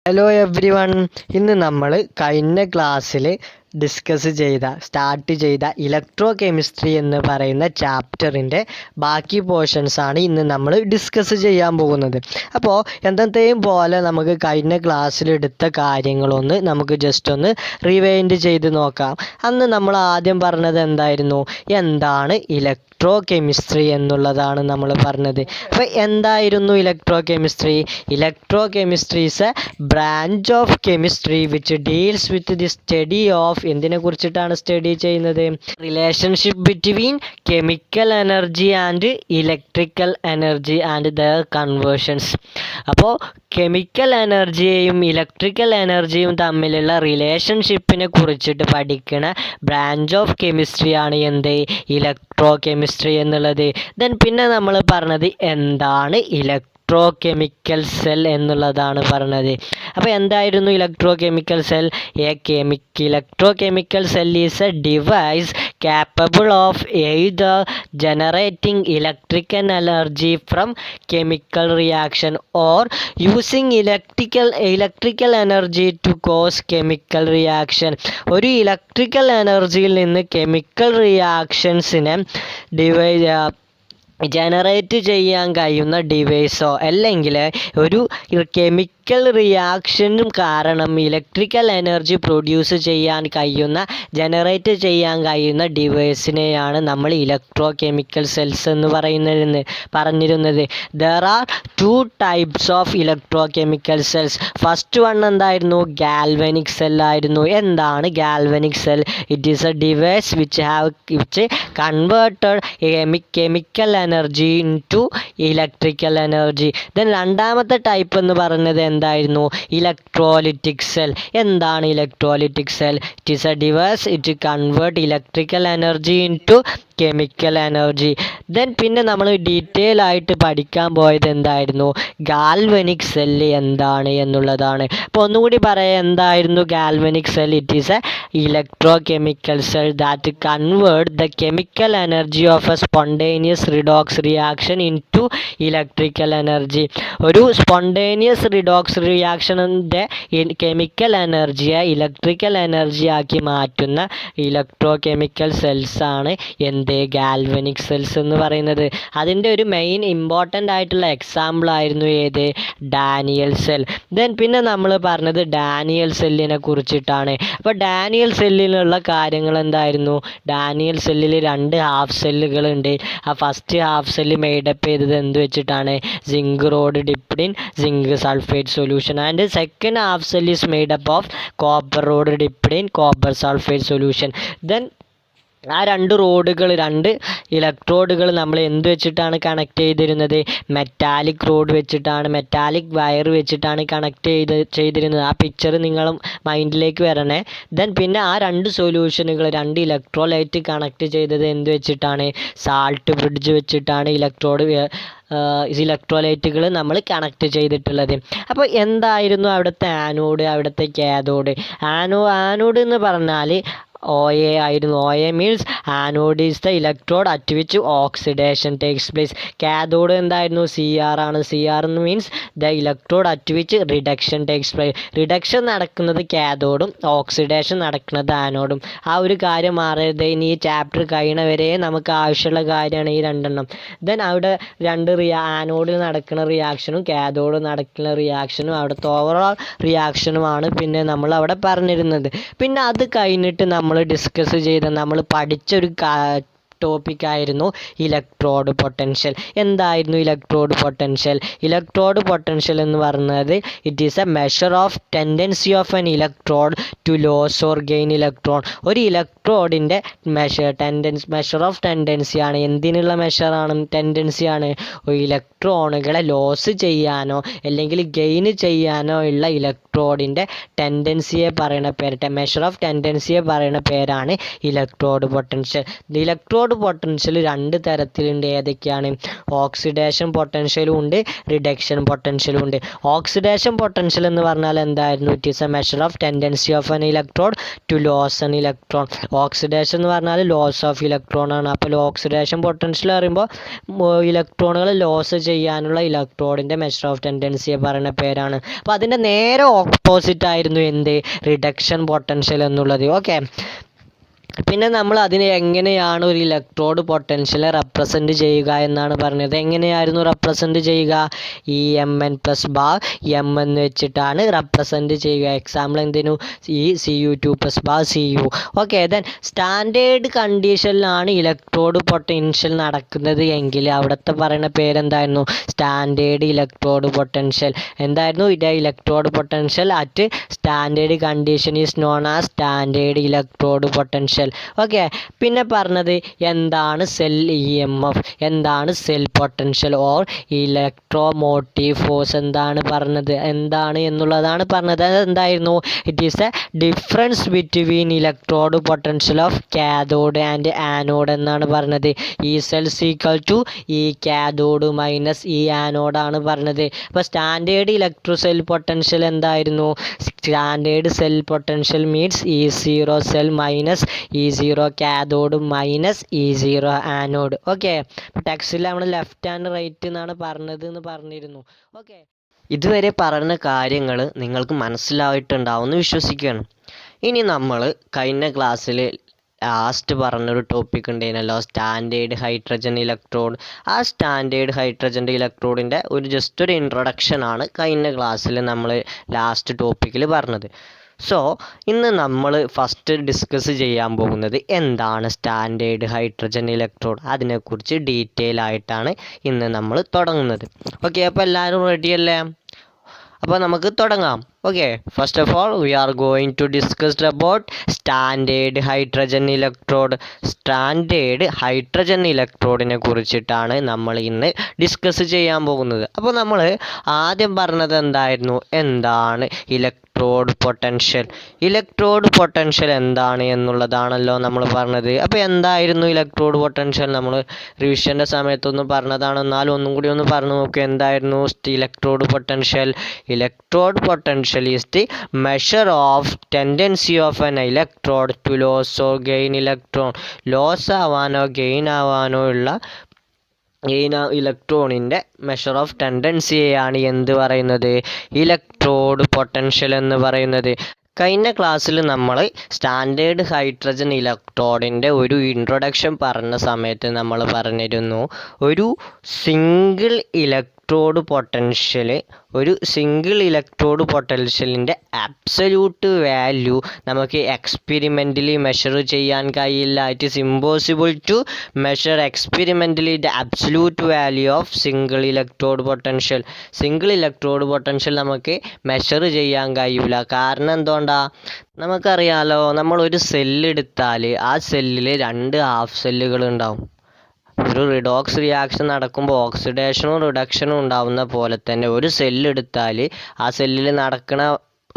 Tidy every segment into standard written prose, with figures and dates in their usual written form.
Hello every one. ഇന്ന് നമ്മൾ കഴിഞ്ഞ ക്ലാസ്സിൽ സ്റ്റാർട്ട് ചെയ്ത ഇലക്ട്രോ കെമിസ്ട്രി എന്ന് പറയുന്ന ചാപ്റ്ററിൻ്റെ ബാക്കി പോർഷൻസാണ് ഇന്ന് നമ്മൾ ഡിസ്കസ് ചെയ്യാൻ പോകുന്നത്. അപ്പോൾ എന്നത്തെയും പോലെ നമുക്ക് കഴിഞ്ഞ ക്ലാസ്സിലെടുത്ത കാര്യങ്ങളൊന്ന് നമുക്ക് ജസ്റ്റ് ഒന്ന് റിവൈൻഡ് ചെയ്ത് നോക്കാം. അന്ന് നമ്മൾ ആദ്യം പറഞ്ഞത് എന്താണ് ഇലക്ട്രോ കെമിസ്ട്രി എന്നുള്ളതാണ് നമ്മൾ പറഞ്ഞത്. അപ്പോൾ എന്തായിരുന്നു electro chemistry? Electro chemistry is A branch of chemistry which deals with the study of എന്തിനെ കുറിച്ചിട്ടാണ് സ്റ്റഡി ചെയ്യുന്നത്? Relationship between chemical energy and electrical energy and there conversions. അപ്പോൾ കെമിക്കൽ എനർജിയെയും ഇലക്ട്രിക്കൽ എനർജിയും തമ്മിലുള്ള റിലേഷൻഷിപ്പിനെ കുറിച്ചിട്ട് പഠിക്കുന്ന ബ്രാഞ്ച് ഓഫ് കെമിസ്ട്രിയാണ് ഇലക്ട്രോ കെമിസ്ട്രി എന്നുള്ളത്. Then പിന്നെ നമ്മൾ പറഞ്ഞത് എന്താണ് ഇലക്ട്രോ കെമിക്കൽ സെൽ എന്നുള്ളതാണ് പറഞ്ഞത്. അപ്പോൾ എന്തായിരുന്നു electrochemical cell? Electro chemical cell is a device capable of either generating electrical energy from chemical reaction or using electrical energy to cause chemical reaction. ഒരു ഇലക്ട്രിക്കൽ എനർജിയിൽ നിന്ന് കെമിക്കൽ റിയാക്ഷൻസിനെ ജനറേറ്റ് ചെയ്യാൻ കഴിയുന്ന ഡിവൈസോ അല്ലെങ്കിൽ ഒരു കെമിക്കൽ റിയാക്ഷനും കാരണം ഇലക്ട്രിക്കൽ എനർജി പ്രൊഡ്യൂസ് ചെയ്യാൻ കഴിയുന്ന ജനറേറ്റ് ചെയ്യാൻ കഴിയുന്ന ഡിവൈസിനെയാണ് നമ്മൾ ഇലക്ട്രോ കെമിക്കൽ സെൽസ് എന്ന് പറഞ്ഞിരുന്നത്. There are 2 types of electrochemical cells. First one എന്തായിരുന്നു? ഗാൽവനിക് സെൽ ആയിരുന്നു. എന്താണ് galvanic cell? It is a device which converted chemical energy into electrical energy. Then രണ്ടാമത്തെ ടൈപ്പ് എന്ന് പറയുന്നത് എന്തായിരുന്നു? Electrolytic cell. എന്താണ് electrolytic cell? It is a device it convert electrical energy into chemical energy. Then പിന്നെ നമ്മൾ detail ആയിട്ട് പഠിക്കാൻ പോയത് എന്തായിരുന്നു? ഗാൽവനിക് സെല്ല് എന്താണ് എന്നുള്ളതാണ്. അപ്പോൾ ഒന്നുകൂടി പറയാം, എന്തായിരുന്നു galvanic cell? It is a electrochemical cell that convert the chemical energy of a spontaneous redox reaction into electrical energy. ഒരു സ്പോണ്ടേനിയസ് റിഡോക്സ് റിയാക്ഷൻ്റെ കെമിക്കൽ എനർജിയെ ഇലക്ട്രിക്കൽ എനർജി ആക്കി മാറ്റുന്ന ഇലക്ട്രോ കെമിക്കൽ സെൽസാണ് ഗാൽവനിക് സെൽസ് എന്ന് പറയുന്നത്. അതിൻ്റെ ഒരു മെയിൻ ഇമ്പോർട്ടൻ്റ് ആയിട്ടുള്ള എക്സാമ്പിൾ ആയിരുന്നു ഡാനിയൽ സെൽ. ദെൻ പിന്നെ നമ്മൾ പറഞ്ഞത് ഡാനിയൽ സെല്ലിനെ കുറിച്ചിട്ടാണ്. അപ്പോൾ ഡാനിയൽ സെല്ലിലുള്ള കാര്യങ്ങൾ എന്തായിരുന്നു? ഡാനിയൽ സെല്ലിൽ 2 ഹാഫ് സെല്ലുകളുണ്ട്. ആ ഫസ്റ്റ് ഹാഫ് സെല്ല് മെയ്ഡപ്പ് ചെയ്തത് എന്ത് വെച്ചിട്ടാണ്? Zinc rod dipped in zinc sulphate solution. And second half cell is made up of copper rod dipped in copper sulphate solution. Then ആ 2 ഇലക്ട്രോഡുകൾ നമ്മൾ എന്ത് വെച്ചിട്ടാണ് കണക്ട് ചെയ്തിരുന്നത്? മെറ്റാലിക് റോഡ് വെച്ചിട്ടാണ്, മെറ്റാലിക് വയർ വെച്ചിട്ടാണ് കണക്ട് ചെയ്തിരുന്നത്. ആ പിക്ചർ നിങ്ങൾ മൈൻഡിലേക്ക് വരണേ. ദെൻ പിന്നെ ആ 2 സൊല്യൂഷനുകൾ 2 ഇലക്ട്രോലൈറ്റ് കണക്ട് ചെയ്തത് എന്ത് വെച്ചിട്ടാണ്? സാൾട്ട് ബ്രിഡ്ജ് വെച്ചിട്ടാണ് ഇലക്ട്രോലൈറ്റുകൾ നമ്മൾ കണക്ട് ചെയ്തിട്ടുള്ളത്. അപ്പോൾ എന്തായിരുന്നു അവിടുത്തെ ആനോഡ്, അവിടുത്തെ കാഥോഡ്? ആനോഡ് എന്ന് പറഞ്ഞാൽ OA ആയിരുന്നു. OA means anode is the electrode at which oxidation takes place. Cathode എന്തായിരുന്നു? CR ആണ്. CR means the electrode at which reduction takes place. Reduction നടക്കുന്നത് കാഥോഡും ഓക്സിഡേഷൻ നടക്കുന്നത് ആനോഡും. ആ ഒരു കാര്യം മാറരുത്. ഇനി ഈ ചാപ്റ്റർ കഴിയണവരെ നമുക്ക് ആവശ്യമുള്ള കാര്യമാണ് ഈ 2 ദെൻ അവിടെ 2 ആനോഡിൽ നടക്കുന്ന റിയാക്ഷനും കാഥോഡ് നടക്കുന്ന റിയാക്ഷനും അവിടുത്തെ ഓവറോൾ റിയാക്ഷനുമാണ് പിന്നെ നമ്മൾ അവിടെ പറഞ്ഞിരുന്നത്. പിന്നെ അത് കഴിഞ്ഞിട്ട് നമ്മൾ ഡിസ്കസ് ചെയ്ത നമ്മൾ പഠിച്ചൊരു ടോപ്പിക്കായിരുന്നു ഇലക്ട്രോഡ് പൊട്ടൻഷ്യൽ. എന്തായിരുന്നു ഇലക്ട്രോഡ് പൊട്ടൻഷ്യൽ? ഇലക്ട്രോഡ് പൊട്ടൻഷ്യൽ എന്ന് പറയുന്നത് it is a measure of tendency of an electrode to loss or gain electron. ഒരു ഇലക്ട്രോഡിൻ്റെ മെഷർ ഓഫ് ടെൻഡൻസിയാണ്. എന്തിനുള്ള മെഷറാണ്? ടെൻഡൻസിയാണ്. ഇലക്ട്രോണുകളെ ലോസ് ചെയ്യാനോ അല്ലെങ്കിൽ ഗെയിൻ ചെയ്യാനോ ഉള്ള ഇലക്ട്രോഡിൻ്റെ ടെൻഡൻസിയെ പറയുന്ന പേര്, മെഷർ ഓഫ് ടെൻഡൻസിയെ പറയുന്ന പേരാണ് electrode potential. Electrode electrode potential രണ്ട് തരത്തിലുണ്ട്. ഏതൊക്കെയാണ്? ഓക്സിഡേഷൻ പൊട്ടൻഷ്യലും ഉണ്ട്, റിഡക്ഷൻ പൊട്ടൻഷ്യലും ഉണ്ട്. ഓക്സിഡേഷൻ പൊട്ടൻഷ്യൽ എന്ന് പറഞ്ഞാൽ എന്തായിരുന്നു? It is a measure of tendency of an electrode to loss an electron. Oxidation എന്ന് പറഞ്ഞാൽ ലോസ് ഓഫ് ഇലക്ട്രോൺ ആണ്. അപ്പോൾ ഓക്സിഡേഷൻ പൊട്ടൻഷ്യൽ പറയുമ്പോൾ ഇലക്ട്രോണുകൾ ലോസ് ചെയ്യാനുള്ള ഇലക്ട്രോഡിൻ്റെ മെഷർ ഓഫ് ടെൻഡൻസിയെ പറയുന്ന പേരാണ്. അപ്പോൾ അതിൻ്റെ നേരെ ഓപ്പോസിറ്റ് ആയിരുന്നു എന്ത്? റിഡക്ഷൻ പൊട്ടൻഷ്യൽ എന്നുള്ളത്. ഓക്കെ, പിന്നെ നമ്മൾ അതിനെ എങ്ങനെയാണ് ഒരു ഇലക്ട്രോഡ് പൊട്ടൻഷ്യലെ റെപ്രസെൻറ്റ് ചെയ്യുക എന്നാണ് പറഞ്ഞത്. എങ്ങനെയായിരുന്നു റെപ്രസെൻറ്റ് ചെയ്യുക? ഈ M N plus bar M എന്ന് വെച്ചിട്ടാണ് റെപ്രസെൻറ്റ് ചെയ്യുക. എക്സാമ്പിൾ എന്തിനു? ഈ Cu2 plus bar Cu. Okay, then standard കണ്ടീഷനിലാണ് ഇലക്ട്രോഡ് പൊട്ടൻഷ്യൽ നടക്കുന്നത് എങ്കിൽ അവിടുത്തെ പറയുന്ന പേരെന്തായിരുന്നു? Standard electrode potential. എന്തായിരുന്നു? ഇത് electrode potential at standard condition is known as standard electrode potential. Okay, പിന്നെ പറഞ്ഞത് എന്താണ് സെൽ EMF, എന്താണ് cell potential or electromotive force എന്താണ് പറഞ്ഞത്, എന്താണ് എന്നുള്ളതാണ് പറഞ്ഞത്. അതെന്തായിരുന്നു? It is a difference between electrode potential of cathode and anode എന്നാണ് പറഞ്ഞത്. ഈ സെൽസ് ഈക്വൽ ടു ഈ കാഥോഡ് മൈനസ് ഈ ആനോഡാണ് പറഞ്ഞത്. അപ്പോൾ സ്റ്റാൻഡേർഡ് ഇലക്ട്രോ സെൽ പൊട്ടൻഷ്യൽ എന്തായിരുന്നു? Standard cell potential means E0 cell minus E0 cathode minus E0 anode. Okay, ടെക്സ്റ്റിൽ നമ്മൾ ലെഫ്റ്റ് ആൻഡ് റൈറ്റ് എന്നാണ് പറഞ്ഞത് എന്ന് പറഞ്ഞിരുന്നു. ഓക്കെ, ഇതുവരെ പറഞ്ഞ കാര്യങ്ങൾ നിങ്ങൾക്ക് മനസ്സിലായിട്ടുണ്ടാവുമെന്ന് വിശ്വസിക്കുകയാണ്. ഇനി നമ്മൾ കഴിഞ്ഞ ക്ലാസ്സിൽ ലാസ്റ്റ് പറഞ്ഞൊരു ടോപ്പിക് ഉണ്ടായിരുന്നല്ലോ, സ്റ്റാൻഡേർഡ് ഹൈഡ്രജൻ ഇലക്ട്രോഡ്. ആ സ്റ്റാൻഡേർഡ് ഹൈഡ്രജൻ്റെ ഇലക്ട്രോഡിൻ്റെ ജസ്റ്റ് ഒരു ഇൻട്രൊഡക്ഷനാണ് കഴിഞ്ഞ ക്ലാസ്സിൽ നമ്മൾ ലാസ്റ്റ് ടോപ്പിക്കിൽ പറഞ്ഞത്. സോ ഇന്ന് നമ്മൾ ഫസ്റ്റ് ഡിസ്കസ് ചെയ്യാൻ പോകുന്നത് എന്താണ് സ്റ്റാൻഡേർഡ് ഹൈഡ്രജൻ ഇലക്ട്രോഡ്. അതിനെക്കുറിച്ച് ഡീറ്റെയിൽ ആയിട്ടാണ് ഇന്ന് നമ്മൾ തുടങ്ങുന്നത്. ഓക്കെ, അപ്പോൾ എല്ലാവരും റെഡിയല്ലേ? അപ്പോൾ നമുക്ക് തുടങ്ങാം. Okay, first of all we are going to discuss about standard hydrogen electrode. Standard hydrogen ഇലക്ട്രോഡിനെ കുറിച്ചിട്ടാണ് നമ്മൾ ഇന്ന് ഡിസ്കസ് ചെയ്യാൻ പോകുന്നത്. അപ്പോൾ നമ്മൾ ആദ്യം പറഞ്ഞത് എന്തായിരുന്നു? എന്താണ് ഇലക്ട്രോഡ് പൊട്ടൻഷ്യൽ. ഇലക്ട്രോഡ് പൊട്ടൻഷ്യൽ എന്താണ് എന്നുള്ളതാണല്ലോ നമ്മൾ പറഞ്ഞത്. അപ്പോൾ എന്തായിരുന്നു ഇലക്ട്രോഡ് പൊട്ടൻഷ്യൽ? നമ്മൾ റിവിഷൻ്റെ സമയത്തൊന്നും പറഞ്ഞതാണ്, എന്നാലും ഒന്നും കൂടി ഒന്ന് പറഞ്ഞു നോക്കുക. എന്തായിരുന്നു electrode potential? Electrode potential is the measure of tendency of an electrode to lose or gain electron. Lose ആവാനോ ഗെയിൻ ആവാനോ ഉള്ള ഇലക്ട്രോണിൻ്റെ മെഷർ ഓഫ് ടെൻഡൻസിയെയാണ് എന്ത് പറയുന്നത്? ഇലക്ട്രോഡ് പൊട്ടൻഷ്യൽ എന്ന് പറയുന്നത്. കഴിഞ്ഞ ക്ലാസ്സിൽ നമ്മൾ സ്റ്റാൻഡേർഡ് ഹൈഡ്രജൻ ഇലക്ട്രോഡിൻ്റെ ഒരു ഇൻട്രൊഡക്ഷൻ പറഞ്ഞ സമയത്ത് നമ്മൾ പറഞ്ഞിരുന്നു, ഒരു സിംഗിൾ ഇലക്ട്രോഡ് പൊട്ടൻഷ്യൽ, ഒരു സിംഗിൾ ഇലക്ട്രോഡ് പൊട്ടൻഷ്യലിൻ്റെ അബ്സല്യൂട്ട് വാല്യൂ നമുക്ക് എക്സ്പെരിമെൻ്റലി മെഷർ ചെയ്യാൻ കഴിയില്ല. It is impossible to measure experimentally the absolute value of single electrode potential. Single electrode potential നമുക്ക് മെഷർ ചെയ്യാൻ കഴിയില്ല. കാരണം എന്തുകൊണ്ടാണ്? നമുക്കറിയാലോ, നമ്മളൊരു സെല്ലെടുത്താൽ ആ സെല്ലിൽ 2 ഹാഫ് സെല്ലുകൾ ഉണ്ടാവും. ഒരു റിഡോക്സ് റിയാക്ഷൻ നടക്കുമ്പോൾ ഓക്സിഡേഷനും റിഡക്ഷനും ഉണ്ടാവുന്ന പോലെ തന്നെ ഒരു സെല്ലെടുത്താൽ ആ സെല്ലിൽ നടക്കുന്ന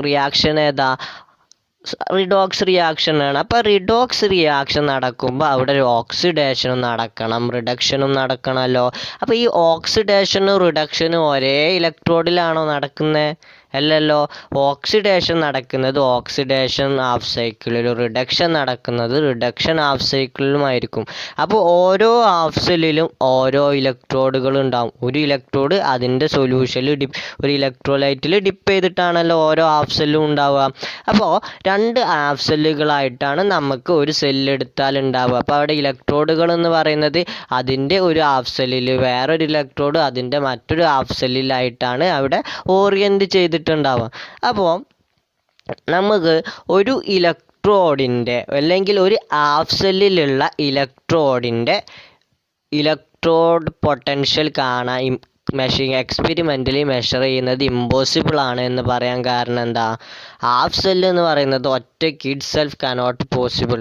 റിയാക്ഷൻ ഏതാ? റിഡോക്സ് റിയാക്ഷനാണ്. അപ്പോൾ റിഡോക്സ് റിയാക്ഷൻ നടക്കുമ്പോൾ അവിടെ ഒരു ഓക്സിഡേഷനും നടക്കണം, റിഡക്ഷനും നടക്കണമല്ലോ. അപ്പോൾ ഈ ഓക്സിഡേഷനും റിഡക്ഷനും ഒരേ ഇലക്ട്രോഡിലാണോ നടക്കുന്നത്? അല്ലല്ലോ. ഓക്സിഡേഷൻ നടക്കുന്നത് ഓക്സിഡേഷൻ ഹാഫ് സൈക്കിളിലും റിഡക്ഷൻ നടക്കുന്നത് റിഡക്ഷൻ ഹാഫ് സൈക്കിളിലുമായിരിക്കും. അപ്പോൾ ഓരോ ഹാഫ് സെല്ലിലും ഓരോ ഇലക്ട്രോഡുകൾ ഉണ്ടാവും. ഒരു ഇലക്ട്രോഡ് അതിൻ്റെ സൊല്യൂഷനിൽ ഒരു ഇലക്ട്രോലൈറ്റിൽ ഡിപ്പ് ചെയ്തിട്ടാണല്ലോ ഓരോ ഹാഫ് സെല്ലും ഉണ്ടാവുക. അപ്പോൾ 2 ഹാഫ് സെല്ലുകളായിട്ടാണ് നമുക്ക് ഒരു സെല്ലെടുത്താൽ ഉണ്ടാവുക. അപ്പോൾ അവിടെ ഇലക്ട്രോഡുകൾ എന്ന് പറയുന്നത് അതിൻ്റെ ഒരു ഹാഫ് സെല്ലിൽ, വേറൊരു ഇലക്ട്രോഡ് അതിൻ്റെ മറ്റൊരു ഹാഫ് സെല്ലിലായിട്ടാണ് അവിടെ ഓറിയൻറ്റ് ചെയ്തിട്ടുണ്ടാവുക. അപ്പോൾ നമുക്ക് ഒരു ഇലക്ട്രോഡിൻ്റെ അല്ലെങ്കിൽ ഒരു ഹാഫ് സെല്ലിലുള്ള ഇലക്ട്രോഡ് പൊട്ടൻഷ്യൽ എക്സ്പെരിമെൻ്റലി മെഷർ ചെയ്യുന്നത് ഇമ്പോസിബിൾ ആണ് എന്ന് പറയാൻ കാരണം എന്താ? ഹാഫ് സെല്ല് എന്ന് പറയുന്നത് ഒറ്റയ്ക്ക് ഇറ്റ് സെൽഫ് കനോട്ട് പോസിബിൾ.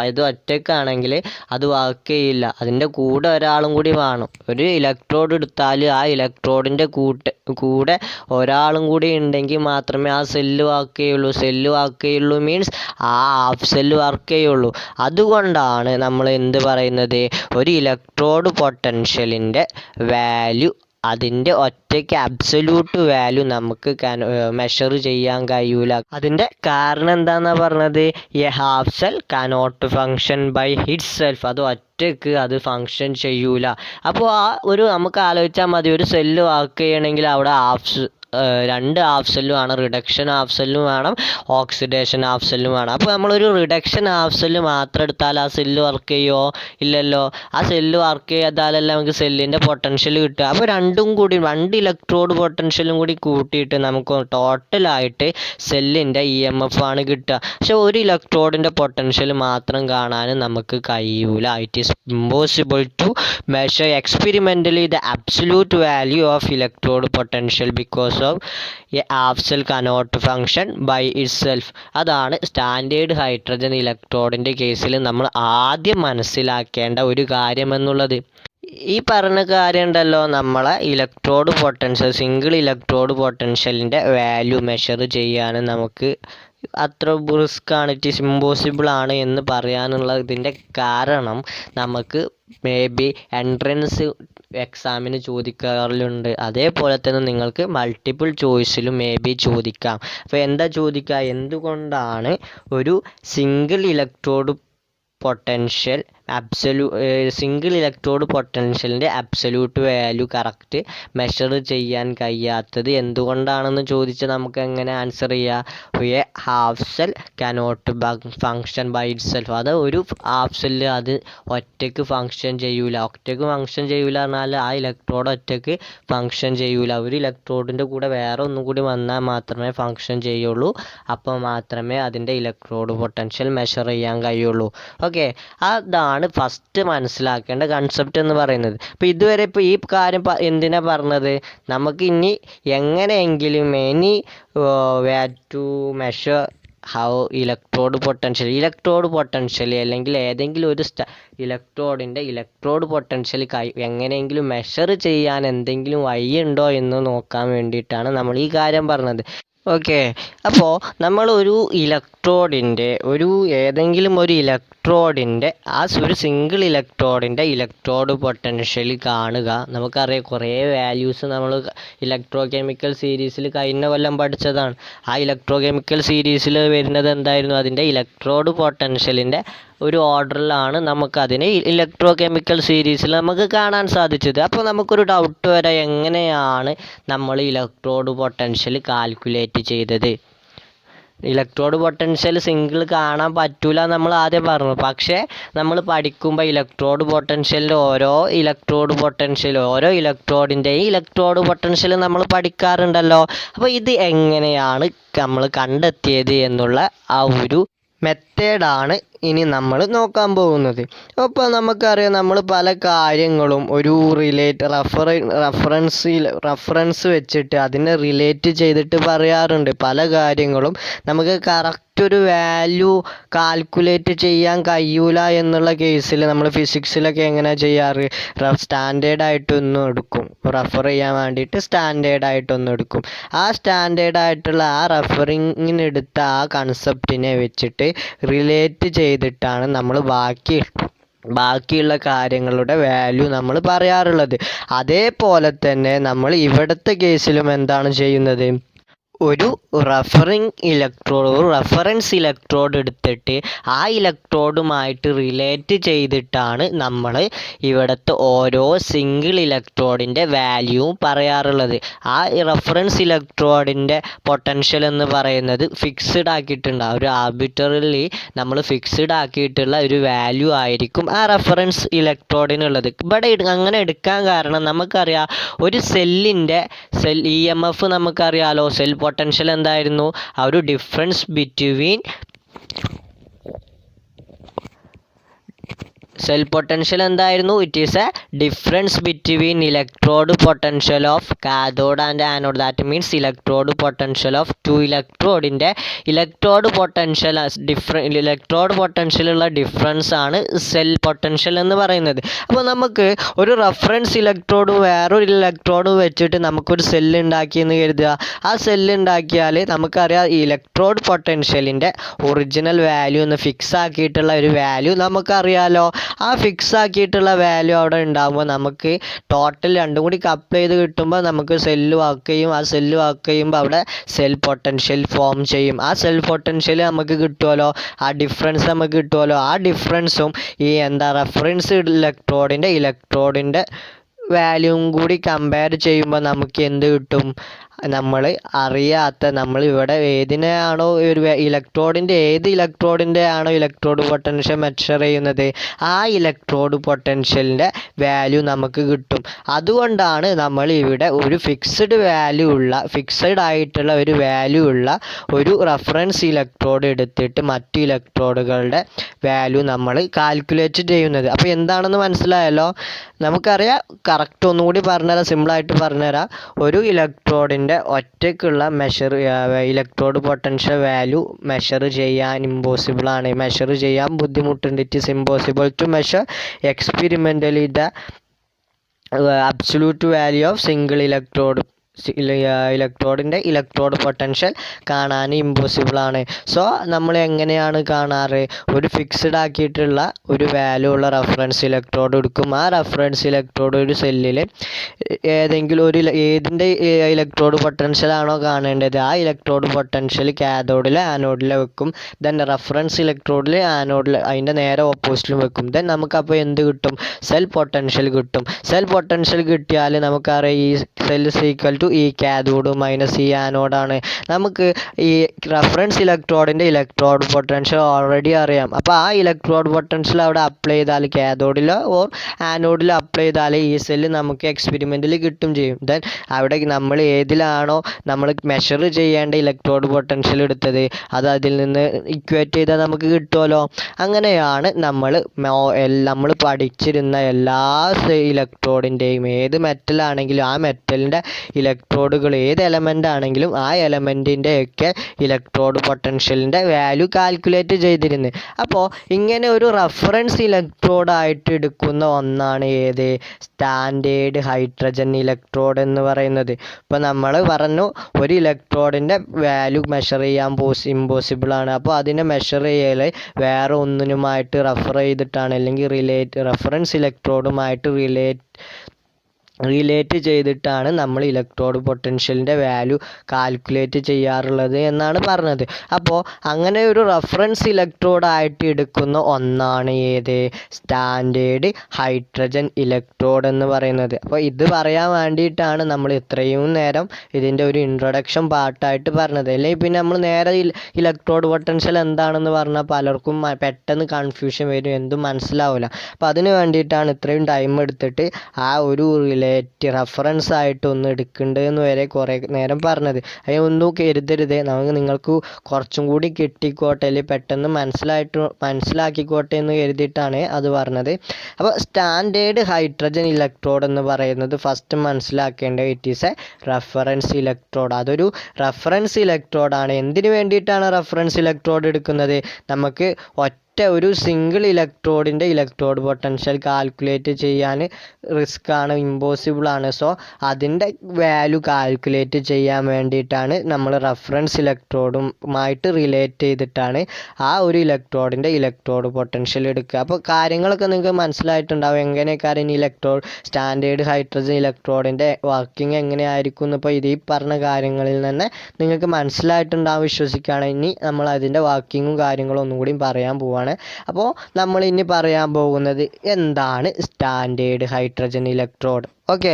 ഇത് ഒറ്റയ്ക്കാണെങ്കിൽ അത് വർക്ക് ചെയ്യില്ല, അതിൻ്റെ കൂടെ ഒരാളും കൂടി വേണം. ഒരു ഇലക്ട്രോഡ് എടുത്താൽ ആ ഇലക്ട്രോഡിൻ്റെ കൂടെ ഒരാളും കൂടി ഉണ്ടെങ്കിൽ മാത്രമേ ആ സെല്ല് വർക്ക് ചെയ്യുള്ളൂ. സെല്ല് വർക്ക് ചെയ്യുള്ളൂ മീൻസ് ആ ഹാഫ് സെല്ല് വർക്ക് ചെയ്യുള്ളൂ. അതുകൊണ്ടാണ് നമ്മൾ എന്ത് പറയുന്നത്, ഒരു ഇലക്ട്രോഡ് പൊട്ടൻഷ്യലിൻ്റെ വാല്യൂ അതിൻ്റെ ഒറ്റയ്ക്ക് അബ്സല്യൂട്ട് വാല്യൂ നമുക്ക് മെഷർ ചെയ്യാൻ കഴിയൂല. അതിൻ്റെ കാരണം എന്താണെന്നാണ് പറഞ്ഞത്, a half cell cannot function by itself. അത് ഒറ്റയ്ക്ക് അത് ഫങ്ഷൻ ചെയ്യൂല. അപ്പോൾ നമുക്ക് ആലോചിച്ചാൽ മതി, ഒരു സെല്ല് വർക്ക് ചെയ്യണമെങ്കിൽ അവിടെ രണ്ട് ഹാഫ് സെല്ലും വേണം, റിഡക്ഷൻ ഹാഫ് സെല്ലും വേണം, ഓക്സിഡേഷൻ ഹാഫ് സെല്ലും വേണം. അപ്പോൾ നമ്മളൊരു റിഡക്ഷൻ ഹാഫ് സെല്ല് മാത്രം എടുത്താൽ ആ സെല്ല് വർക്ക് ചെയ്യുമോ? ഇല്ലല്ലോ. ആ സെല്ല് വർക്ക് ചെയ്താലല്ല നമുക്ക് സെല്ലിൻ്റെ പൊട്ടൻഷ്യൽ കിട്ടുക. അപ്പോൾ രണ്ടും കൂടി, രണ്ട് ഇലക്ട്രോഡ് പൊട്ടൻഷ്യലും കൂടി കൂട്ടിയിട്ട് നമുക്ക് ടോട്ടലായിട്ട് സെല്ലിൻ്റെ EMF ആണ് കിട്ടുക. പക്ഷെ ഒരു ഇലക്ട്രോഡിൻ്റെ പൊട്ടൻഷ്യൽ മാത്രം കാണാൻ നമുക്ക് കഴിയൂല. It is impossible to measure experimentally the absolute value of electrode potential because a half cell cannot function by itself. അതാണ് സ്റ്റാൻഡേർഡ് ഹൈഡ്രജൻ ഇലക്ട്രോഡിൻ്റെ കേസിൽ നമ്മൾ ആദ്യം മനസ്സിലാക്കേണ്ട ഒരു കാര്യമെന്നുള്ളത്. ഈ പറഞ്ഞ കാര്യം ഉണ്ടല്ലോ, നമ്മളെ ഇലക്ട്രോഡ് പൊട്ടൻഷ്യൽ, സിംഗിൾ ഇലക്ട്രോഡ് പൊട്ടൻഷ്യലിൻ്റെ വാല്യൂ മെഷർ ചെയ്യാൻ നമുക്ക് അത്ര റിസ്ക്കാണ്, ഇറ്റ് ഈസ് ഇമ്പോസിബിൾ ആണ് എന്ന് പറയാനുള്ള ഇതിൻ്റെ കാരണം നമുക്ക് മേ ബി എൻട്രൻസ് എക്സാമിന് ചോദിക്കാറുണ്ട്. അതേപോലെ തന്നെ നിങ്ങൾക്ക് മൾട്ടിപ്പിൾ ചോയ്സിലും മേ ബി ചോദിക്കാം. അപ്പോൾ എന്താ ചോദിക്കുക, എന്തുകൊണ്ടാണ് ഒരു single electrode potential single electrode പൊട്ടൻഷ്യലിൻ്റെ അബ്സല്യൂട്ട് വാല്യൂ കറക്റ്റ് മെഷർ ചെയ്യാൻ കഴിയാത്തത് എന്തുകൊണ്ടാണെന്ന് ചോദിച്ചാൽ നമുക്ക് എങ്ങനെ ആൻസർ ചെയ്യുക? A half cell cannot function by itself. അത് ഒരു ഹാഫ് സെല്ല് അത് ഒറ്റയ്ക്ക് ഫങ്ഷൻ ചെയ്യൂല. പറഞ്ഞാൽ ആ ഇലക്ട്രോഡ് ഒറ്റയ്ക്ക് ഫങ്ഷൻ ചെയ്യൂല. ഒരു ഇലക്ട്രോഡിൻ്റെ കൂടെ വേറെ ഒന്നും കൂടി വന്നാൽ മാത്രമേ ഫങ്ഷൻ ചെയ്യുള്ളൂ. അപ്പോൾ മാത്രമേ അതിൻ്റെ ഇലക്ട്രോഡ് പൊട്ടൻഷ്യൽ മെഷർ ചെയ്യാൻ കഴിയുള്ളൂ. ഓക്കെ, അതാണ് ഫസ്റ്റ് മനസ്സിലാക്കേണ്ട കൺസെപ്റ്റ് എന്ന് പറയുന്നത്. അപ്പോൾ ഇതുവരെ ഇപ്പോൾ ഈ കാര്യം എന്തിനാ പറഞ്ഞത്, നമുക്ക് ഇനി എങ്ങനെയെങ്കിലും way to measure how electrode potential അല്ലെങ്കിൽ ഏതെങ്കിലും ഒരു ഇലക്ട്രോഡ് പൊട്ടൻഷ്യൽ എങ്ങനെയെങ്കിലും മെഷർ ചെയ്യാൻ എന്തെങ്കിലും വഴിയുണ്ടോ എന്ന് നോക്കാൻ വേണ്ടിയിട്ടാണ് നമ്മൾ ഈ കാര്യം പറഞ്ഞത്. ഓക്കെ, അപ്പോൾ നമ്മൾ ഏതെങ്കിലും ഒരു ഇലക്ട്രോഡിൻ്റെ ഒരു സിംഗിൾ ഇലക്ട്രോഡ് പൊട്ടൻഷ്യൽ കാണുക. നമുക്കറിയാം കുറേ വാല്യൂസ് നമ്മൾ ഇലക്ട്രോ കെമിക്കൽ സീരീസിൽ കഴിഞ്ഞ കൊല്ലം പഠിച്ചതാണ്. ആ ഇലക്ട്രോ കെമിക്കൽ സീരീസിൽ വരുന്നത് എന്തായിരുന്നു, അതിൻ്റെ ഇലക്ട്രോഡ് പൊട്ടൻഷ്യലിൻ്റെ ഒരു ഓർഡറിലാണ് നമുക്കതിനെ ഇലക്ട്രോ കെമിക്കൽ സീരീസിൽ നമുക്ക് കാണാൻ സാധിച്ചത്. അപ്പോൾ നമുക്കൊരു ഡൗട്ട് വരാം, എങ്ങനെയാണ് നമ്മൾ ഇലക്ട്രോഡ് പൊട്ടൻഷ്യൽ കാൽക്കുലേറ്റ് ചെയ്തത്? ഇലക്ട്രോഡ് പൊട്ടൻഷ്യൽ സിംഗിൾ കാണാൻ പറ്റൂല നമ്മൾ ആദ്യം പറഞ്ഞു. പക്ഷേ നമ്മൾ പഠിക്കുമ്പോൾ ഇലക്ട്രോഡ് പൊട്ടൻഷ്യലിൻ്റെ ഓരോ ഇലക്ട്രോഡിൻ്റെയും ഇലക്ട്രോഡ് പൊട്ടൻഷ്യൽ നമ്മൾ പഠിക്കാറുണ്ടല്ലോ. അപ്പോൾ ഇത് എങ്ങനെയാണ് നമ്മൾ കണ്ടെത്തിയത് എന്നുള്ള ആ ഒരു മെത്തേഡാണ് ഇനി നമ്മൾ നോക്കാൻ പോകുന്നത്. അപ്പോൾ നമുക്കറിയാം, നമ്മൾ പല കാര്യങ്ങളും ഒരു റഫറൻസ് വെച്ചിട്ട് അതിനെ റിലേറ്റ് ചെയ്തിട്ട് പറയാറുണ്ട്. പല കാര്യങ്ങളും നമുക്ക് കറക്റ്റ് ഒരു വാല്യൂ കാൽക്കുലേറ്റ് ചെയ്യാൻ കഴിയൂല എന്നുള്ള കേസിൽ നമ്മൾ ഫിസിക്സിലൊക്കെ എങ്ങനെയാണ് ചെയ്യാറ്, സ്റ്റാൻഡേർഡായിട്ടൊന്നും എടുക്കും, റെഫർ ചെയ്യാൻ വേണ്ടിയിട്ട് സ്റ്റാൻഡേർഡായിട്ടൊന്നും എടുക്കും. ആ സ്റ്റാൻഡേർഡായിട്ടുള്ള ആ റെഫറിങ്ങിനെടുത്ത ആ കൺസെപ്റ്റിനെ വെച്ചിട്ട് റിലേറ്റ് ചെയ്തിട്ടാണ് നമ്മൾ ബാക്കിയുള്ള കാര്യങ്ങളുടെ വാല്യൂ നമ്മൾ പറയാറുള്ളത്. അതേപോലെ തന്നെ നമ്മൾ ഇവിടുത്തെ കേസിലും എന്താണ് ചെയ്യുന്നത്, ഒരു റെഫറൻസ് ഇലക്ട്രോഡ് എടുത്തിട്ട് ആ ഇലക്ട്രോഡുമായിട്ട് റിലേറ്റ് ചെയ്തിട്ടാണ് നമ്മൾ ഇവിടുത്തെ ഓരോ സിംഗിൾ ഇലക്ട്രോഡിൻ്റെ വാല്യൂവും പറയാറുള്ളത്. ആ റെഫറൻസ് ഇലക്ട്രോഡിൻ്റെ പൊട്ടൻഷ്യൽ എന്ന് പറയുന്നത് ഫിക്സ്ഡ് ആക്കിയിട്ടുണ്ട്, ഒരു ആർബിട്രറിലി നമ്മൾ ഫിക്സ്ഡ് ആക്കിയിട്ടുള്ള ഒരു വാല്യൂ ആയിരിക്കും ആ റെഫറൻസ് ഇലക്ട്രോഡിനുള്ളത്. ഇവിടെ അങ്ങനെ എടുക്കാൻ കാരണം നമുക്കറിയാം, ഒരു സെല്ലിൻ്റെ EMF നമുക്കറിയാലോ, സെൽ പൊട്ടൻഷ്യൽ എന്തായിരുന്നു, ആ ഒരു ഡിഫറൻസ് ബിറ്റ്വീൻ സെൽ പൊട്ടൻഷ്യൽ എന്തായിരുന്നു? It is a difference between electrode potential of cathode and anode. That means electrode potential of two ഇലക്ട്രോഡിൻ്റെ ഇലക്ട്രോഡ് പൊട്ടൻഷ്യലുള്ള ഡിഫറൻസ് ആണ് സെൽ പൊട്ടൻഷ്യൽ എന്ന് പറയുന്നത്. അപ്പോൾ നമുക്ക് ഒരു റഫറൻസ് ഇലക്ട്രോഡും വേറൊരു ഇലക്ട്രോഡും വെച്ചിട്ട് നമുക്കൊരു സെല്ല് ഉണ്ടാക്കിയെന്ന് കരുതുക. ആ സെല്ല് ഉണ്ടാക്കിയാൽ നമുക്കറിയാം ഇലക്ട്രോഡ് പൊട്ടൻഷ്യലിൻ്റെ ഒറിജിനൽ വാല്യൂ എന്ന് ഫിക്സ് ആക്കിയിട്ടുള്ള ഒരു വാല്യൂ നമുക്കറിയാലോ. ആ ഫിക്സ് ആക്കിയിട്ടുള്ള വാല്യൂ അവിടെ ഉണ്ടാകുമ്പോൾ നമുക്ക് ടോട്ടൽ രണ്ടും കൂടി കപ്പിൾ ചെയ്ത് കിട്ടുമ്പോൾ നമുക്ക് സെല്ല് വർക്ക് ചെയ്യും. ആ സെല്ല് വർക്ക് ചെയ്യുമ്പോൾ അവിടെ സെൽ പൊട്ടൻഷ്യൽ ഫോം ചെയ്യും. ആ സെൽ പൊട്ടൻഷ്യൽ നമുക്ക് കിട്ടുമല്ലോ, ആ ഡിഫറൻസ് നമുക്ക് കിട്ടുമല്ലോ. ആ ഡിഫറൻസും ഈ റെഫറൻസ് ഇലക്ട്രോഡിൻ്റെ വാല്യൂവും കൂടി കമ്പയർ ചെയ്യുമ്പോൾ നമുക്ക് എന്ത് കിട്ടും? നമ്മൾ അറിയാത്ത നമ്മൾ ഇവിടെ ഏതിനെയാണോ ഒരു ഏത് ഇലക്ട്രോഡിൻ്റെ ആണോ ഇലക്ട്രോഡ് പൊട്ടൻഷ്യൽ മെഷർ ചെയ്യുന്നത്, ആ ഇലക്ട്രോഡ് പൊട്ടൻഷ്യലിൻ്റെ വാല്യൂ നമുക്ക് കിട്ടും. അതുകൊണ്ടാണ് നമ്മൾ ഇവിടെ ഒരു ഫിക്സ്ഡ് ആയിട്ടുള്ള ഒരു വാല്യൂ ഉള്ള ഒരു റഫറൻസ് ഇലക്ട്രോഡ് എടുത്തിട്ട് മറ്റു ഇലക്ട്രോഡുകളുടെ വാല്യൂ നമ്മൾ കാൽക്കുലേറ്റ് ചെയ്യുന്നത്. അപ്പോൾ എന്താണെന്ന് മനസ്സിലായല്ലോ. നമുക്കറിയാം, കറക്റ്റ് ഒന്നുകൂടി പറഞ്ഞുതരാം, സിമ്പിളായിട്ട് പറഞ്ഞുതരാം. ഒരു ഇലക്ട്രോഡിൻ്റെ ഒറ്റയ്ക്കുള്ള ഇലക്ട്രോഡ് പൊട്ടൻഷ്യൽ വാല്യൂ മെഷർ ചെയ്യാൻ ഇമ്പോസിബിളാണ്, മെഷർ ചെയ്യാൻ ബുദ്ധിമുട്ടുണ്ട്. It is impossible to measure experimentally the absolute value of single ഇലക്ട്രോഡിൻ്റെ ഇലക്ട്രോഡ് പൊട്ടൻഷ്യൽ കാണാൻ ഇമ്പോസിബിളാണ്. സോ നമ്മൾ എങ്ങനെയാണ് കാണാറ്? ഒരു ഫിക്സ്ഡ് ആക്കിയിട്ടുള്ള ഒരു വാല്യൂ ഉള്ള റഫറൻസ് ഇലക്ട്രോഡ് എടുക്കും. ആ റഫറൻസ് ഇലക്ട്രോഡ് ഒരു സെല്ലിൽ ഏതിൻ്റെ ഇലക്ട്രോഡ് പൊട്ടൻഷ്യലാണോ കാണേണ്ടത്, ആ ഇലക്ട്രോഡ് പൊട്ടൻഷ്യൽ കാഥോഡിൽ ആനോഡിൽ വെക്കും. ദെൻ റഫറൻസ് ഇലക്ട്രോഡിൽ ആനോഡിൽ അതിൻ്റെ നേരെ ഓപ്പോസിറ്റിലും വെക്കും. ദെൻ നമുക്കപ്പോൾ എന്ത് കിട്ടും? സെൽ പൊട്ടൻഷ്യൽ കിട്ടും. സെൽ പൊട്ടൻഷ്യൽ കിട്ടിയാൽ നമുക്കറിയാം ഈ സെൽ ഈക്വൽ ടു ഈ കാഥോഡ് മൈനസ് ഈ ആനോഡാണ്. നമുക്ക് ഈ റഫറൻസ് ഇലക്ട്രോഡിൻ്റെ ഇലക്ട്രോഡ് പൊട്ടൻഷ്യൽ ഓൾറെഡി അറിയാം. അപ്പോൾ ആ ഇലക്ട്രോഡ് പൊട്ടൻഷ്യൽ അവിടെ അപ്ലൈ ചെയ്താൽ കാഥോഡിലോ ഓർ ആനോഡിലോ അപ്ലൈ ചെയ്താൽ ഈ സെല്ല് നമുക്ക് എക്സ്പെരിമെൻറ്റിൽ കിട്ടും ചെയ്യും. ദെൻ അവിടെ നമ്മൾ ഏതിലാണോ നമ്മൾ മെഷർ ചെയ്യേണ്ട ഇലക്ട്രോഡ് പൊട്ടൻഷ്യൽ എടുത്തത് അത് അതിൽ നിന്ന് ഇക്വേറ്റ് ചെയ്താൽ നമുക്ക് കിട്ടുമല്ലോ. അങ്ങനെയാണ് നമ്മൾ പഠിച്ചിരുന്ന എല്ലാ ഇലക്ട്രോഡിൻ്റെയും ഏത് മെറ്റലാണെങ്കിലും ആ മെറ്റലിൻ്റെ ഇലക്ട്രോഡുകൾ ഏത് എലമെൻ്റ് ആണെങ്കിലും ആ എലമെൻറ്റിൻ്റെയൊക്കെ ഇലക്ട്രോഡ് പൊട്ടൻഷ്യലിൻ്റെ വാല്യൂ കാൽക്കുലേറ്റ് ചെയ്തിരുന്നത്. അപ്പോൾ ഇങ്ങനെ ഒരു റഫറൻസ് ഇലക്ട്രോഡായിട്ട് എടുക്കുന്ന ഒന്നാണ് ഏത്? സ്റ്റാൻഡേർഡ് ഹൈഡ്രജൻ ഇലക്ട്രോഡ് എന്ന് പറയുന്നത്. ഇപ്പോൾ നമ്മൾ പറഞ്ഞു ഒരു ഇലക്ട്രോഡിൻ്റെ വാല്യൂ മെഷർ ചെയ്യാൻ ഇമ്പോസിബിളാണ്. അപ്പോൾ അതിനെ മെഷർ ചെയ്യൽ വേറെ ഒന്നിനുമായിട്ട് റെഫർ ചെയ്തിട്ടാണ്, അല്ലെങ്കിൽ റഫറൻസ് ഇലക്ട്രോഡുമായിട്ട് റിലേറ്റ് ചെയ്തിട്ടാണ് നമ്മൾ ഇലക്ട്രോഡ് പൊട്ടൻഷ്യലിൻ്റെ വാല്യൂ കാൽക്കുലേറ്റ് ചെയ്യാറുള്ളത് എന്നാണ് പറഞ്ഞത്. അപ്പോൾ അങ്ങനെ ഒരു റഫറൻസ് ഇലക്ട്രോഡായിട്ട് എടുക്കുന്ന ഒന്നാണ് ഏത്? സ്റ്റാൻഡേർഡ് ഹൈഡ്രജൻ ഇലക്ട്രോഡ് എന്ന് പറയുന്നത്. അപ്പോൾ ഇത് പറയാൻ വേണ്ടിയിട്ടാണ് നമ്മൾ ഇത്രയും നേരം ഇതിൻ്റെ ഒരു ഇൻട്രൊഡക്ഷൻ പാർട്ടായിട്ട് പറഞ്ഞത്. അല്ലെങ്കിൽ പിന്നെ നമ്മൾ നേരെ ഇലക്ട്രോഡ് പൊട്ടൻഷ്യൽ എന്താണെന്ന് പറഞ്ഞാൽ പലർക്കും പെട്ടെന്ന് കൺഫ്യൂഷൻ വരും, എന്തും മനസ്സിലാവില്ല. അപ്പോൾ അതിന് വേണ്ടിയിട്ടാണ് ഇത്രയും ടൈം എടുത്തിട്ട് ആ ഒരു റഫറൻസ് ആയിട്ട് ഒന്ന് എടുക്കേണ്ടതെന്ന് വരെ കുറേ നേരം പറഞ്ഞത്. ഒന്നും കരുതരുതേ, നിങ്ങൾക്ക് കുറച്ചും കൂടി കിട്ടിക്കോട്ടെ, അല്ലെങ്കിൽ പെട്ടെന്ന് മനസ്സിലാക്കിക്കോട്ടെ എന്ന് കരുതിയിട്ടാണ് അത് പറഞ്ഞത്. അപ്പോൾ സ്റ്റാൻഡേർഡ് ഹൈഡ്രജൻ ഇലക്ട്രോഡ് എന്ന് പറയുന്നത് ഫസ്റ്റ് മനസ്സിലാക്കേണ്ടത് it is a reference electrode. അതൊരു റഫറൻസ് ഇലക്ട്രോഡാണ്. എന്തിനു വേണ്ടിയിട്ടാണ് റഫറൻസ് ഇലക്ട്രോഡ് എടുക്കുന്നത്? നമുക്ക് ഒരു സിംഗിൾ ഇലക്ട്രോഡിൻ്റെ ഇലക്ട്രോഡ് പൊട്ടൻഷ്യൽ കാൽക്കുലേറ്റ് ചെയ്യാൻ റിസ്ക്കാണ്, ഇമ്പോസിബിളാണ്. സോ അതിൻ്റെ വാല്യൂ കാൽക്കുലേറ്റ് ചെയ്യാൻ വേണ്ടിയിട്ടാണ് നമ്മൾ റഫറൻസ് ഇലക്ട്രോഡുമായിട്ട് റിലേറ്റ് ചെയ്തിട്ടാണ് ആ ഒരു ഇലക്ട്രോഡിൻ്റെ ഇലക്ട്രോഡ് പൊട്ടൻഷ്യൽ എടുക്കുക. അപ്പോൾ കാര്യങ്ങളൊക്കെ നിങ്ങൾക്ക് മനസ്സിലായിട്ടുണ്ടാവും, എങ്ങനെയൊക്കെ സ്റ്റാൻഡേർഡ് ഹൈഡ്രജൻ ഇലക്ട്രോഡിൻ്റെ വർക്കിംഗ് എങ്ങനെയായിരിക്കും എന്ന്. ഇപ്പോൾ ഈ പറഞ്ഞ കാര്യങ്ങളിൽ നിന്ന് നിങ്ങൾക്ക് മനസ്സിലായിട്ടുണ്ടാവും വിശ്വസിക്കുകയാണ്. ഇനി നമ്മൾ അതിൻ്റെ വർക്കിങ്ങും കാര്യങ്ങളും ഒന്നും കൂടി പറയാൻ പോവാണ്. അപ്പോൾ നമ്മൾ ഇനി പറയാൻ പോകുന്നത് എന്താണ് സ്റ്റാൻഡേർഡ് ഹൈഡ്രജൻ ഇലക്ട്രോഡ്. ഓക്കെ,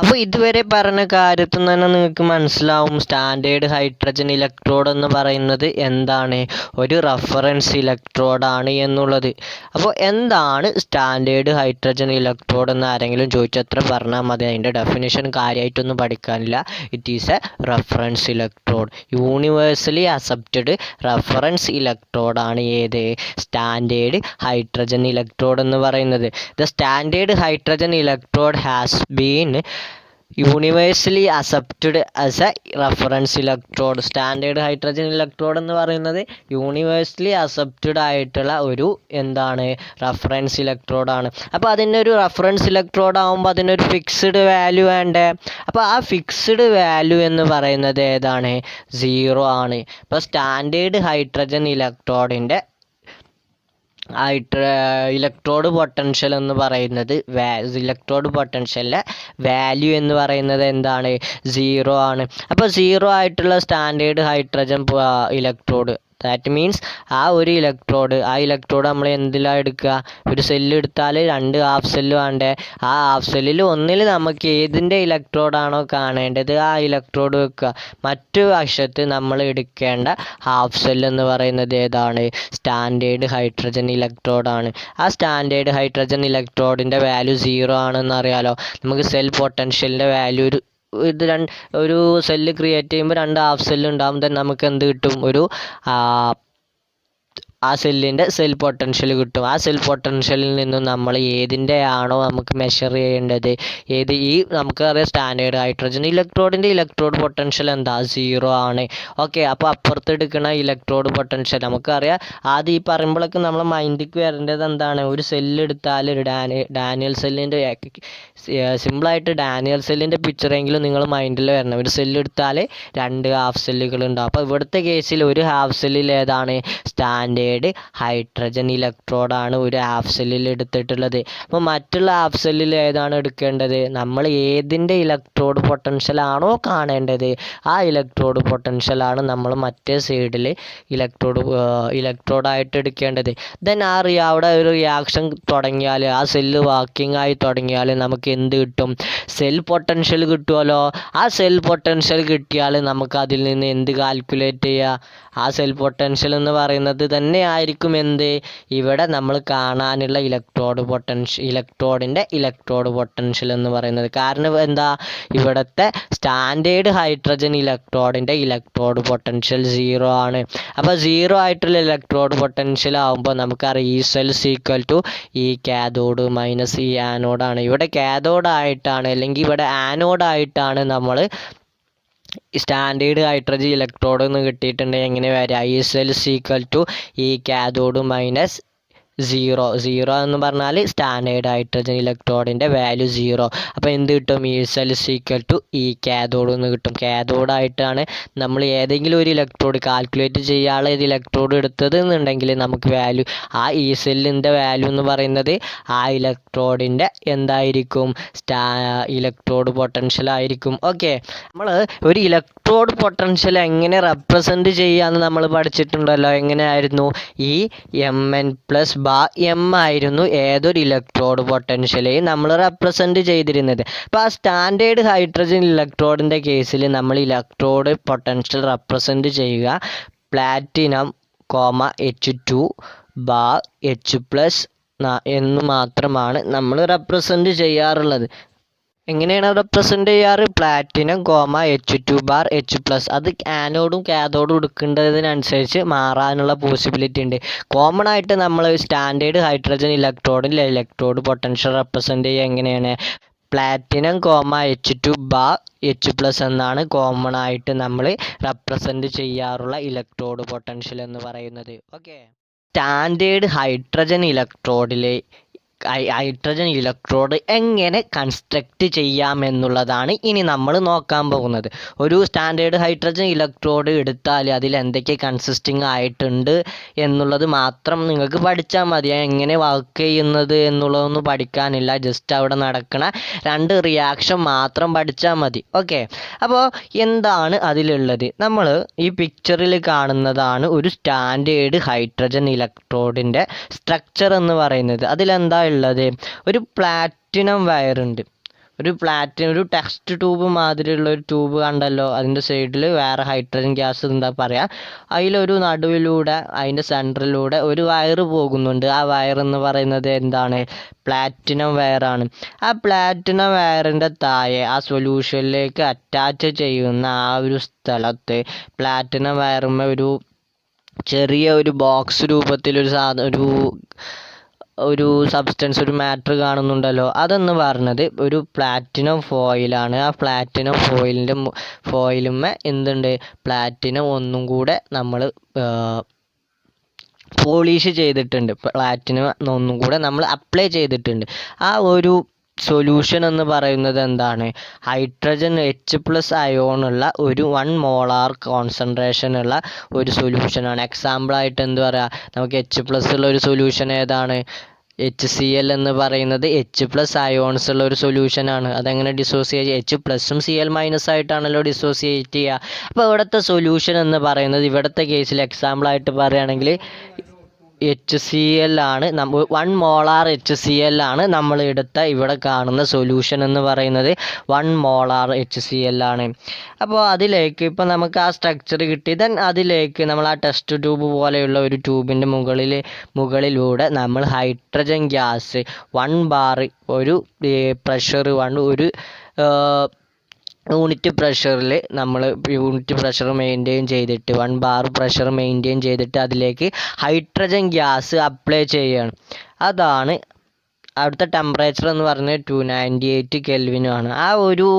അപ്പോൾ ഇതുവരെ പറഞ്ഞ കാര്യത്തിൽ നിന്ന് തന്നെ നിങ്ങൾക്ക് മനസ്സിലാവും സ്റ്റാൻഡേർഡ് ഹൈഡ്രജൻ ഇലക്ട്രോഡ് എന്ന് പറയുന്നത് എന്താണ്, ഒരു റഫറൻസ് ഇലക്ട്രോഡാണ് എന്നുള്ളത്. അപ്പോൾ എന്താണ് സ്റ്റാൻഡേർഡ് ഹൈഡ്രജൻ ഇലക്ട്രോഡ് എന്ന് ആരെങ്കിലും ചോദിച്ചത്ര പറഞ്ഞാൽ മതി. അതിൻ്റെ ഡെഫിനിഷൻ കാര്യമായിട്ടൊന്നും പഠിക്കാനില്ല. It is a reference electrode, universally accepted reference ഇലക്ട്രോഡാണ് ഏത്, സ്റ്റാൻഡേർഡ് ഹൈഡ്രജൻ ഇലക്ട്രോഡ് എന്ന് പറയുന്നത്. The standard hydrogen electrode has been universally accepted as a reference electrode. Standard hydrogen electrode എന്ന് പറയുന്നത് യൂണിവേഴ്സലി അക്സെപ്റ്റഡ് ആയിട്ടുള്ള ഒരു എന്താണ്, റഫറൻസ് ഇലക്ട്രോഡാണ്. അപ്പോൾ അതിനൊരു റഫറൻസ് ഇലക്ട്രോഡ് ആകുമ്പോൾ അതിനൊരു ഫിക്സ്ഡ് വാല്യൂ വേണ്ടേ. അപ്പോൾ ആ ഫിക്സ്ഡ് വാല്യൂ എന്ന് പറയുന്നത് ഏതാണ്, 0 ആണ്. ഇപ്പോൾ സ്റ്റാൻഡേർഡ് ഹൈഡ്രജൻ ഇലക്ട്രോഡിൻ്റെ ഇലക്ട്രോഡ് പൊട്ടൻഷ്യൽ എന്ന് പറയുന്നത് ഇലക്ട്രോഡ് പൊട്ടൻഷ്യലിലെ വാല്യൂ എന്ന് പറയുന്നത് എന്താണ്, 0 ആണ്. അപ്പോൾ 0 ആയിട്ടുള്ള standard hydrogen electrode, that means ആ ഇലക്ട്രോഡ് നമ്മൾ എന്തിലാണ് എടുക്കുക, ഒരു സെല്ല് എടുത്താൽ 2 ഹാഫ് സെല്ല് വേണ്ടേ. ആ ഹാഫ് സെല്ലിൽ ഒന്നിൽ നമുക്ക് ഏതിൻ്റെ ഇലക്ട്രോഡാണോ കാണേണ്ടത് ആ ഇലക്ട്രോഡ് വെക്കുക. മറ്റു വശത്ത് നമ്മൾ എടുക്കേണ്ട ഹാഫ് സെല്ല് എന്ന് പറയുന്നത് ഏതാണ്, സ്റ്റാൻഡേർഡ് ഹൈഡ്രജൻ ഇലക്ട്രോഡാണ്. ആ സ്റ്റാൻഡേർഡ് ഹൈഡ്രജൻ ഇലക്ട്രോഡിൻ്റെ വാല്യൂ 0 ആണെന്ന് അറിയാലോ. നമുക്ക് സെൽ പൊട്ടൻഷ്യലിൻ്റെ വാല്യൂ ഒരു സെല്ല് ക്രിയേറ്റ് ചെയ്യുമ്പോൾ 2 ഹാഫ് സെല്ല് ഉണ്ടാകും. then നമുക്ക് എന്ത് കിട്ടും, ഒരു ആ സെല്ലിൻ്റെ സെൽ പൊട്ടൻഷ്യൽ കിട്ടും. ആ സെൽ പൊട്ടൻഷ്യലിൽ നിന്നും നമ്മൾ ഏതിൻ്റെ ആണോ നമുക്ക് മെഷർ ചെയ്യേണ്ടത്, നമുക്കറിയാം സ്റ്റാൻഡേർഡ് ഹൈഡ്രജൻ ഇലക്ട്രോഡിൻ്റെ ഇലക്ട്രോഡ് പൊട്ടൻഷ്യൽ എന്താ, 0 ആണ്. ഓക്കെ, അപ്പോൾ അപ്പുറത്ത് എടുക്കുന്ന ഇലക്ട്രോഡ് പൊട്ടൻഷ്യൽ നമുക്കറിയാം. ആദ്യം ഈ പറയുമ്പോഴൊക്കെ നമ്മൾ മൈൻഡിക്ക് വരേണ്ടത് എന്താണ്, ഒരു സെല്ല് എടുത്താൽ ഒരു ഡാനിയൽ സെല്ലിൻ്റെ സിമ്പിളായിട്ട് ഡാനിയൽ സെല്ലിൻ്റെ പിക്ചറെങ്കിലും നിങ്ങൾ മൈൻഡിൽ വരണം. ഒരു സെല്ല് എടുത്താൽ 2 ഹാഫ് സെല്ലുകൾ ഉണ്ടാവും. അപ്പോൾ ഇവിടുത്തെ കേസിൽ ഒരു ഹാഫ് സെല്ലിൽ ഏതാണ്, സ്റ്റാൻഡേർഡ് ഹൈഡ്രജൻ ഇലക്ട്രോഡാണ് ഒരു ഹാഫ് സെല്ലിൽ എടുത്തിട്ടുള്ളത്. അപ്പോൾ മറ്റുള്ള ഹാഫ് സെല്ലിൽ ഏതാണ് എടുക്കേണ്ടത്, നമ്മൾ ഏതിൻ്റെ ഇലക്ട്രോഡ് പൊട്ടൻഷ്യൽ ആണോ കാണേണ്ടത് ആ ഇലക്ട്രോഡ് പൊട്ടൻഷ്യലാണ് നമ്മൾ മറ്റേ സൈഡിൽ ഇലക്ട്രോഡായിട്ട് എടുക്കേണ്ടത്. ദെൻ അവിടെ ഒരു റിയാക്ഷൻ തുടങ്ങിയാൽ, ആ സെല്ല് വർക്കിംഗ് ആയി തുടങ്ങിയാൽ നമുക്ക് എന്ത് കിട്ടും, സെൽ പൊട്ടൻഷ്യൽ കിട്ടുമല്ലോ. ആ സെൽ പൊട്ടൻഷ്യൽ കിട്ടിയാൽ നമുക്ക് അതിൽ നിന്ന് എന്ത് കാൽക്കുലേറ്റ് ചെയ്യുക, ആ സെൽ പൊട്ടൻഷ്യൽ എന്ന് പറയുന്നത് തന്നെ ആയിരിക്കും എന്ത്, ഇവിടെ നമ്മൾ കാണാനുള്ള ഇലക്ട്രോഡിൻ്റെ ഇലക്ട്രോഡ് പൊട്ടൻഷ്യൽ എന്ന് പറയുന്നത്. കാരണം എന്താ, ഇവിടുത്തെ സ്റ്റാൻഡേർഡ് ഹൈഡ്രജൻ ഇലക്ട്രോഡിൻ്റെ ഇലക്ട്രോഡ് പൊട്ടൻഷ്യൽ 0 ആണ്. അപ്പോൾ 0 ആയിട്ടുള്ള ഇലക്ട്രോഡ് പൊട്ടൻഷ്യൽ ആകുമ്പോൾ നമുക്കറിയാം ഈ സെൽസ് ഈക്വൽ ടു ഈ കാഥോഡ് മൈനസ് ഈ ആനോഡാണ്. ഇവിടെ കാഥോഡായിട്ടാണ് അല്ലെങ്കിൽ ഇവിടെ ആനോഡായിട്ടാണ് നമ്മൾ സ്റ്റാൻഡേർഡ് ഹൈഡ്രജൻ ഇലക്ട്രോഡ് എന്ന് കിട്ടിയിട്ടുണ്ടെങ്കിൽ എങ്ങനെ വരിക, ഈ സെൽസ് ഈക്വൽ ടു ഈ കാഥോഡ് മൈനസ് 0 എന്ന് പറഞ്ഞാൽ സ്റ്റാൻഡേർഡ് ഹൈഡ്രജൻ ഇലക്ട്രോഡിൻ്റെ വാല്യൂ 0. അപ്പോൾ എന്ത് കിട്ടും, ഈ സെൽസ് ഈക്വൽ ടു ഈ കാഥോഡ് എന്ന് കിട്ടും. കാഥോഡായിട്ടാണ് നമ്മൾ ഏതെങ്കിലും ഒരു ഇലക്ട്രോഡ് കാൽക്കുലേറ്റ് ചെയ്യാനുള്ള ഒരു ഇലക്ട്രോഡ് എടുത്തത് എന്നുണ്ടെങ്കിൽ നമുക്ക് വാല്യൂ ആ ഈ സെല്ലിൻ്റെ വാല്യൂ എന്ന് പറയുന്നത് ആ ഇലക്ട്രോഡിൻ്റെ എന്തായിരിക്കും, ഇലക്ട്രോഡ് പൊട്ടൻഷ്യൽ ആയിരിക്കും. ഓക്കെ, നമ്മൾ ഒരു ഇലക്ട്രോഡ് പൊട്ടൻഷ്യൽ എങ്ങനെ റെപ്രസെൻറ്റ് ചെയ്യാമെന്ന് നമ്മൾ പഠിച്ചിട്ടുണ്ടല്ലോ. എങ്ങനെയായിരുന്നു, ഈ m ആയിരുന്നു ഏതൊരു ഇലക്ട്രോഡ് പൊട്ടൻഷ്യലെയും നമ്മൾ റെപ്രസെൻറ്റ് ചെയ്തിരുന്നത്. അപ്പോൾ ആ സ്റ്റാൻഡേർഡ് ഹൈഡ്രജൻ ഇലക്ട്രോഡിൻ്റെ കേസിൽ നമ്മൾ ഇലക്ട്രോഡ് പൊട്ടൻഷ്യൽ റെപ്രസെൻറ്റ് ചെയ്യുക പ്ലാറ്റിനം H2 H+ എന്ന് മാത്രമാണ് നമ്മൾ റെപ്രസെൻറ്റ് ചെയ്യാറുള്ളത്. എങ്ങനെയാണ് റെപ്രസെൻറ്റ് ചെയ്യാറ്, പ്ലാറ്റിനം H2 H+. അത് ആനോഡും കാഥോഡും എടുക്കേണ്ടതിനനുസരിച്ച് മാറാനുള്ള പോസിബിലിറ്റി ഉണ്ട്. കോമൺ ആയിട്ട് നമ്മൾ സ്റ്റാൻഡേർഡ് ഹൈഡ്രജൻ ഇലക്ട്രോഡിൽ ഇലക്ട്രോഡ് പൊട്ടൻഷ്യൽ റെപ്രസെൻറ്റ് ചെയ്യുക എങ്ങനെയാണ്, പ്ലാറ്റിനം H2 H+ എന്നാണ് കോമൺ ആയിട്ട് നമ്മൾ റെപ്രസെൻറ്റ് ചെയ്യാറുള്ള ഇലക്ട്രോഡ് പൊട്ടൻഷ്യൽ എന്ന് പറയുന്നത്. ഓക്കെ, സ്റ്റാൻഡേർഡ് ഹൈഡ്രജൻ ഇലക്ട്രോഡ് എങ്ങനെ കൺസ്ട്രക്റ്റ് ചെയ്യാമെന്നുള്ളതാണ് ഇനി നമ്മൾ നോക്കാൻ പോകുന്നത്. ഒരു സ്റ്റാൻഡേർഡ് ഹൈഡ്രജൻ ഇലക്ട്രോഡ് എടുത്താൽ അതിൽ എന്തൊക്കെ കൺസിസ്റ്റിംഗ് ആയിട്ടുണ്ട് എന്നുള്ളത് മാത്രം നിങ്ങൾക്ക് പഠിച്ചാൽ മതി. എങ്ങനെ വർക്ക് ചെയ്യുന്നത് എന്നുള്ളതൊന്നും പഠിക്കാനില്ല, ജസ്റ്റ് അവിടെ നടക്കുന്ന 2 റിയാക്ഷൻ മാത്രം പഠിച്ചാൽ മതി. ഓക്കെ, അപ്പോൾ എന്താണ് അതിലുള്ളത്, നമ്മൾ ഈ പിക്ചറിൽ കാണുന്നതാണ് ഒരു സ്റ്റാൻഡേർഡ് ഹൈഡ്രജൻ ഇലക്ട്രോഡിൻ്റെ സ്ട്രക്ചർ എന്ന് പറയുന്നത്. അതിലെന്താ ഉള്ളത്, ഒരു പ്ലാറ്റിനം വയറുണ്ട്, ഒരു ടെസ്റ്റ് ട്യൂബ് മാതിരിയുള്ള ഒരു ട്യൂബ് കണ്ടല്ലോ, അതിൻ്റെ സൈഡിൽ വേറെ ഹൈഡ്രജൻ ഗ്യാസ് എന്താ പറയുക, അതിലൊരു നടുവിലൂടെ അതിൻ്റെ സെൻറ്ററിലൂടെ ഒരു വയറ് പോകുന്നുണ്ട്. ആ വയറെന്ന് പറയുന്നത് എന്താണ്? പ്ലാറ്റിനം വയറാണ്. ആ പ്ലാറ്റിനം വയറിൻ്റെ താഴെ ആ സൊല്യൂഷനിലേക്ക് അറ്റാച്ച് ചെയ്യുന്ന ആ ഒരു സ്ഥലത്ത് പ്ലാറ്റിനം വയറുമ്മ ഒരു ചെറിയ ഒരു ബോക്സ് രൂപത്തിലൊരു ഒരു സബ്സ്റ്റൻസ്, ഒരു മാറ്റർ കാണുന്നുണ്ടല്ലോ. അതെന്ന് പറഞ്ഞത് ഒരു പ്ലാറ്റിനം ഫോയിലാണ്. ആ പ്ലാറ്റിനം ഫോയിലുമ്മേ എന്തുണ്ട്? പ്ലാറ്റിനം ഒന്നും കൂടെ നമ്മൾ പോളിഷ് ചെയ്തിട്ടുണ്ട്. പ്ലാറ്റിനം ഒന്നും കൂടെ നമ്മൾ അപ്ലൈ ചെയ്തിട്ടുണ്ട്. ആ ഒരു സൊല്യൂഷൻ എന്ന് പറയുന്നത് എന്താണ്? ഹൈഡ്രജൻ H+ അയോണുള്ള ഒരു 1 മോളാർ കോൺസെൻട്രേഷൻ ഉള്ള ഒരു സൊല്യൂഷനാണ്. എക്സാമ്പിളായിട്ട് എന്ത് പറയുക, നമുക്ക് H+ ഉള്ള ഒരു സൊല്യൂഷൻ ഏതാണ്? HCl എന്ന് പറയുന്നത് H+ അയോൺസ് ഉള്ള ഒരു സൊല്യൂഷനാണ്. അതെങ്ങനെ ഡിസോസിയേറ്റ്? H+ഉം Cl- ആയിട്ടാണല്ലോ ഡിസോസിയേറ്റ് ചെയ്യുക. അപ്പോൾ ഇവിടുത്തെ സൊല്യൂഷൻ എന്ന് പറയുന്നത്, ഇവിടുത്തെ കേസിൽ എക്സാമ്പിളായിട്ട് പറയുകയാണെങ്കിൽ HCl ആണ്. 1 മോളാർ HCl ആണ് നമ്മൾ എടുത്ത ഇവിടെ കാണുന്ന സൊല്യൂഷൻ എന്ന് പറയുന്നത്. 1 മോളാർ HCl ആണ്. അപ്പോൾ അതിലേക്ക് ഇപ്പോൾ നമുക്ക് ആ സ്ട്രക്ചർ കിട്ടി. ദെൻ അതിലേക്ക് നമ്മൾ ആ ടെസ്റ്റ് ട്യൂബ് പോലെയുള്ള ഒരു ട്യൂബിൻ്റെ മുകളിലൂടെ നമ്മൾ ഹൈഡ്രജൻ ഗ്യാസ് 1 ബാർ ഒരു പ്രഷർ ഒരു യൂണിറ്റ് പ്രഷറിൽ നമ്മൾ യൂണിറ്റ് പ്രഷർ മെയിൻറ്റെയിൻ ചെയ്തിട്ട് 1 ബാർ പ്രഷർ മെയിൻറ്റെയിൻ ചെയ്തിട്ട് അതിലേക്ക് ഹൈഡ്രജൻ ഗ്യാസ് അപ്ലൈ ചെയ്യുകയാണ്. അതാണ് അവിടുത്തെ ടെമ്പറേച്ചർ എന്ന് പറഞ്ഞാൽ 298 കെൽവിനാണ്. ആ ഒരു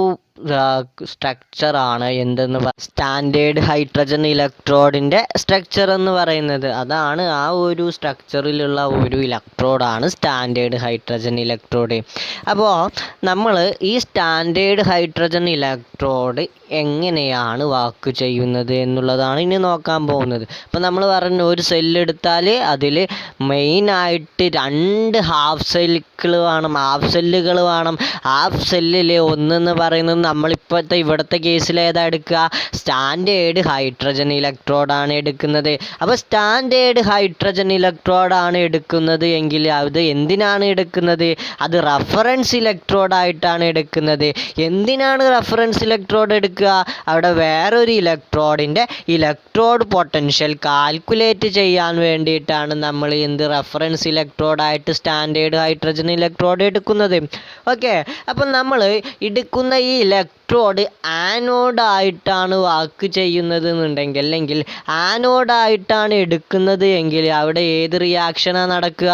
സ്ട്രക്ചറാണ് എന്തെന്ന് സ്റ്റാൻഡേർഡ് ഹൈഡ്രജൻ ഇലക്ട്രോഡിൻ്റെ സ്ട്രക്ചർ എന്ന് പറയുന്നത്. അതാണ് ആ ഒരു സ്ട്രക്ചറിലുള്ള ഒരു ഇലക്ട്രോഡാണ് സ്റ്റാൻഡേർഡ് ഹൈഡ്രജൻ ഇലക്ട്രോഡ്. അപ്പോൾ നമ്മൾ ഈ സ്റ്റാൻഡേർഡ് ഹൈഡ്രജൻ ഇലക്ട്രോഡ് എങ്ങനെയാണ് വർക്ക് ചെയ്യുന്നത് എന്നുള്ളതാണ് ഇനി നോക്കാൻ പോകുന്നത്. അപ്പോൾ നമ്മൾ പറഞ്ഞു, ഒരു സെല്ലെടുത്താൽ അതിൽ മെയിനായിട്ട് 2 ഹാഫ് സെല്ലുകൾ വേണം. ഹാഫ് സെല്ലിൽ ഒന്നെന്ന് പറയുന്നത് നമ്മളിപ്പോഴത്തെ ഇവിടുത്തെ കേസിൽ ഏതാ എടുക്കുക? സ്റ്റാൻഡേർഡ് ഹൈഡ്രജൻ ഇലക്ട്രോഡാണ് എടുക്കുന്നത്. അപ്പോൾ സ്റ്റാൻഡേർഡ് ഹൈഡ്രജൻ ഇലക്ട്രോഡാണ് എടുക്കുന്നത് എങ്കിൽ അത് എന്തിനാണ് എടുക്കുന്നത്? അത് റഫറൻസ് ഇലക്ട്രോഡായിട്ടാണ് എടുക്കുന്നത്. എന്തിനാണ് റഫറൻസ് ഇലക്ട്രോഡ് എടുക്കുക? അവിടെ വേറൊരു ഇലക്ട്രോഡിൻ്റെ ഇലക്ട്രോഡ് പൊട്ടൻഷ്യൽ കാൽക്കുലേറ്റ് ചെയ്യാൻ വേണ്ടിയിട്ടാണ് നമ്മൾ റഫറൻസ് ഇലക്ട്രോഡായിട്ട് സ്റ്റാൻഡേർഡ് ഹൈഡ്രജൻ ഇലക്ട്രോഡ് എടുക്കുന്നത്. ഓക്കെ, അപ്പം നമ്മൾ എടുക്കുന്ന ഈ ഇലക്ട്രോഡ് ആനോഡായിട്ടാണ് വർക്ക് ചെയ്യുന്നത് എന്നുണ്ടെങ്കിൽ, അല്ലെങ്കിൽ ആനോഡായിട്ടാണ് എടുക്കുന്നത് എങ്കിൽ അവിടെ ഏത് റിയാക്ഷനാണ് നടക്കുക?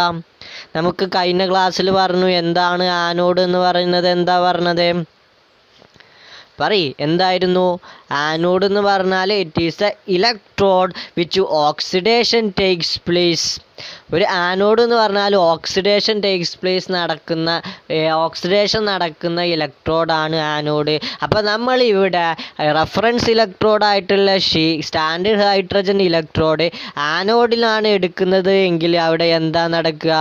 നമുക്ക് കഴിഞ്ഞ ക്ലാസ്സിൽ പറഞ്ഞു എന്താണ് ആനോഡ് എന്ന് പറയുന്നത്. എന്താ പറഞ്ഞത്? എന്തായിരുന്നു ആനോഡ് എന്ന് പറഞ്ഞാൽ? It is a electrode which oxidation takes place. ഒരു ആനോഡ് എന്ന് പറഞ്ഞാൽ ഓക്സിഡേഷൻ നടക്കുന്ന ഇലക്ട്രോഡാണ് ആനോഡ്. അപ്പോൾ നമ്മൾ ഇവിടെ റഫറൻസ് ഇലക്ട്രോഡായിട്ടുള്ള സ്റ്റാൻഡേർഡ് ഹൈഡ്രജൻ ഇലക്ട്രോഡ് ആനോഡിലാണ് എടുക്കുന്നത് എങ്കിൽ അവിടെ എന്താ നടക്കുക?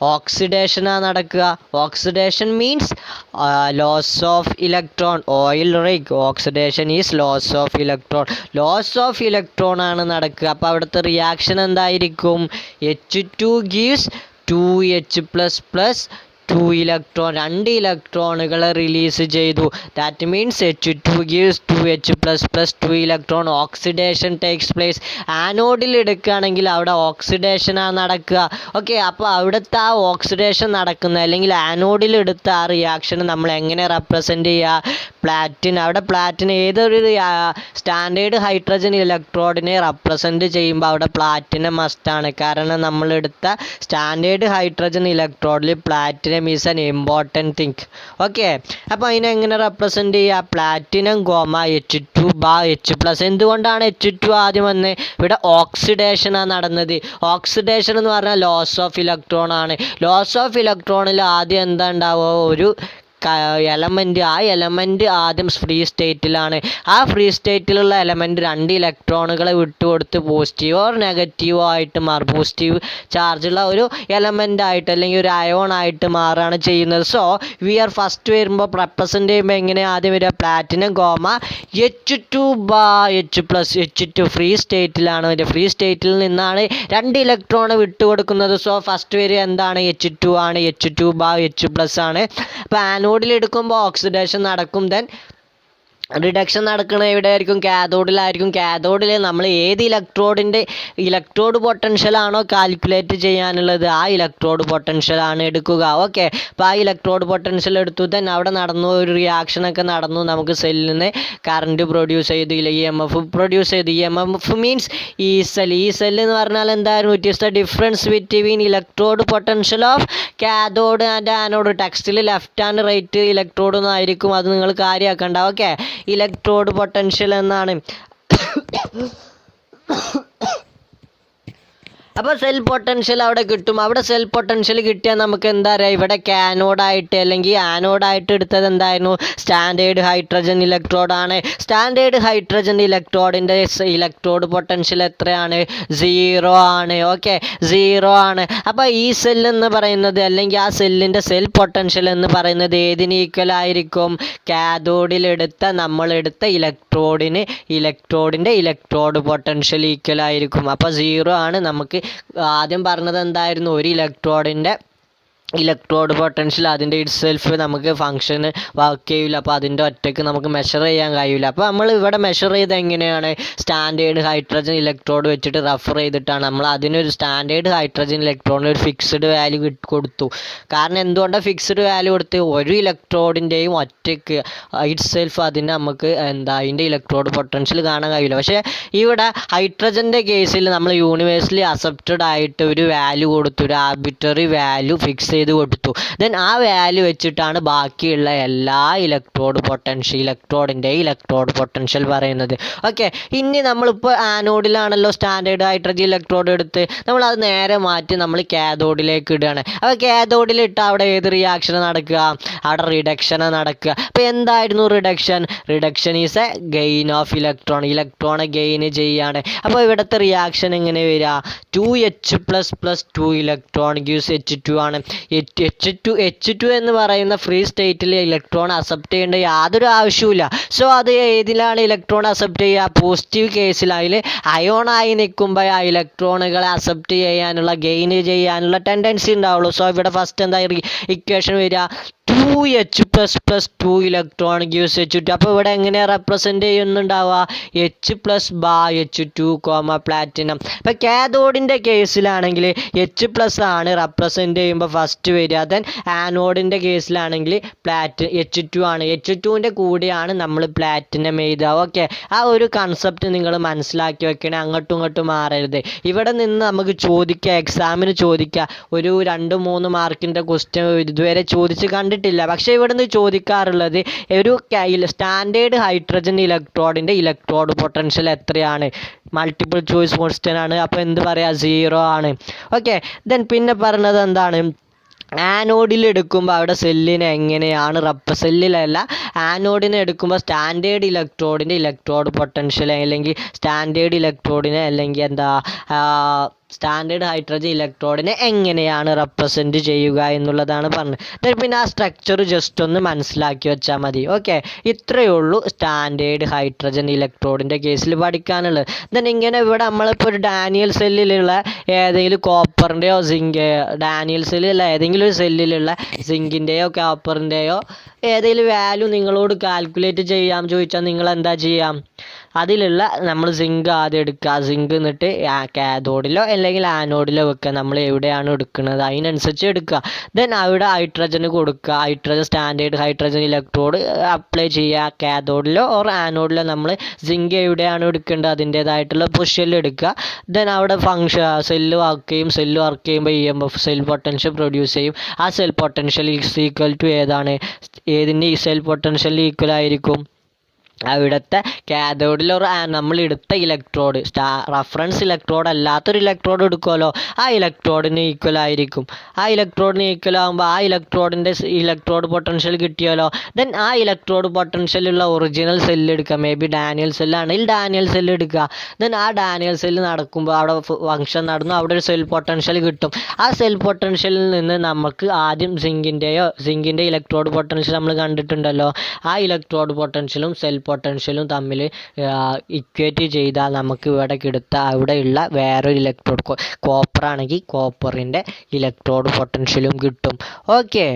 ഓക്സിഡേഷനാണ് നടക്കുക. Oxidation means loss of electron. Oil rig oxidation is loss of electron ആണ് നടക്കുക. അപ്പോൾ അവിടുത്തെ റിയാക്ഷൻ എന്തായിരിക്കും? H2 gives 2H++ 2 ഇലക്ട്രോൺ, 2 ഇലക്ട്രോണുകളെ റിലീസ് ചെയ്തു. That means H2 gives 2H++ 2 electron. Oxidation takes place. ആനോഡിൽ എടുക്കുകയാണെങ്കിൽ അവിടെ ഓക്സിഡേഷനാണ് നടക്കുക. ഓക്കെ, അപ്പോൾ അവിടുത്തെ ആ ഓക്സിഡേഷൻ നടക്കുന്ന, അല്ലെങ്കിൽ ആനോഡിൽ എടുത്ത ആ റിയാക്ഷൻ നമ്മൾ എങ്ങനെ റെപ്രസെൻ്റ് ചെയ്യുക? അവിടെ പ്ലാറ്റിനം ഏതൊരു സ്റ്റാൻഡേർഡ് ഹൈഡ്രജൻ ഇലക്ട്രോഡിനെ റെപ്രസെൻ്റ് ചെയ്യുമ്പോൾ അവിടെ പ്ലാറ്റിനം മസ്റ്റാണ്. കാരണം നമ്മളെടുത്ത സ്റ്റാൻഡേർഡ് ഹൈഡ്രജൻ ഇലക്ട്രോഡിൽ platinum is an important thing. Okay, അപ്പോൾ അതിനെങ്ങനെ റെപ്രസെൻ്റ് ചെയ്യുക? Platinum H2/H+. എന്തുകൊണ്ടാണ് H2 ആദ്യം വന്നത്? ഇവിടെ ഓക്സിഡേഷനാണ് നടന്നത്. ഓക്സിഡേഷൻ എന്ന് പറഞ്ഞാൽ ലോസ് ഓഫ് ഇലക്ട്രോൺ ആണ്. ലോസ് ഓഫ് ഇലക്ട്രോണിൽ ആദ്യം എന്താ ഉണ്ടാവുക? ഒരു എലമെൻറ്റ്. ആ എലമെൻറ്റ് ആദ്യം ഫ്രീ സ്റ്റേറ്റിലാണ്. ആ ഫ്രീ സ്റ്റേറ്റിലുള്ള എലമെൻറ്റ് 2 ഇലക്ട്രോണുകളെ വിട്ടുകൊടുത്ത് പോസിറ്റീവോ നെഗറ്റീവോ ആയിട്ട് പോസിറ്റീവ് ചാർജുള്ള ഒരു എലമെൻ്റ് ആയിട്ട്, അല്ലെങ്കിൽ ഒരു അയോൺ ആയിട്ട് മാറുകയാണ് ചെയ്യുന്നത്. സോ വി ആർ ഫസ്റ്റ് വരുമ്പോൾ റെപ്രസെൻ്റ് ചെയ്യുമ്പോൾ എങ്ങനെ ആദ്യം വരിക? Platinum H2/H+. ഫ്രീ സ്റ്റേറ്റിലാണ്. ഫ്രീ സ്റ്റേറ്റിൽ നിന്നാണ് 2 ഇലക്ട്രോണ് വിട്ടുകൊടുക്കുന്നത്. സോ ഫസ്റ്റ് വരിക എന്താണ്? H2 ആണ്. H2/H+ ആണ്. അപ്പോൾ ആനോഡിൽ എടുക്കുമ്പോൾ ഓക്സിഡേഷൻ നടക്കും. ദെൻ റിഡക്ഷൻ നടക്കുന്നത് എവിടെയായിരിക്കും? കാഥോഡിലായിരിക്കും. കാഥോഡിൽ നമ്മൾ ഏത് ഇലക്ട്രോഡ് പൊട്ടൻഷ്യലാണോ കാൽക്കുലേറ്റ് ചെയ്യാനുള്ളത് ആ ഇലക്ട്രോഡ് പൊട്ടൻഷ്യലാണ് എടുക്കുക. ഓക്കെ, അപ്പോൾ ആ ഇലക്ട്രോഡ് പൊട്ടൻഷ്യൽ എടുത്തു. ദെൻ അവിടെ നടന്നു, ഒരു റിയാക്ഷനൊക്കെ നടന്നു, നമുക്ക് സെല്ലിന് കറണ്ട് പ്രൊഡ്യൂസ് ചെയ്തു, EMF പ്രൊഡ്യൂസ് ചെയ്തു. EMF മീൻസ് ഈ സെല്ല് എന്ന് പറഞ്ഞാൽ എന്തായിരുന്നു? It is the difference between electrode potential of cathode and anode. ടെക്സ്റ്റിൽ ലെഫ്റ്റ് ആൻഡ് റൈറ്റ് ഇലക്ട്രോഡ് എന്നായിരിക്കും, അത് നിങ്ങൾ കാര്യമാക്കണ്ട. ഓക്കെ, ഇലക്ട്രോഡ് പൊട്ടൻഷ്യൽ എന്നാണ്. അപ്പോൾ സെൽ പൊട്ടൻഷ്യൽ അവിടെ കിട്ടും. അവിടെ സെൽ പൊട്ടൻഷ്യൽ കിട്ടിയാൽ നമുക്ക് എന്താ പറയുക, ഇവിടെ കാനോഡായിട്ട് അല്ലെങ്കിൽ ആനോഡായിട്ട് എടുത്തത് എന്തായിരുന്നു? സ്റ്റാൻഡേർഡ് ഹൈഡ്രജൻ ഇലക്ട്രോഡാണ്. സ്റ്റാൻഡേർഡ് ഹൈഡ്രജൻ ഇലക്ട്രോഡിൻ്റെ ഇലക്ട്രോഡ് പൊട്ടൻഷ്യൽ എത്രയാണ്? 0 ആണ്. ഓക്കെ, 0 ആണ്. അപ്പോൾ ഈ സെൽ എന്ന് പറയുന്നത് അല്ലെങ്കിൽ ആ സെല്ലിൻ്റെ സെൽ പൊട്ടൻഷ്യൽ എന്ന് പറയുന്നത് ഏതിന് ഈക്വൽ ആയിരിക്കും? നമ്മളെടുത്ത ഇലക്ട്രോഡിൻ്റെ ഇലക്ട്രോഡ് പൊട്ടൻഷ്യൽ ഈക്വൽ ആയിരിക്കും. അപ്പോൾ 0 ആണ്. നമുക്ക് ആദ്യം പറഞ്ഞത് എന്തായിരുന്നു? ഒരു ഇലക്ട്രോഡ് പൊട്ടൻഷ്യൽ അതിൻ്റെ ഇറ്റ്സെൽഫ് നമുക്ക് ഫങ്ഷൻ വർക്ക് ചെയ്യില്ല. അപ്പോൾ അതിൻ്റെ ഒറ്റയ്ക്ക് നമുക്ക് മെഷർ ചെയ്യാൻ കഴിയില്ല. അപ്പോൾ നമ്മൾ ഇവിടെ മെഷർ ചെയ്ത് എങ്ങനെയാണ്? സ്റ്റാൻഡേർഡ് ഹൈഡ്രജൻ ഇലക്ട്രോഡ് വെച്ചിട്ട് റെഫർ ചെയ്തിട്ടാണ് നമ്മൾ അതിനൊരു സ്റ്റാൻഡേർഡ് ഹൈഡ്രജൻ ഇലക്ട്രോഡിന് ഒരു ഫിക്സ്ഡ് വാല്യൂ കൊടുത്തു. കാരണം എന്തുകൊണ്ടാണ് ഫിക്സ്ഡ് വാല്യൂ കൊടുത്ത്? ഒരു ഇലക്ട്രോഡിൻ്റെയും ഒറ്റയ്ക്ക് ഇറ്റ്സെൽഫ് അതിന് നമുക്ക് അതിൻ്റെ ഇലക്ട്രോഡ് പൊട്ടൻഷ്യൽ കാണാൻ കഴിയില്ല. പക്ഷേ ഇവിടെ ഹൈഡ്രജൻ്റെ കേസിൽ നമ്മൾ യൂണിവേഴ്സലി അക്സെപ്റ്റഡ് ആയിട്ട് ഒരു വാല്യൂ കൊടുത്തു, ഒരു ആർബിട്രറി വാല്യൂ ഫിക്സ് ചെയ്ത് കൊടുത്തു. ദെൻ ആ വാല്യൂ വെച്ചിട്ടാണ് ബാക്കിയുള്ള എല്ലാ ഇലക്ട്രോഡിൻ്റെ ഇലക്ട്രോഡ് പൊട്ടൻഷ്യൽ പറയുന്നത്. ഓക്കെ, ഇനി നമ്മളിപ്പോൾ ആനോഡിലാണല്ലോ സ്റ്റാൻഡേർഡ് ഹൈഡ്രജൻ ഇലക്ട്രോഡ് എടുത്ത് നമ്മൾ അത് നേരെ മാറ്റി നമ്മൾ കാഥോഡിലേക്ക് ഇടുകയാണ്. അപ്പോൾ കാഥോഡിൽ ഇട്ടാൽ അവിടെ ഏത് റിയാക്ഷൻ നടക്കുക? അവിടെ റിഡക്ഷനാണ് നടക്കുക. അപ്പോൾ എന്തായിരുന്നു reduction? Reduction is a gain of ഇലക്ട്രോണെ ഗെയിൻ ചെയ്യാണ്. അപ്പോൾ ഇവിടുത്തെ റിയാക്ഷൻ എങ്ങനെ വരിക? 2H++ 2 ഇലക്ട്രോൺ ഗീവ്സ് H2 ആണ്. H2 എന്ന് പറയുന്ന ഫ്രീ സ്റ്റേറ്റിൽ ഇലക്ട്രോൺ അക്സെപ്റ്റ് ചെയ്യേണ്ട യാതൊരു ആവശ്യമില്ല. സോ അത് ഏതിലാണ് ഇലക്ട്രോൺ അക്സെപ്റ്റ് ചെയ്യുക? പോസിറ്റീവ് കേസിൽ അതിൽ അയോണായി നിൽക്കുമ്പോൾ ആ ഇലക്ട്രോണുകളെ അക്സെപ്റ്റ് ചെയ്യാനുള്ള ഗെയിൻ ചെയ്യാനുള്ള ടെൻഡൻസി ഉണ്ടാവുള്ളൂ. സോ ഇവിടെ ഫസ്റ്റ് എന്താ ഇക്വേഷൻ വരിക? 2H++ 2 electron gives H2. അപ്പോൾ ഇവിടെ എങ്ങനെയാണ് റെപ്രസെൻ്റ് ചെയ്യുന്നുണ്ടാവുക? H+H2, platinum. ഇപ്പോൾ കാഥോഡിൻ്റെ കേസിലാണെങ്കിൽ H+ ആണ് റെപ്രസെൻ്റ് ചെയ്യുമ്പോൾ ഫസ്റ്റ് വരിക. ദെൻ ആനോഡിൻ്റെ കേസിലാണെങ്കിൽ H2 ആണ്. H2ൻ്റെ കൂടെയാണ് നമ്മൾ പ്ലാറ്റിനം എഴുതുക. ഓക്കെ, ആ ഒരു കൺസെപ്റ്റ് നിങ്ങൾ മനസ്സിലാക്കി വെക്കണേ, അങ്ങോട്ടും ഇങ്ങോട്ടും മാറരുത്. ഇവിടെ നിന്ന് നമുക്ക് ചോദിക്കുക, എക്സാമിന് ചോദിക്കുക, ഒരു 2-3 മാർക്കിൻ്റെ ക്വസ്റ്റ്യൻ ഇതുവരെ ചോദിച്ച് കണ്ടിട്ടില്ല. പക്ഷേ ഇവിടെ നിന്ന് ചോദിക്കാറുള്ളത് ഒരു സ്റ്റാൻഡേർഡ് ഹൈഡ്രജൻ ഇലക്ട്രോഡിൻ്റെ ഇലക്ട്രോഡ് പൊട്ടൻഷ്യൽ എത്രയാണ്? മൾട്ടിപ്പിൾ ചോയ്സ് ക്വസ്റ്റ്യൻ ആണ്. അപ്പോൾ എന്ത് പറയുക? 0 ആണ്. ഓക്കെ, ദെൻ പിന്നെ പറഞ്ഞത് എന്താണ്? ആനോഡിൽ എടുക്കുമ്പോൾ അവിടെ സെല്ലിനെ എങ്ങനെയാണ് സെല്ലിലല്ല ആനോഡിനെ എടുക്കുമ്പോൾ സ്റ്റാൻഡേർഡ് ഇലക്ട്രോഡിൻ്റെ ഇലക്ട്രോഡ് പൊട്ടൻഷ്യൽ അല്ലെങ്കിൽ സ്റ്റാൻഡേർഡ് ഇലക്ട്രോഡിനെ അല്ലെങ്കിൽ സ്റ്റാൻഡേർഡ് ഹൈഡ്രജൻ ഇലക്ട്രോഡിനെ എങ്ങനെയാണ് റെപ്രസെൻറ്റ് ചെയ്യുക എന്നുള്ളതാണ് പറഞ്ഞത്. പിന്നെ ആ സ്ട്രക്ചർ ജസ്റ്റ് ഒന്ന് മനസ്സിലാക്കി വെച്ചാൽ മതി. ഓക്കെ, ഇത്രയേ ഉള്ളൂ സ്റ്റാൻഡേർഡ് ഹൈഡ്രജൻ ഇലക്ട്രോഡിൻ്റെ കേസിൽ പഠിക്കാനുള്ളത്. ദെൻ ഇങ്ങനെ ഇവിടെ നമ്മളിപ്പോൾ ഒരു ഡാനിയൽ സെല്ലിലുള്ള ഏതെങ്കിലും കോപ്പറിൻ്റെയോ ഡാനിയൽ സെല്ലിലുള്ള ഏതെങ്കിലും ഒരു സെല്ലിലുള്ള സിങ്കിൻ്റെയോ കോപ്പറിൻ്റെയോ ഏതെങ്കിലും വാല്യൂ നിങ്ങളോട് കാൽക്കുലേറ്റ് ചെയ്യാൻ ചോദിച്ചാൽ നിങ്ങൾ എന്താ ചെയ്യാം? അതിലുള്ള നമ്മൾ സിങ്ക് ആദ്യം എടുക്കുക. സിങ്ക് എന്നിട്ട് കാഥോഡിലോ അല്ലെങ്കിൽ ആനോഡിലോ വെക്കുക. നമ്മൾ എവിടെയാണ് എടുക്കുന്നത് അതിനനുസരിച്ച് എടുക്കുക. ദെൻ അവിടെ ഹൈഡ്രജന് കൊടുക്കുക. സ്റ്റാൻഡേർഡ് ഹൈഡ്രജൻ ഇലക്ട്രോഡ് അപ്ലൈ ചെയ്യുക. കാഥോഡിലോ ഓർ ആനോഡിലോ നമ്മൾ സിങ്ക് എവിടെയാണ് എടുക്കേണ്ടത് അതിൻ്റേതായിട്ടുള്ള പൊസിഷനിൽ എടുക്കുക. ദെൻ അവിടെ സെല്ല് വർക്ക് ചെയ്യുമ്പോൾ EMF സെൽ പൊട്ടൻഷ്യൽ പ്രൊഡ്യൂസ് ചെയ്യും. ആ cell potential is equal to ഏതാണ്? ഏതിൻ്റെ ഈ സെൽ പൊട്ടൻഷ്യൽ ഈക്വൽ ആയിരിക്കും? അവിടുത്തെ കാഥോഡിലൊരു നമ്മളെടുത്ത ഇലക്ട്രോഡ് റഫറൻസ് ഇലക്ട്രോഡ് അല്ലാത്തൊരു ഇലക്ട്രോഡ് എടുക്കുമല്ലോ, ആ ഇലക്ട്രോഡിന് ഈക്വൽ ആയിരിക്കും. ആ ഇലക്ട്രോഡിന് ഈക്വൽ ആകുമ്പോൾ ആ ഇലക്ട്രോഡിൻ്റെ ഇലക്ട്രോഡ് പൊട്ടൻഷ്യൽ കിട്ടിയല്ലോ. ദെൻ ആ ഇലക്ട്രോഡ് പൊട്ടൻഷ്യലുള്ള ഒറിജിനൽ സെല്ല് എടുക്കുക. മേ ബി ഡാനിയൽ സെല്ലാണെങ്കിൽ ഡാനിയൽ സെല്ല് എടുക്കുക. ദെൻ ആ ഡാനിയൽ സെല്ല് നടക്കുമ്പോൾ അവിടെ ഫങ്ഷൻ നടന്നു, അവിടെ ഒരു സെൽ പൊട്ടൻഷ്യൽ കിട്ടും. ആ സെൽ പൊട്ടൻഷ്യലിൽ നിന്ന് നമുക്ക് ആദ്യം സിങ്കിൻ്റെ ഇലക്ട്രോഡ് പൊട്ടൻഷ്യൽ നമ്മൾ കണ്ടിട്ടുണ്ടല്ലോ, ആ ഇലക്ട്രോഡ് പൊട്ടൻഷ്യലും സെൽ പൊട്ടൻഷ്യലും തമ്മിൽ ഇക്വേറ്റ് ചെയ്താൽ നമുക്ക് ഇവിടെ അവിടെയുള്ള വേറൊരു ഇലക്ട്രോഡ് കോപ്പർ ആണെങ്കിൽ കോപ്പറിൻ്റെ ഇലക്ട്രോഡ് പൊട്ടൻഷ്യലും കിട്ടും. ഓക്കെ,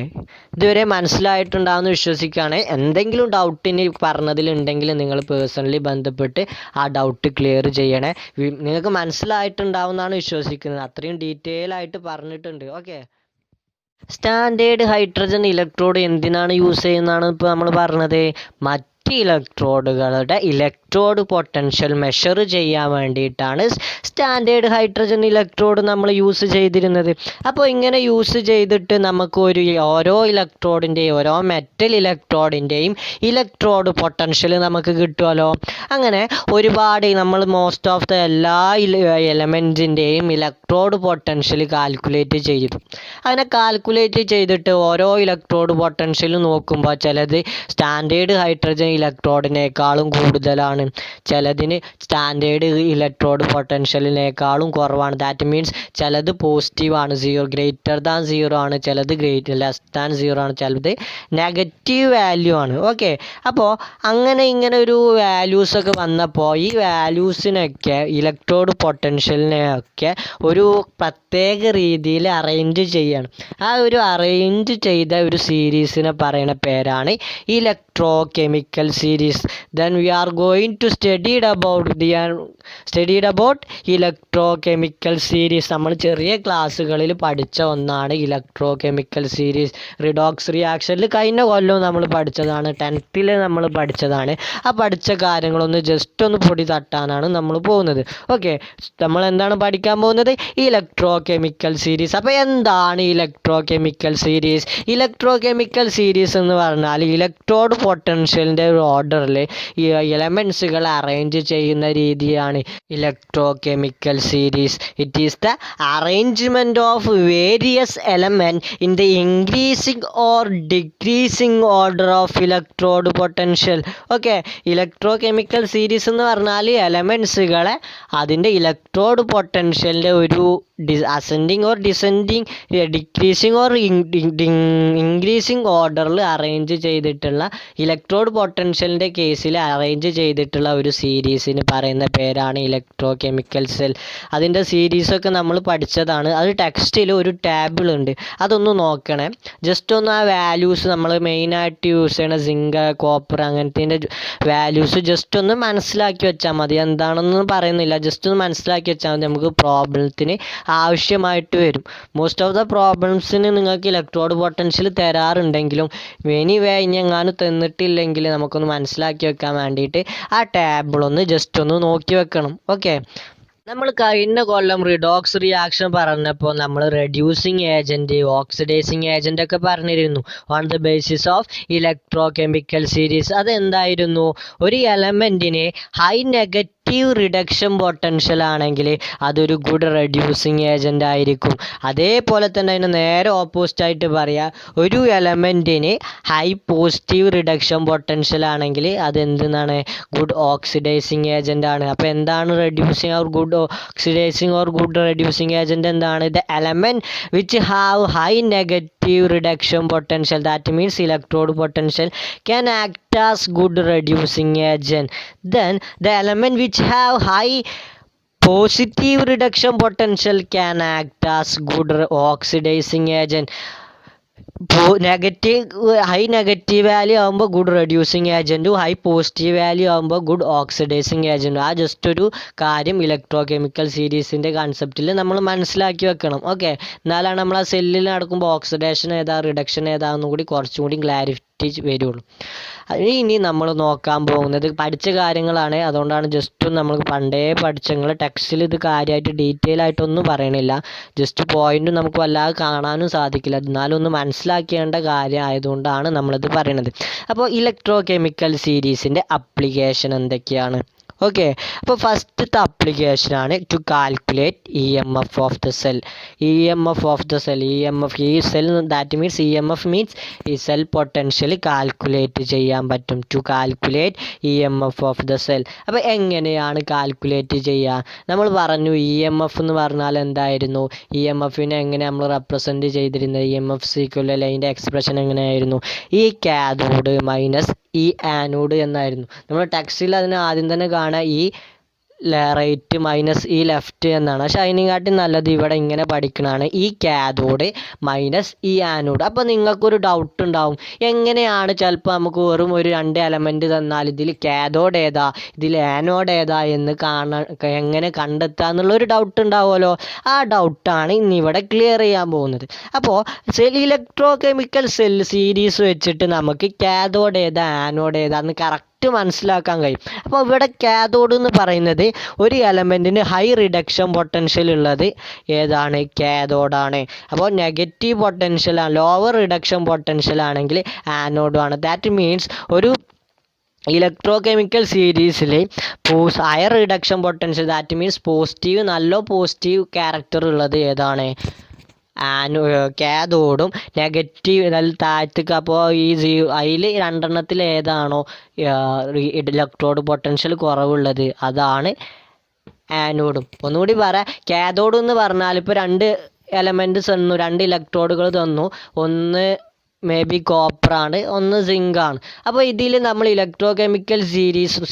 ഇതുവരെ മനസ്സിലായിട്ടുണ്ടാവുമെന്ന് വിശ്വസിക്കുകയാണ്. എന്തെങ്കിലും ഡൗട്ട് ഇനി പറഞ്ഞതിലുണ്ടെങ്കിൽ നിങ്ങൾ പേഴ്സണലി ബന്ധപ്പെട്ട് ആ ഡൗട്ട് ക്ലിയർ ചെയ്യണേ. നിങ്ങൾക്ക് മനസ്സിലായിട്ടുണ്ടാവുമെന്നാണ് വിശ്വസിക്കുന്നത്. അത്രയും ഡീറ്റെയിൽ ആയിട്ട് പറഞ്ഞിട്ടുണ്ട്. ഓക്കെ, സ്റ്റാൻഡേർഡ് ഹൈഡ്രജൻ ഇലക്ട്രോഡ് എന്തിനാണ് യൂസ് ചെയ്യുന്നതാണ് ഇപ്പോൾ നമ്മൾ പറഞ്ഞത്? മറ്റ് ഇലക്ട്രോഡുകളുടെ ഇലക്ട്രോഡ് പൊട്ടൻഷ്യൽ മെഷർ ചെയ്യാൻ വേണ്ടിയിട്ടാണ് സ്റ്റാൻഡേർഡ് ഹൈഡ്രജൻ ഇലക്ട്രോഡ് നമ്മൾ യൂസ് ചെയ്തിരുന്നത്. അപ്പോൾ ഇങ്ങനെ യൂസ് ചെയ്തിട്ട് നമുക്ക് ഓരോ ഇലക്ട്രോഡിൻ്റെയും ഓരോ മെറ്റൽ ഇലക്ട്രോഡിൻ്റെയും ഇലക്ട്രോഡ് പൊട്ടൻഷ്യൽ നമുക്ക് കിട്ടുമല്ലോ. അങ്ങനെ ഒരുപാട് നമ്മൾ മോസ്റ്റ് ഓഫ് ദ എല്ലാ എലമെൻറ്റിൻ്റെയും ഇലക്ട്രോഡ് പൊട്ടൻഷ്യൽ കാൽക്കുലേറ്റ് ചെയ്തു. അങ്ങനെ കാൽക്കുലേറ്റ് ചെയ്തിട്ട് ഓരോ ഇലക്ട്രോഡ് പൊട്ടൻഷ്യൽ നോക്കുമ്പോൾ ചിലത് സ്റ്റാൻഡേർഡ് ഹൈഡ്രജൻ ഇലക്ട്രോഡിനേക്കാളും കൂടുതലാണ്, ചിലതിന് സ്റ്റാൻഡേർഡ് ഇലക്ട്രോഡ് പൊട്ടൻഷ്യലിനേക്കാളും കുറവാണ്. ദാറ്റ് മീൻസ് ചിലത് പോസിറ്റീവാണ്, ഗ്രേറ്റർ ദാൻ 0 ആണ്, ചിലത് ലെസ് ദാൻ 0 ആണ്, ചിലത് നെഗറ്റീവ് വാല്യൂ ആണ്. ഓക്കെ, അപ്പോൾ ഇങ്ങനെ ഒരു വാല്യൂസൊക്കെ വന്നപ്പോൾ ഈ വാല്യൂസിനൊക്കെ ഇലക്ട്രോഡ് പൊട്ടൻഷ്യലിനെയൊക്കെ ഒരു പ്രത്യേക രീതിയിൽ അറേഞ്ച് ചെയ്യണം. ആ ഒരു അറേഞ്ച് ചെയ്ത ഒരു സീരീസിനെ പറയുന്ന പേരാണ് electrochemical series. Then we are going to studied about electrochemical series. നമ്മൾ ചെറിയ ക്ലാസ്സുകളിൽ പഠിച്ച ഒന്നാണ് ഇലക്ട്രോകെമിക്കൽ സീരീസ്. റിഡോക്സ് റിയാക്ഷനിൽ കഴിഞ്ഞ കൊല്ലം നമ്മൾ പഠിച്ചതാണ്, 10th നമ്മൾ പഠിച്ചതാണ്. ആ പഠിച്ച കാര്യങ്ങളൊന്ന് ജസ്റ്റ് ഒന്ന് പൊടി തട്ടാനാണ് നമ്മൾ പോകുന്നത്. ഓക്കെ, നമ്മൾ എന്താണ് പഠിക്കാൻ പോകുന്നത്? Electrochemical series. അപ്പോൾ എന്താണ് ഇലക്ട്രോകെമിക്കൽ സീരീസ്? ഇലക്ട്രോകെമിക്കൽ സീരീസ് എന്ന് പറഞ്ഞാൽ ഇലക്ട്രോഡ് പൊട്ടൻഷ്യലിൻ്റെ ഒരു ഓർഡറിൽ ഈ എലമെൻസുകൾ അറേഞ്ച് ചെയ്യുന്ന രീതിയാണ് electrochemical series. It is the arrangement of various element in the increasing or decreasing order of electrode potential. Okay, electrochemical series എന്ന് പറഞ്ഞാൽ എലമെൻസുകളെ അതിൻ്റെ ഇലക്ട്രോഡ് പൊട്ടൻഷ്യലിൻ്റെ ഒരു ascending or descending, decreasing or increasing ഓർഡറിൽ അറേഞ്ച് ചെയ്തിട്ടുള്ള ഇലക്ട്രോഡ് പൊട്ടൻഷ്യലിൻ്റെ കേസിൽ arrange ചെയ്തിട്ടുള്ള ഒരു സീരീസിന് പറയുന്ന പേരാണ് ഇലക്ട്രോകെമിക്കൽ സെൽ. അതിൻ്റെ സീരീസൊക്കെ നമ്മൾ പഠിച്ചതാണ്. അത് ടെക്സ്റ്റിൽ ഒരു ടേബിൾ ഉണ്ട്, അതൊന്ന് നോക്കണേ. ജസ്റ്റ് ഒന്ന് ആ വാല്യൂസ് നമ്മൾ മെയിനായിട്ട് യൂസ് ചെയ്യണ സിങ്ക്, കോപ്പർ അങ്ങനത്തെ വാല്യൂസ് ജസ്റ്റ് ഒന്ന് മനസ്സിലാക്കി വെച്ചാൽ മതി. എന്താണെന്നൊന്നും പറയുന്നില്ല, ജസ്റ്റ് ഒന്ന് മനസ്സിലാക്കി വെച്ചാൽ മതി. നമുക്ക് പ്രോബ്ലത്തിന് ആവശ്യമായിട്ട് വരും. മോസ്റ്റ് ഓഫ് ദ പ്രോബ്ലംസിന് നിങ്ങൾക്ക് ഇലക്ട്രോഡ് പൊട്ടൻഷ്യൽ തരാറുണ്ടെങ്കിലും എനിവേ ഇനി എങ്ങാനും തന്നിട്ടില്ലെങ്കിൽ നമുക്കൊന്ന് മനസ്സിലാക്കി വെക്കാൻ വേണ്ടിയിട്ട് ആ ടേബിളൊന്ന് ജസ്റ്റ് ഒന്ന് നോക്കി വെക്കണം. ഓക്കെ, നമ്മൾ കഴിഞ്ഞ കൊല്ലം റിഡോക്സ് റിയാക്ഷൻ പറഞ്ഞപ്പോൾ നമ്മൾ റെഡ്യൂസിങ് ഏജൻറ്റ്, ഓക്സിഡൈസിങ് ഏജൻ്റ് ഒക്കെ പറഞ്ഞിരുന്നു on the basis of electrochemical series. അതെന്തായിരുന്നു? ഒരു എലമെൻറ്റിന് ഹൈ നെഗറ്റീവ് റിഡക്ഷൻ പൊട്ടൻഷ്യൽ ആണെങ്കിൽ അതൊരു ഗുഡ് റെഡ്യൂസിങ് ഏജൻ്റ് ആയിരിക്കും. അതേപോലെ തന്നെ അതിന് നേരെ ഓപ്പോസിറ്റ് ആയിട്ട് പറയാം, ഒരു എലമെൻറ്റിന് ഹൈ പോസിറ്റീവ് റിഡക്ഷൻ പൊട്ടൻഷ്യൽ ആണെങ്കിൽ അതെന്താണ്? ഗുഡ് ഓക്സിഡൈസിങ് ഏജൻ്റ് ആണ്. അപ്പോൾ എന്താണ് reducing or good oxidizing or good reducing agent എന്താണ്? The element which have high negative reduction potential, that means electrode potential, can act as good reducing agent. Then the element which have high positive reduction potential can act as good oxidizing agent. High negative value ആകുമ്പോൾ good reducing ഏജൻറ്റും high positive value ആകുമ്പോൾ good oxidizing ഏജൻറ്റും. ആ just ഒരു കാര്യം electrochemical സീരീസിൻ്റെ കൺസെപ്റ്റിൽ നമ്മൾ മനസ്സിലാക്കി വെക്കണം. ഓക്കെ, എന്നാലാണ് നമ്മൾ ആ സെല്ലിൽ നടക്കുമ്പോൾ ഓക്സിഡേഷൻ ഏതാ റിഡക്ഷൻ ഏതാണെന്നും കൂടി കുറച്ചും കൂടി ക്ലാരിറ്റി വരുള്ളൂ. ഇനി നമ്മൾ നോക്കാൻ പോകുന്നത് പഠിച്ച കാര്യങ്ങളാണ്, അതുകൊണ്ടാണ് ജസ്റ്റ് നമ്മൾ പണ്ടേ പഠിച്ചങ്ങൾ ടെക്സ്റ്റിൽ ഇത് കാര്യമായിട്ട് ഡീറ്റെയിൽ ആയിട്ടൊന്നും പറയണില്ല. ജസ്റ്റ് പോയിന്റ് നമുക്ക് വല്ലാതെ കാണാനും സാധിക്കില്ല, എന്നാലും ഒന്ന് മനസ്സിലാക്കേണ്ട കാര്യം ആയതുകൊണ്ടാണ് നമ്മളിത് പറയണത്. അപ്പോൾ ഇലക്ട്രോകെമിക്കൽ സീരീസിൻ്റെ അപ്ലിക്കേഷൻ എന്തൊക്കെയാണ്? ഓക്കെ, അപ്പോൾ ഫസ്റ്റത്തെ അപ്ലിക്കേഷനാണ് to calculate EMF of the cell. EMF of the cell, EMF ഈ cell, that means EMF means ഈ സെൽ പൊട്ടൻഷ്യൽ കാൽക്കുലേറ്റ് ചെയ്യാൻ പറ്റും. To calculate EMF of the cell. അപ്പോൾ എങ്ങനെയാണ് കാൽക്കുലേറ്റ് ചെയ്യുക? നമ്മൾ പറഞ്ഞു EMF എന്ന് പറഞ്ഞാൽ എന്തായിരുന്നു? EMFനെ എങ്ങനെ നമ്മൾ റെപ്രസെൻറ്റ് ചെയ്തിരുന്നത്? EMF സീക്വൽ അതിൻ്റെ എക്സ്പ്രഷൻ എങ്ങനെയായിരുന്നു? ഈ കാഥോഡ് മൈനസ് ഈ ആനോഡ് എന്നായിരുന്നു. നമ്മൾ ടെക്സ്റ്റിൽ അതിന് ആദ്യം തന്നെ കാണാം ഈ റൈറ്റ് മൈനസ് ഈ ലെഫ്റ്റ് എന്നാണ്. പക്ഷെ അതിനെക്കാട്ടി നല്ലത് ഇവിടെ ഇങ്ങനെ പഠിക്കണതാണ് ഈ കാഥോഡ് മൈനസ് ഈ ആനോഡ്. അപ്പോൾ നിങ്ങൾക്കൊരു ഡൗട്ട് ഉണ്ടാവും, എങ്ങനെയാണ് ചിലപ്പോൾ നമുക്ക് വെറും ഒരു 2 എലമെൻറ്റ് തന്നാൽ ഇതിൽ കാഥോഡ് ഏതാ ഇതിൽ ആനോഡ് ഏതാ എന്ന് എങ്ങനെ കണ്ടെത്തുക എന്നുള്ളൊരു ഡൗട്ട് ഉണ്ടാവുമല്ലോ. ആ ഡൗട്ടാണ് ഇന്നിവിടെ ക്ലിയർ ചെയ്യാൻ പോകുന്നത്. അപ്പോൾ ഇലക്ട്രോ കെമിക്കൽ സെൽ സീരീസ് വെച്ചിട്ട് നമുക്ക് കാഥോഡ് ഏതാ ആനോഡ് ഏതാ എന്ന് കറക്റ്റ് മനസ്സിലാക്കാൻ കഴിയും. അപ്പോൾ ഇവിടെ കാഥോഡ് എന്ന് പറയുന്നത് ഒരു എലമെൻറ്റിന് ഹൈ റിഡക്ഷൻ പൊട്ടൻഷ്യൽ ഉള്ളത് ഏതാണ്? കാഥോഡാണ്. അപ്പോൾ നെഗറ്റീവ് പൊട്ടൻഷ്യലാണ്, ലോവർ റിഡക്ഷൻ പൊട്ടൻഷ്യൽ ആണെങ്കിൽ ആനോഡാണ്. ദാറ്റ് മീൻസ് ഒരു ഇലക്ട്രോ കെമിക്കൽ സീരീസിൽ higher reduction potential, that means positive, നല്ല പോസിറ്റീവ് ക്യാരക്ടർ ഉള്ളത് ഏതാണ്? കാഥോഡും നെഗറ്റീവ് നല്ല താഴത്തേക്ക്. അപ്പോൾ അതിൽ 2 ഏതാണോ ഇലക്ട്രോഡ് പൊട്ടൻഷ്യൽ കുറവുള്ളത് അതാണ് ആനോഡും. ഒന്നുകൂടി പറയാം, കാഥോഡ് എന്ന് പറഞ്ഞാൽ ഇപ്പോൾ 2 എലമെൻറ്റ്സ് തന്നു, 2 ഇലക്ട്രോഡുകൾ തന്നു, ഒന്ന് മേ ബി കോപ്പറാണ്, ഒന്ന് സിങ്കാണ്. അപ്പോൾ ഇതിൽ നമ്മൾ ഇലക്ട്രോ കെമിക്കൽ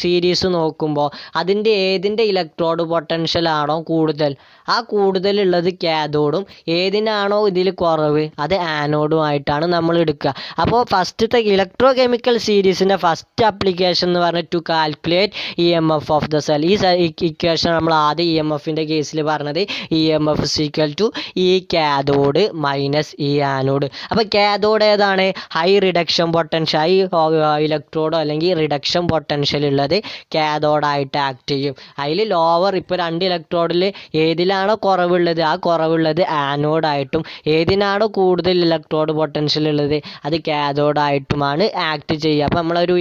സീരീസ് നോക്കുമ്പോൾ അതിൻ്റെ ഏതിൻ്റെ ഇലക്ട്രോഡ് പൊട്ടൻഷ്യൽ ആണോ കൂടുതൽ, ആ കൂടുതലുള്ളത് കാഥോഡും, ഏതിനാണോ ഇതിൽ കുറവ് അത് ആനോഡും ആയിട്ടാണ് നമ്മൾ എടുക്കുക. അപ്പോൾ ഫസ്റ്റത്തെ ഇലക്ട്രോ കെമിക്കൽ സീരീസിൻ്റെ ഫസ്റ്റ് ആപ്ലിക്കേഷൻ എന്ന് പറഞ്ഞാൽ to calculate EMF of the cell. ഈ ഇക്വേഷൻ നമ്മൾ ആദ്യം EMFൻ്റെ കേസിൽ പറഞ്ഞത് EMF = E cathode minus E anode. അപ്പോൾ കാഥോഡ് ഏതാണ്? ഹൈ റിഡക്ഷൻ പൊട്ടൻഷ്യൽ, ഹൈ ഇലക്ട്രോഡോ അല്ലെങ്കിൽ റിഡക്ഷൻ പൊട്ടൻഷ്യൽ ഉള്ളത് കാഥോഡായിട്ട് ആക്ട് ചെയ്യും. അതിൽ ലോവർ, ഇപ്പോൾ 2 ഇലക്ട്രോഡിൽ ഏതിലാണോ കുറവുള്ളത് ആ കുറവുള്ളത് ആനോഡായിട്ടും, ഏതിനാണോ കൂടുതൽ ഇലക്ട്രോഡ് പൊട്ടൻഷ്യൽ ഉള്ളത് അത് കാഥോഡായിട്ടുമാണ് ആക്ട് ചെയ്യുക. അപ്പോൾ നമ്മളൊരു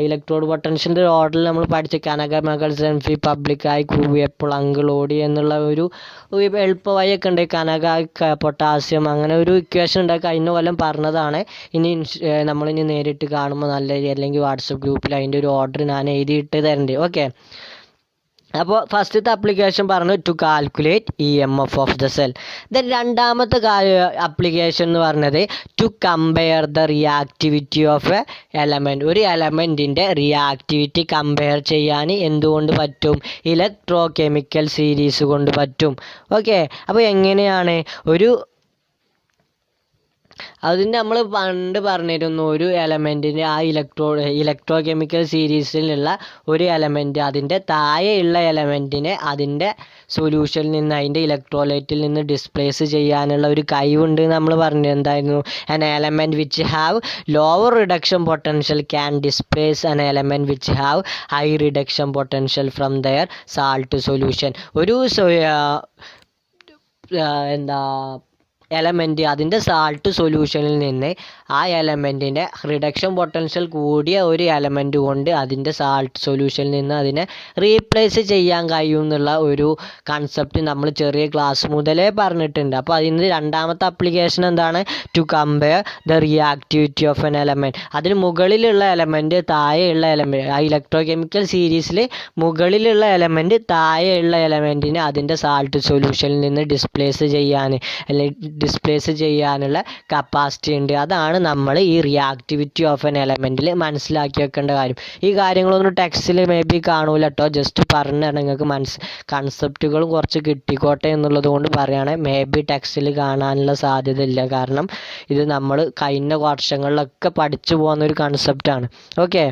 ഇലക്ട്രോഡ് പൊട്ടൻഷ്യലിൻ്റെ ഓർഡറിൽ നമ്മൾ പഠിച്ച കനക മകൾ സെൻഫി പബ്ലിക്കായി കൂവിയപ്പോൾ അങ്കിൾ ഓടി എന്നുള്ള ഒരു എളുപ്പ വഴിയൊക്കെ ഉണ്ട്. കനക പൊട്ടാസ്യം അങ്ങനെ ഒരു ഇക്വേഷൻ ഉണ്ട്, കഴിഞ്ഞ കൊല്ലം പറഞ്ഞതാണ്. നമ്മളിനി നേരിട്ട് കാണുമ്പോൾ നല്ല, അല്ലെങ്കിൽ വാട്സപ്പ് ഗ്രൂപ്പിൽ അതിൻ്റെ ഒരു ഓർഡർ ഞാൻ എഴുതിയിട്ട് തരണ്ട്. ഓക്കെ, അപ്പോൾ ഫസ്റ്റത്തെ ആപ്ലിക്കേഷൻ പറഞ്ഞു to calculate EMF of the cell. Then രണ്ടാമത്തെ ആപ്ലിക്കേഷൻ എന്ന് പറഞ്ഞത് to compare the reactivity of a element. ഒരു എലമെൻറ്റിൻ്റെ റിയാക്ടിവിറ്റി കമ്പയർ ചെയ്യാൻ എന്തുകൊണ്ട് പറ്റും? ഇലക്ട്രോ കെമിക്കൽ സീരീസ് കൊണ്ട് പറ്റും. ഓക്കെ, അപ്പോൾ എങ്ങനെയാണ് അതിന് നമ്മൾ പണ്ട് പറഞ്ഞിരുന്നു, ഒരു എലമെൻറ്റിന് ആ ഇലക്ട്രോ കെമിക്കൽ സീരീസിലുള്ള ഒരു എലമെൻറ്റ് അതിൻ്റെ താഴെയുള്ള എലമെൻറ്റിനെ അതിൻ്റെ സൊല്യൂഷനിൽ നിന്ന്, അതിൻ്റെ ഇലക്ട്രോലൈറ്റിൽ നിന്ന് ഡിസ്പ്ലേസ് ചെയ്യാനുള്ള ഒരു കഴിവുണ്ട് നമ്മൾ പറഞ്ഞു. എന്തായിരുന്നു? an element which have lower reduction potential can displace an element which have high reduction potential from their salt solution. ഒരു എലമെൻറ്റ് അതിൻ്റെ സാൾട്ട് സൊല്യൂഷനിൽ നിന്ന് ആ എലമെൻറ്റിൻ്റെ റിഡക്ഷൻ പൊട്ടൻഷ്യൽ കൂടിയ ഒരു എലമെൻറ്റ് കൊണ്ട് അതിൻ്റെ സാൾട്ട് സൊല്യൂഷനിൽ നിന്ന് അതിനെ റീപ്ലേസ് ചെയ്യാൻ കഴിയും എന്നുള്ള ഒരു കൺസെപ്റ്റ് നമ്മൾ ചെറിയ ക്ലാസ് മുതലേ പറഞ്ഞിട്ടുണ്ട്. അപ്പോൾ അതിന് രണ്ടാമത്തെ ആപ്ലിക്കേഷൻ എന്താണ്? To compare the reactivity of an element. അതിന് മുകളിലുള്ള എലമെൻറ്റ് താഴെയുള്ള എലമെൻറ്റ്, ആ ഇലക്ട്രോ കെമിക്കൽ സീരീസിൽ മുകളിലുള്ള എലമെൻറ്റ് താഴെയുള്ള എലമെൻറ്റിനെ അതിൻ്റെ സാൾട്ട് സൊല്യൂഷനിൽ നിന്ന് ഡിസ്പ്ലേസ് ചെയ്യാനുള്ള കപ്പാസിറ്റി ഉണ്ട്. അതാണ് നമ്മൾ ഈ റിയാക്ടിവിറ്റി ഓഫ് എൻ എലമെൻറ്റിൽ മനസ്സിലാക്കി വെക്കേണ്ട കാര്യം. ഈ കാര്യങ്ങളൊന്നും ടെക്സ്റ്റിൽ മേ ബി കാണൂല കേട്ടോ, ജസ്റ്റ് പറഞ്ഞാൽ നിങ്ങൾക്ക് കൺസെപ്റ്റുകളും കുറച്ച് കിട്ടിക്കോട്ടെ എന്നുള്ളത് കൊണ്ട് പറയുകയാണ്. മേ ബി ടെക്സ്റ്റിൽ കാണാനുള്ള സാധ്യത ഇല്ല, കാരണം ഇത് നമ്മൾ കഴിഞ്ഞ വർഷങ്ങളിലൊക്കെ പഠിച്ചു പോകുന്ന ഒരു കൺസെപ്റ്റാണ്. ഓക്കെ,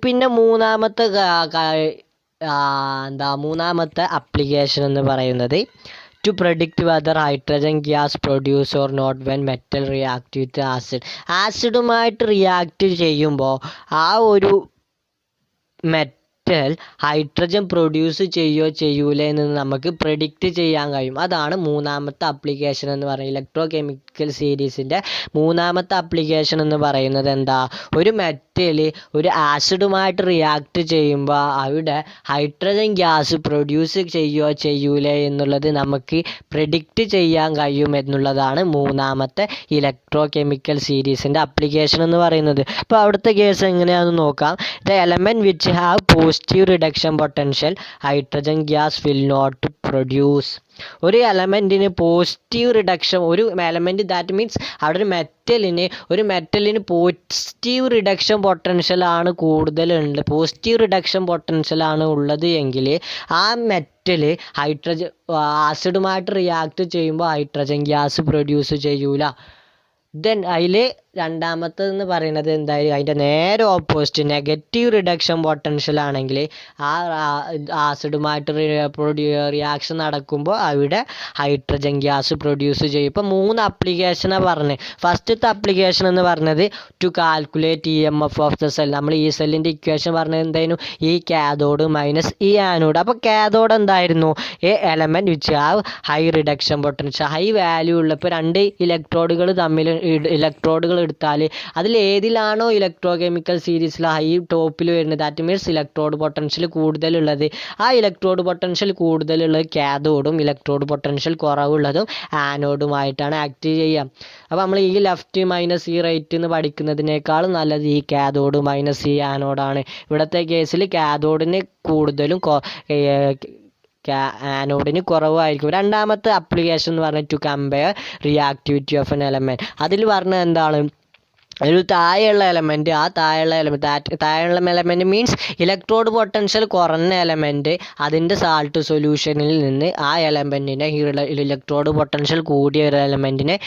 പിന്നെ മൂന്നാമത്തെ ആപ്ലിക്കേഷൻ എന്ന് പറയുന്നത് to predict whether hydrogen gas produce or not when metal react with acid. ആസിഡുമായിട്ട് റിയാക്ട് ചെയ്യുമ്പോൾ ആ ഒരു ഹൈഡ്രജൻ പ്രൊഡ്യൂസ് ചെയ്യൂലേ എന്ന് നമുക്ക് പ്രെഡിക്റ്റ് ചെയ്യാൻ കഴിയും. അതാണ് മൂന്നാമത്തെ ആപ്ലിക്കേഷൻ എന്ന് പറയുന്നത്. ഇലക്ട്രോ കെമിക്കൽ സീരീസിൻ്റെ മൂന്നാമത്തെ ആപ്ലിക്കേഷൻ എന്ന് പറയുന്നത് എന്താ? ഒരു മെറ്റൽ ഒരു ആസിഡുമായിട്ട് റിയാക്ട് ചെയ്യുമ്പോൾ അവിടെ ഹൈഡ്രജൻ ഗ്യാസ് പ്രൊഡ്യൂസ് ചെയ്യൂലേ എന്നുള്ളത് നമുക്ക് പ്രെഡിക്റ്റ് ചെയ്യാൻ കഴിയും എന്നുള്ളതാണ് മൂന്നാമത്തെ ഇലക്ട്രോ കെമിക്കൽ സീരീസിൻ്റെ ആപ്ലിക്കേഷൻ എന്ന് പറയുന്നത്. അപ്പോൾ അവിടുത്തെ കേസ് എങ്ങനെയാണെന്ന് നോക്കാം. The element which have positive reduction potential hydrogen gas will not produce. ഒരു എലമെൻറ്റിന് പോസിറ്റീവ് റിഡക്ഷൻ, ഒരു എലമെൻറ്റ് ദാറ്റ് മീൻസ് അവിടെ ഒരു മെറ്റലിന് പോസിറ്റീവ് റിഡക്ഷൻ പൊട്ടൻഷ്യലാണ് കൂടുതലുണ്ട്, പോസിറ്റീവ് റിഡക്ഷൻ പൊട്ടൻഷ്യലാണ് ഉള്ളത് എങ്കിൽ ആ മെറ്റൽ ആസിഡുമായിട്ട് റിയാക്ട് ചെയ്യുമ്പോൾ ഹൈഡ്രജൻ ഗ്യാസ് പ്രൊഡ്യൂസ് ചെയ്യൂല. ദെൻ അതിൽ രണ്ടാമത്തെന്ന് പറയുന്നത് എന്തായാലും അതിൻ്റെ നേരെ ഓപ്പോസിറ്റ് നെഗറ്റീവ് റിഡക്ഷൻ പൊട്ടൻഷ്യൽ ആണെങ്കിൽ ആ ആസിഡുമായിട്ട് റിയാക്ഷൻ നടക്കുമ്പോൾ അവിടെ ഹൈഡ്രജൻ ഗ്യാസ് പ്രൊഡ്യൂസ് ചെയ്യും. ഇപ്പോൾ 3 ആപ്ലിക്കേഷനാണ് പറഞ്ഞത്. ഫസ്റ്റത്തെ ആപ്ലിക്കേഷൻ എന്ന് പറഞ്ഞത് to calculate EMF of the cell. നമ്മൾ ഈ സെല്ലിൻ്റെ ഇക്വേഷൻ പറഞ്ഞത് എന്തായിരുന്നു? E cathode minus E anode. അപ്പോൾ കാഥോഡ് എന്തായിരുന്നു? A element which have high reduction potential, high value ഉള്ള. ഇപ്പോൾ 2 ഇലക്ട്രോഡുകൾ എടുത്താൽ അതിൽ ഏതിലാണോ ഇലക്ട്രോ കെമിക്കൽ സീരീസിൽ ഹൈ ടോപ്പിൽ വരുന്നത്, ദാറ്റ് മീൻസ് ഇലക്ട്രോഡ് പൊട്ടൻഷ്യൽ കൂടുതലുള്ളത്, ആ ഇലക്ട്രോഡ് പൊട്ടൻഷ്യൽ കൂടുതലുള്ളത് കാഥോഡും ഇലക്ട്രോഡ് പൊട്ടൻഷ്യൽ കുറവുള്ളതും ആനോഡുമായിട്ടാണ് ആക്ട് ചെയ്യുക. അപ്പോൾ നമ്മൾ ഈ ലെഫ്റ്റ് മൈനസ് ഈ റൈറ്റ് എന്ന് പഠിക്കുന്നതിനേക്കാളും നല്ലത് ഈ കാഥോഡ് മൈനസ് ഈ ആനോഡാണ്. ഇവിടുത്തെ കേസിൽ കാഥോഡിന് കൂടുതലും ആനോഡിന് കുറവായിരിക്കും. രണ്ടാമത്തെ ആപ്ലിക്കേഷൻ എന്ന് പറഞ്ഞാൽ to compare reactivity of an element. അതിൽ പറഞ്ഞത് എന്താണ്? ഒരു താഴെയുള്ള എലമെൻറ്റ്, ആ താഴെയുള്ള എലമെൻറ്റ് മീൻസ് ഇലക്ട്രോഡ് പൊട്ടൻഷ്യൽ കുറഞ്ഞ എലമെൻറ്റ് അതിൻ്റെ സാൾട്ട് സൊല്യൂഷനിൽ നിന്ന് ആ എലമെൻറ്റിനെ ഇലക്ട്രോഡ് പൊട്ടൻഷ്യൽ കൂടിയ ഒരു എലമെൻറ്റിനെ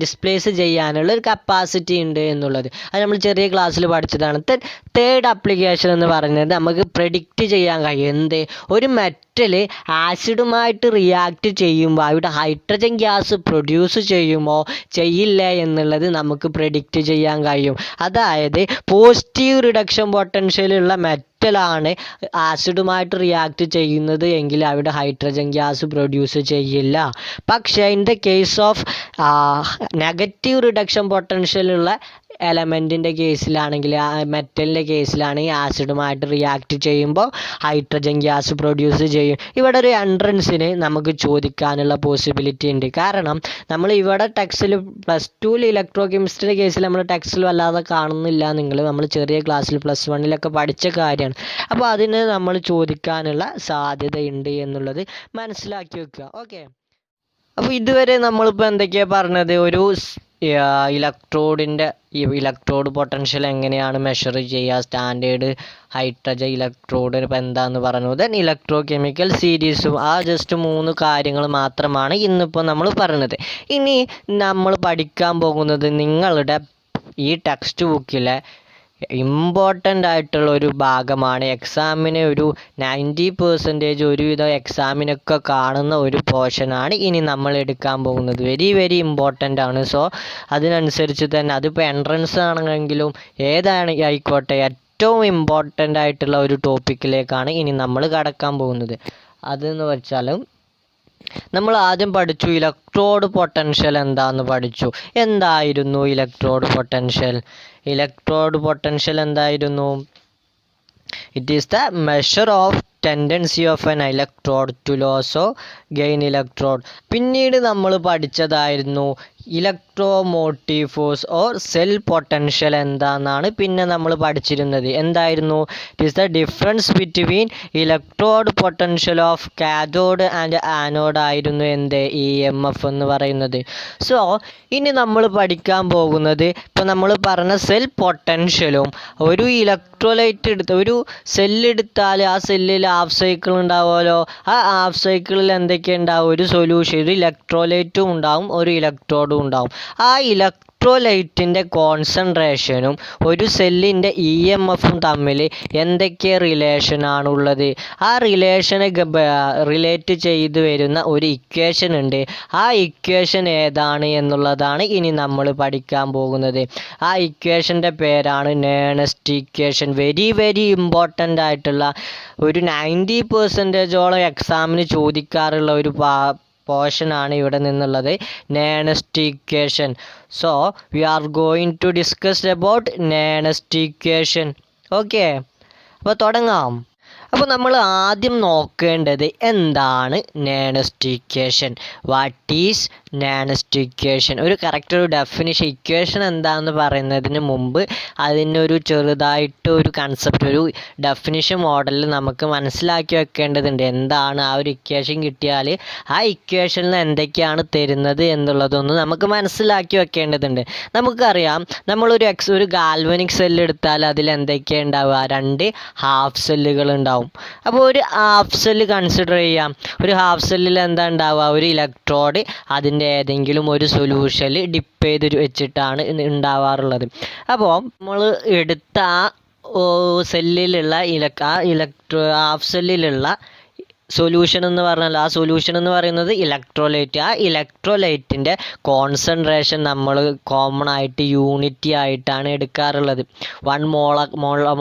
ഡിസ്പ്ലേസ് ചെയ്യാനുള്ള ഒരു കപ്പാസിറ്റി ഉണ്ട് എന്നുള്ളത് അത് നമ്മൾ ചെറിയ ക്ലാസ്സിൽ പഠിച്ചതാണ്. തേർഡ് ആപ്ലിക്കേഷൻ എന്ന് പറയുന്നത് നമുക്ക് പ്രെഡിക്റ്റ് ചെയ്യാൻ കഴിയും. എന്ത്? ഒരു മെറ്റൽ ആസിഡുമായിട്ട് റിയാക്ട് ചെയ്യുമ്പോൾ അവിടെ ഹൈഡ്രജൻ ഗ്യാസ് പ്രൊഡ്യൂസ് ചെയ്യുമോ ചെയ്യില്ല എന്നുള്ളത് നമുക്ക് പ്രെഡിക്റ്റ് ചെയ്യാൻ കഴിയും. അതായത് പോസിറ്റീവ് റിഡക്ഷൻ പൊട്ടൻഷ്യലുള്ള മെറ്റലാണ് ആസിഡുമായിട്ട് റിയാക്ട് ചെയ്യുന്നത് എങ്കിൽ അവിടെ ഹൈഡ്രജൻ ഗ്യാസ് പ്രൊഡ്യൂസ് ചെയ്യില്ല. പക്ഷേ in the case of negative reduction പൊട്ടൻഷ്യലുള്ള എലമെൻറ്റിൻ്റെ കേസിലാണെങ്കിൽ, മെറ്റലിൻ്റെ കേസിലാണെങ്കിൽ ആസിഡുമായിട്ട് റിയാക്ട് ചെയ്യുമ്പോൾ ഹൈഡ്രജൻ ഗ്യാസ് പ്രൊഡ്യൂസ് ചെയ്യും. ഇവിടെ ഒരു എൻട്രൻസിന് നമുക്ക് ചോദിക്കാനുള്ള പോസിബിലിറ്റി ഉണ്ട്. കാരണം നമ്മൾ ഇവിടെ ടെക്സ്റ്റിൽ +2 ഇലക്ട്രോ കെമിസ്ട്രിയുടെ കേസിൽ നമ്മൾ ടെക്സ്റ്റിൽ വല്ലാതെ കാണുന്നില്ല. നമ്മൾ ചെറിയ ക്ലാസ്സിൽ +1 പഠിച്ച കാര്യമാണ്. അപ്പോൾ അതിന് നമ്മൾ ചോദിക്കാനുള്ള സാധ്യതയുണ്ട് എന്നുള്ളത് മനസ്സിലാക്കി വെക്കുക. ഓക്കെ, അപ്പോൾ ഇതുവരെ നമ്മളിപ്പോൾ എന്തൊക്കെയാണ് പറഞ്ഞത്? ഒരു ഇലക്ട്രോഡ് പൊട്ടൻഷ്യൽ എങ്ങനെയാണ് മെഷർ ചെയ്യുക, സ്റ്റാൻഡേർഡ് ഹൈഡ്രജൻ ഇലക്ട്രോഡ് ഇപ്പോൾ എന്താണെന്ന് പറഞ്ഞു. ദെൻ ഇലക്ട്രോ കെമിക്കൽ സീരീസും, ആ ജസ്റ്റ് 3 കാര്യങ്ങൾ മാത്രമാണ് ഇന്നിപ്പോൾ നമ്മൾ പറഞ്ഞത്. ഇനി നമ്മൾ പഠിക്കാൻ പോകുന്നത് നിങ്ങളുടെ ഈ ടെക്സ്റ്റ് ബുക്കിലെ ഇമ്പോർട്ടൻ്റ് ആയിട്ടുള്ള ഒരു ഭാഗമാണ്. എക്സാമിന് ഒരു 90% ഒരുവിധം എക്സാമിനൊക്കെ കാണുന്ന ഒരു പോർഷനാണ് ഇനി നമ്മൾ എടുക്കാൻ പോകുന്നത്. വെരി വെരി ഇമ്പോർട്ടൻ്റ് ആണ്. സോ അതിനനുസരിച്ച് തന്നെ അതിപ്പോൾ എൻട്രൻസ് ആണെങ്കിലും ഏതാണ് ആയിക്കോട്ടെ ഏറ്റവും ഇമ്പോർട്ടൻ്റ് ആയിട്ടുള്ള ഒരു ടോപ്പിക്കിലേക്കാണ് ഇനി നമ്മൾ കടക്കാൻ പോകുന്നത്. അതെന്ന് വെച്ചാൽ നമ്മൾ ആദ്യം പഠിച്ചു ഇലക്ട്രോഡ് പൊട്ടൻഷ്യൽ എന്താന്ന് പഠിച്ചു. എന്തായിരുന്നു ഇലക്ട്രോഡ് പൊട്ടൻഷ്യൽ? ഇലക്ട്രോഡ് പൊട്ടൻഷ്യൽ എന്തായിരുന്നു? It is the measure of tendency of an electrode to lose of gain electrode. പിന്നീട് നമ്മൾ പഠിച്ചതായിരുന്നു electromotive force or cell potential എന്താണെന്നാണ് പിന്നെ നമ്മൾ പഠിച്ചിരുന്നത്. എന്തായിരുന്നു? It is the difference between electrode potential of cathode and anode ആയിരുന്നു എന്ത്? EMF എന്ന് പറയുന്നത്. സോ ഇനി നമ്മൾ പഠിക്കാൻ പോകുന്നത് ഇപ്പോൾ നമ്മൾ പറഞ്ഞ സെൽ പൊട്ടൻഷ്യലും ഒരു ഇലക്ട്രോലൈറ്റ് ഒരു സെല്ലെടുത്താൽ ആ സെല്ലിൽ ഹാഫ് സൈക്കിൾ ഉണ്ടാവുമല്ലോ. ആ ഹാഫ് സൈക്കിളിൽ എന്തൊക്കെ ഉണ്ടാവും? ഒരു സൊല്യൂഷൻ, ഒരു ഇലക്ട്രോലൈറ്റും ഉണ്ടാവും, ഒരു ഇലക്ട്രോഡും ഉണ്ടാവും. ആ ഇലക്ട്രോലൈറ്റിൻ്റെ കോൺസെൻട്രേഷനും ഒരു സെല്ലിൻ്റെ EMFും തമ്മിൽ എന്തൊക്കെ റിലേഷനാണുള്ളത്? ആ റിലേഷനെ റിലേറ്റ് ചെയ്ത് വരുന്ന ഒരു ഇക്വേഷൻ ഉണ്ട്. ആ ഇക്വേഷൻ ഏതാണ് എന്നുള്ളതാണ് ഇനി നമ്മൾ പഠിക്കാൻ പോകുന്നത്. ആ ഇക്വേഷൻ്റെ പേരാണ് Nernst equation. Very very important ആയിട്ടുള്ള ഒരു 90% എക്സാമിന് ചോദിക്കാറുള്ള ഒരു പോർഷനാണ് ഇവിടെ നിന്നുള്ളത്, Nernst equation. So we are going to discuss about Nernst equation. Okay, അപ്പോൾ തുടങ്ങാം. അപ്പോൾ നമ്മൾ ആദ്യം നോക്കേണ്ടത് എന്താണ് നാനോസ്റ്റിക്കേഷൻ. What is നാനോസ്റ്റിക്കേഷൻ? ഒരു കറക്റ്റ് ഒരു ഡെഫിനിഷൻ, ഇക്വേഷൻ എന്താണെന്ന് പറയുന്നതിന് മുമ്പ് അതിനൊരു ചെറുതായിട്ട് ഒരു കൺസെപ്റ്റ്, ഒരു ഡെഫിനിഷൻ മോഡലിൽ നമുക്ക് മനസ്സിലാക്കി വെക്കേണ്ടതുണ്ട്. എന്താണ് ആ ഒരു ഇക്വേഷൻ കിട്ടിയാൽ ആ ഇക്വേഷനിൽ എന്തൊക്കെയാണ് തരുന്നത് എന്നുള്ളതൊന്ന് നമുക്ക് മനസ്സിലാക്കി വെക്കേണ്ടതുണ്ട്. നമുക്കറിയാം, നമ്മളൊരു ഒരു ഗാൽവനിക് സെല്ല് എടുത്താൽ അതിൽ എന്തൊക്കെയാണ് ഉണ്ടാവുക? 2 ഹാഫ് സെല്ലുകൾ ഉണ്ടാവും. അപ്പോൾ ഒരു ഹാഫ് സെല്ല് കൺസിഡർ ചെയ്യാം. ഒരു ഹാഫ് സെല്ലിൽ എന്താ ഉണ്ടാവുക? ഒരു ഇലക്ട്രോഡ് അതിൻ്റെ ഏതെങ്കിലും ഒരു സൊല്യൂഷനിൽ ഡിപ്പ് ചെയ്ത് വെച്ചിട്ടാണ് ഉണ്ടാവാറുള്ളത്. അപ്പോൾ നമ്മൾ എടുത്ത ആ സെല്ലിലുള്ള ഹാഫ് സെല്ലിലുള്ള സൊല്യൂഷൻ എന്ന് പറഞ്ഞാൽ ആ സൊല്യൂഷൻ എന്ന് പറയുന്നത് ഇലക്ട്രോലൈറ്റ്. ആ ഇലക്ട്രോലൈറ്റിൻ്റെ കോൺസെൻട്രേഷൻ നമ്മൾ കോമൺ ആയിട്ട് യൂണിറ്റി ആയിട്ടാണ് എടുക്കാറുള്ളത്. 1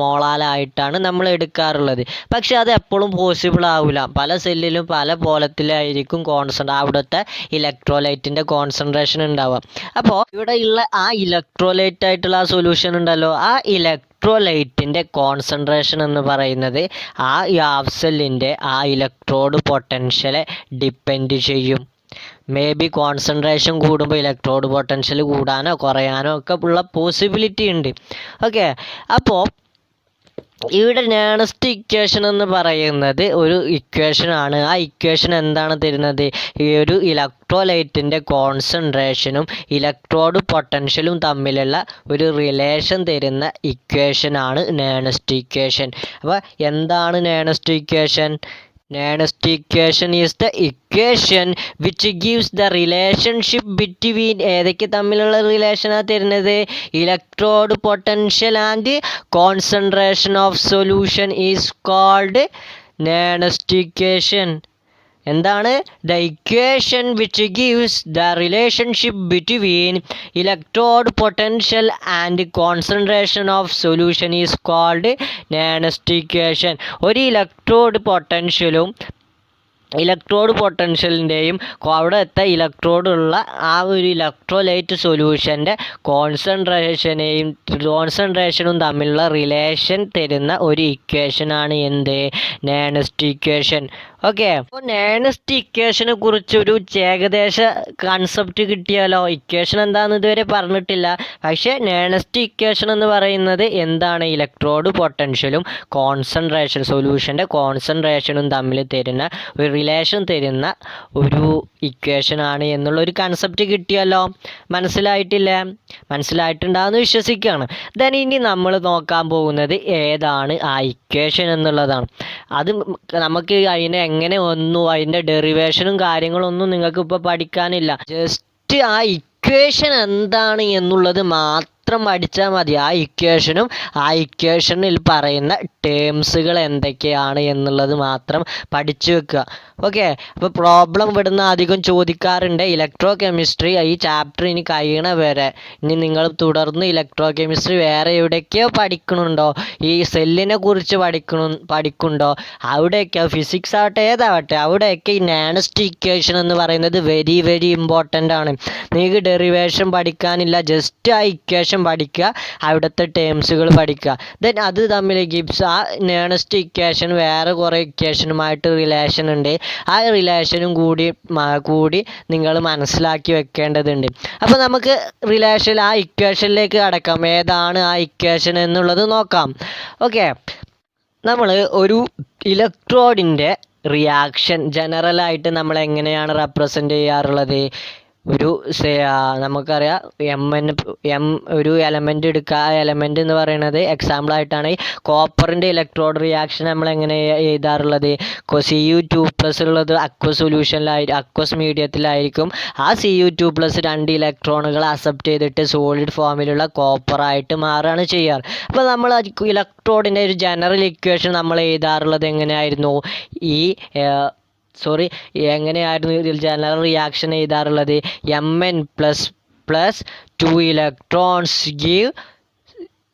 മോളാലായിട്ടാണ് നമ്മൾ എടുക്കാറുള്ളത്. പക്ഷെ അത് എപ്പോഴും പോസിബിൾ ആവില്ല. പല സെല്ലിലും പല പോലത്തിലായിരിക്കും അവിടുത്തെ ഇലക്ട്രോലൈറ്റിൻ്റെ കോൺസെൻട്രേഷൻ ഉണ്ടാവുക. അപ്പോൾ ഇവിടെ ഉള്ള ആ ഇലക്ട്രോലൈറ്റ് ആയിട്ടുള്ള ആ സൊല്യൂഷൻ ഉണ്ടല്ലോ, ആ ഇലക്ട്രോലൈറ്റിൻ്റെ കോൺസെൻട്രേഷൻ എന്ന് പറയുന്നത് ആ ഹാഫ് സെല്ലിൻ്റെ ആ ഇലക്ട്രോഡ് പൊട്ടൻഷ്യലെ ഡിപ്പെൻഡ് ചെയ്യും. മേ ബി കോൺസെൻട്രേഷൻ കൂടുമ്പോൾ ഇലക്ട്രോഡ് പൊട്ടൻഷ്യൽ കൂടാനോ കുറയാനോ ഒക്കെ ഉള്ള പോസിബിലിറ്റി ഉണ്ട്. ഓക്കെ, അപ്പോൾ ഇവിടെ നാനോസ്റ്റിക്കേഷൻ എന്ന് പറയുന്നത് ഒരു ഇക്വേഷനാണ്. ആ ഇക്വേഷൻ എന്താണ് തരുന്നത്? ഈ ഒരു ഇലക്ട്രോലൈറ്റിൻ്റെ കോൺസെൻട്രേഷനും ഇലക്ട്രോഡ് പൊട്ടൻഷ്യലും തമ്മിലുള്ള ഒരു റിലേഷൻ തരുന്ന ഇക്വേഷനാണ് നാനോസ്റ്റിക്കേഷൻ. അപ്പോൾ എന്താണ് നാനോസ്റ്റിക്കേഷൻ? Nanostigation is the equation which gives the relationship between ഏതൊക്കെ തമ്മിലുള്ള റിലേഷനാണ് തരുന്നത്? Electrode potential and concentration of solution is called Nernst equation. എന്താണ്? The equation which gives the relationship between electrode potential and concentration of solution is called Nernst equation. ഒരു electrode പൊട്ടൻഷ്യലിൻ്റെയും അവിടുത്തെ ഇലക്ട്രോഡുള്ള ആ ഒരു electrolyte സൊല്യൂഷൻ്റെ കോൺസെൻട്രേഷനും തമ്മിലുള്ള റിലേഷൻ തരുന്ന ഒരു ഇക്വേഷനാണ് എന്ത്? നാനോസ്റ്റിക്കേഷൻ. ഓക്കെ, അപ്പോൾ നാനോസ്റ്റിക്കേഷനെ കുറിച്ചൊരു ഏകദേശ കൺസെപ്റ്റ് കിട്ടിയാലോ? ഇക്വേഷൻ എന്താണെന്ന് ഇതുവരെ പറഞ്ഞിട്ടില്ല. പക്ഷേ നാനോസ്റ്റിക്കേഷൻ എന്ന് പറയുന്നത് എന്താണ്? ഇലക്ട്രോഡ് പൊട്ടൻഷ്യലും സൊല്യൂഷൻ്റെ കോൺസെൻട്രേഷനും തമ്മിൽ തരുന്ന ഒരു റിലേഷൻ തരുന്ന ഒരു ഇക്വേഷനാണ് എന്നുള്ളൊരു കൺസെപ്റ്റ് കിട്ടിയല്ലോ. മനസ്സിലായിട്ടില്ലേ? മനസ്സിലായിട്ടുണ്ടാകുമെന്ന് വിശ്വസിക്കുകയാണ്. ദെൻ ഇനി നമ്മൾ നോക്കാൻ പോകുന്നത് ഏതാണ് ആ ഇക്വേഷൻ എന്നുള്ളതാണ്. അത് നമുക്ക് അതിൻ്റെ ഡെറിവേഷനും കാര്യങ്ങളൊന്നും നിങ്ങൾക്ക് ഇപ്പോൾ പഠിക്കാനില്ല. ജസ്റ്റ് ആ ഇക്വേഷൻ എന്താണ് എന്നുള്ളത് മാത്രം പഠിച്ചാൽ മതി. ആ ഇക്വേഷനും ആ ഇക്വേഷനിൽ പറയുന്ന ടേംസുകൾ എന്തൊക്കെയാണ് എന്നുള്ളത് മാത്രം പഠിച്ചു വെക്കുക. ഓക്കെ, അപ്പോൾ പ്രോബ്ലം ഇവിടുന്ന് അധികം ചോദിക്കാറുണ്ട്. ഇലക്ട്രോ കെമിസ്ട്രി ഈ ചാപ്റ്റർ ഇനി കഴിയണ വരെ ഇനി നിങ്ങൾ തുടർന്ന് ഇലക്ട്രോ കെമിസ്ട്രി വേറെ എവിടെയൊക്കെയോ പഠിക്കണുണ്ടോ, ഈ സെല്ലിനെ കുറിച്ച് പഠിക്കുന്നുണ്ടോ, അവിടെയൊക്കെ ഫിസിക്സ് ആവട്ടെ ഏതാവട്ടെ അവിടെയൊക്കെ ഈ നാനോസ്റ്റിക്കേഷൻ എന്ന് പറയുന്നത് വെരി വെരി ഇമ്പോർട്ടൻ്റ് ആണ്. നിങ്ങൾക്ക് ഡെറിവേഷൻ പഠിക്കാനില്ല, ജസ്റ്റ് ആ ഇക്വേഷൻ പഠിക്കുക, അവിടുത്തെ ടേംസുകൾ പഠിക്കുക. ദെൻ അത് തമ്മിൽ ഗിബ്സ് ആ നാനോസ്റ്റിക്കേഷൻ വേറെ കുറേ ഇക്വേഷനുമായിട്ട് റിലേഷൻ ഉണ്ട്. ആ റിലേഷനും കൂടി നിങ്ങൾ മനസ്സിലാക്കി വെക്കേണ്ടതുണ്ട്. അപ്പോൾ നമുക്ക് ആ ഇക്വേഷനിലേക്ക് കടക്കാം. ഏതാണ് ആ ഇക്വേഷൻ എന്നുള്ളത് നോക്കാം. ഓക്കെ, നമ്മൾ ഒരു ഇലക്ട്രോഡിൻ്റെ റിയാക്ഷൻ ജനറലായിട്ട് നമ്മൾ എങ്ങനെയാണ് റെപ്രസെൻ്റ് ചെയ്യാറുള്ളത്? നമുക്കറിയാം ഒരു എലമെൻ്റ് എടുക്കുക. ആ എലമെൻ്റ് എന്ന് പറയുന്നത് എക്സാമ്പിളായിട്ടാണ് ഈ കോപ്പറിൻ്റെ ഇലക്ട്രോഡ് റിയാക്ഷൻ നമ്മൾ എങ്ങനെ എഴുതാറുള്ളത്? Cu2+ ഉള്ളത് അക്വസ് മീഡിയത്തിലായിരിക്കും. ആ Cu2+ 2 ഇലക്ട്രോണുകൾ അക്സെപ്റ്റ് ചെയ്തിട്ട് സോളിഡ് ഫോമിലുള്ള കോപ്പറായിട്ട് മാറുകയാണ് ചെയ്യാറ്. അപ്പോൾ നമ്മൾ ഇലക്ട്രോഡിൻ്റെ ഒരു ജനറൽ ഇക്വേഷൻ നമ്മൾ എഴുതാറുള്ളത് എങ്ങനെയായിരുന്നു? എങ്ങനെയായിരുന്നു ഇതിൽ ജനറൽ റിയാക്ഷൻ എഴുതാറുള്ളത്? Mn ++ 2 ഇലക്ട്രോൺസ് ഗീവ്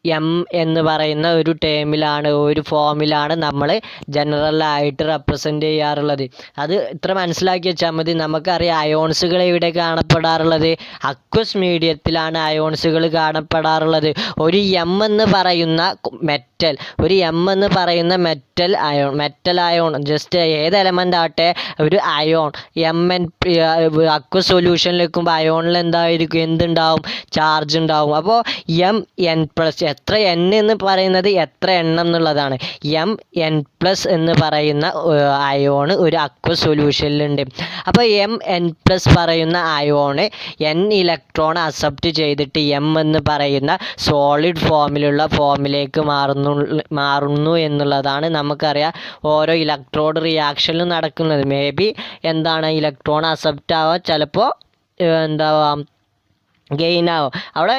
M എന്ന് പറയുന്ന ഒരു ഫോമിലാണ് നമ്മൾ ജനറലായിട്ട് റെപ്രസെൻ്റ് ചെയ്യാറുള്ളത്. അത് ഇത്ര മനസ്സിലാക്കി വെച്ചാൽ മതി. നമുക്കറിയാം അയോൺസുകൾ എവിടെ കാണപ്പെടാറുള്ളത്? അക്വസ് മീഡിയത്തിലാണ് അയോൺസുകൾ കാണപ്പെടാറുള്ളത്. ഒരു M എന്ന് പറയുന്ന മെറ്റൽ, ഒരു എം എന്ന് പറയുന്ന മെറ്റൽ അയോൺ ജസ്റ്റ് ഏത് എലമെൻ്റ് ആട്ടെ ഒരു അയോൺ അക്വ സൊല്യൂഷനിൽ വെക്കുമ്പോൾ അയോണിൽ എന്തുണ്ടാവും, ചാർജ് ഉണ്ടാവും. അപ്പോൾ Mn+, എത്ര n എന്ന് പറയുന്നത് എത്ര എണ്ണം എന്നുള്ളതാണ്. Mn+ എന്ന് പറയുന്ന അയോൺ ഒരു അക്വ സൊല്യൂഷനിലുണ്ട്. അപ്പോൾ Mn+ പറയുന്ന അയോണ് n ഇലക്ട്രോൺ അക്സെപ്റ്റ് ചെയ്തിട്ട് M എന്ന് പറയുന്ന സോളിഡ് ഫോമിലേക്ക് മാറുന്നു എന്നുള്ളതാണ് നമുക്കറിയാം ഓരോ ഇലക്ട്രോഡ് റിയാക്ഷനിലും നടക്കുന്നത്. മേ ബി ഇലക്ട്രോൺ അക്സെപ്റ്റ് ആവാം, ചിലപ്പോൾ ഗെയിൻ ആവും. അവിടെ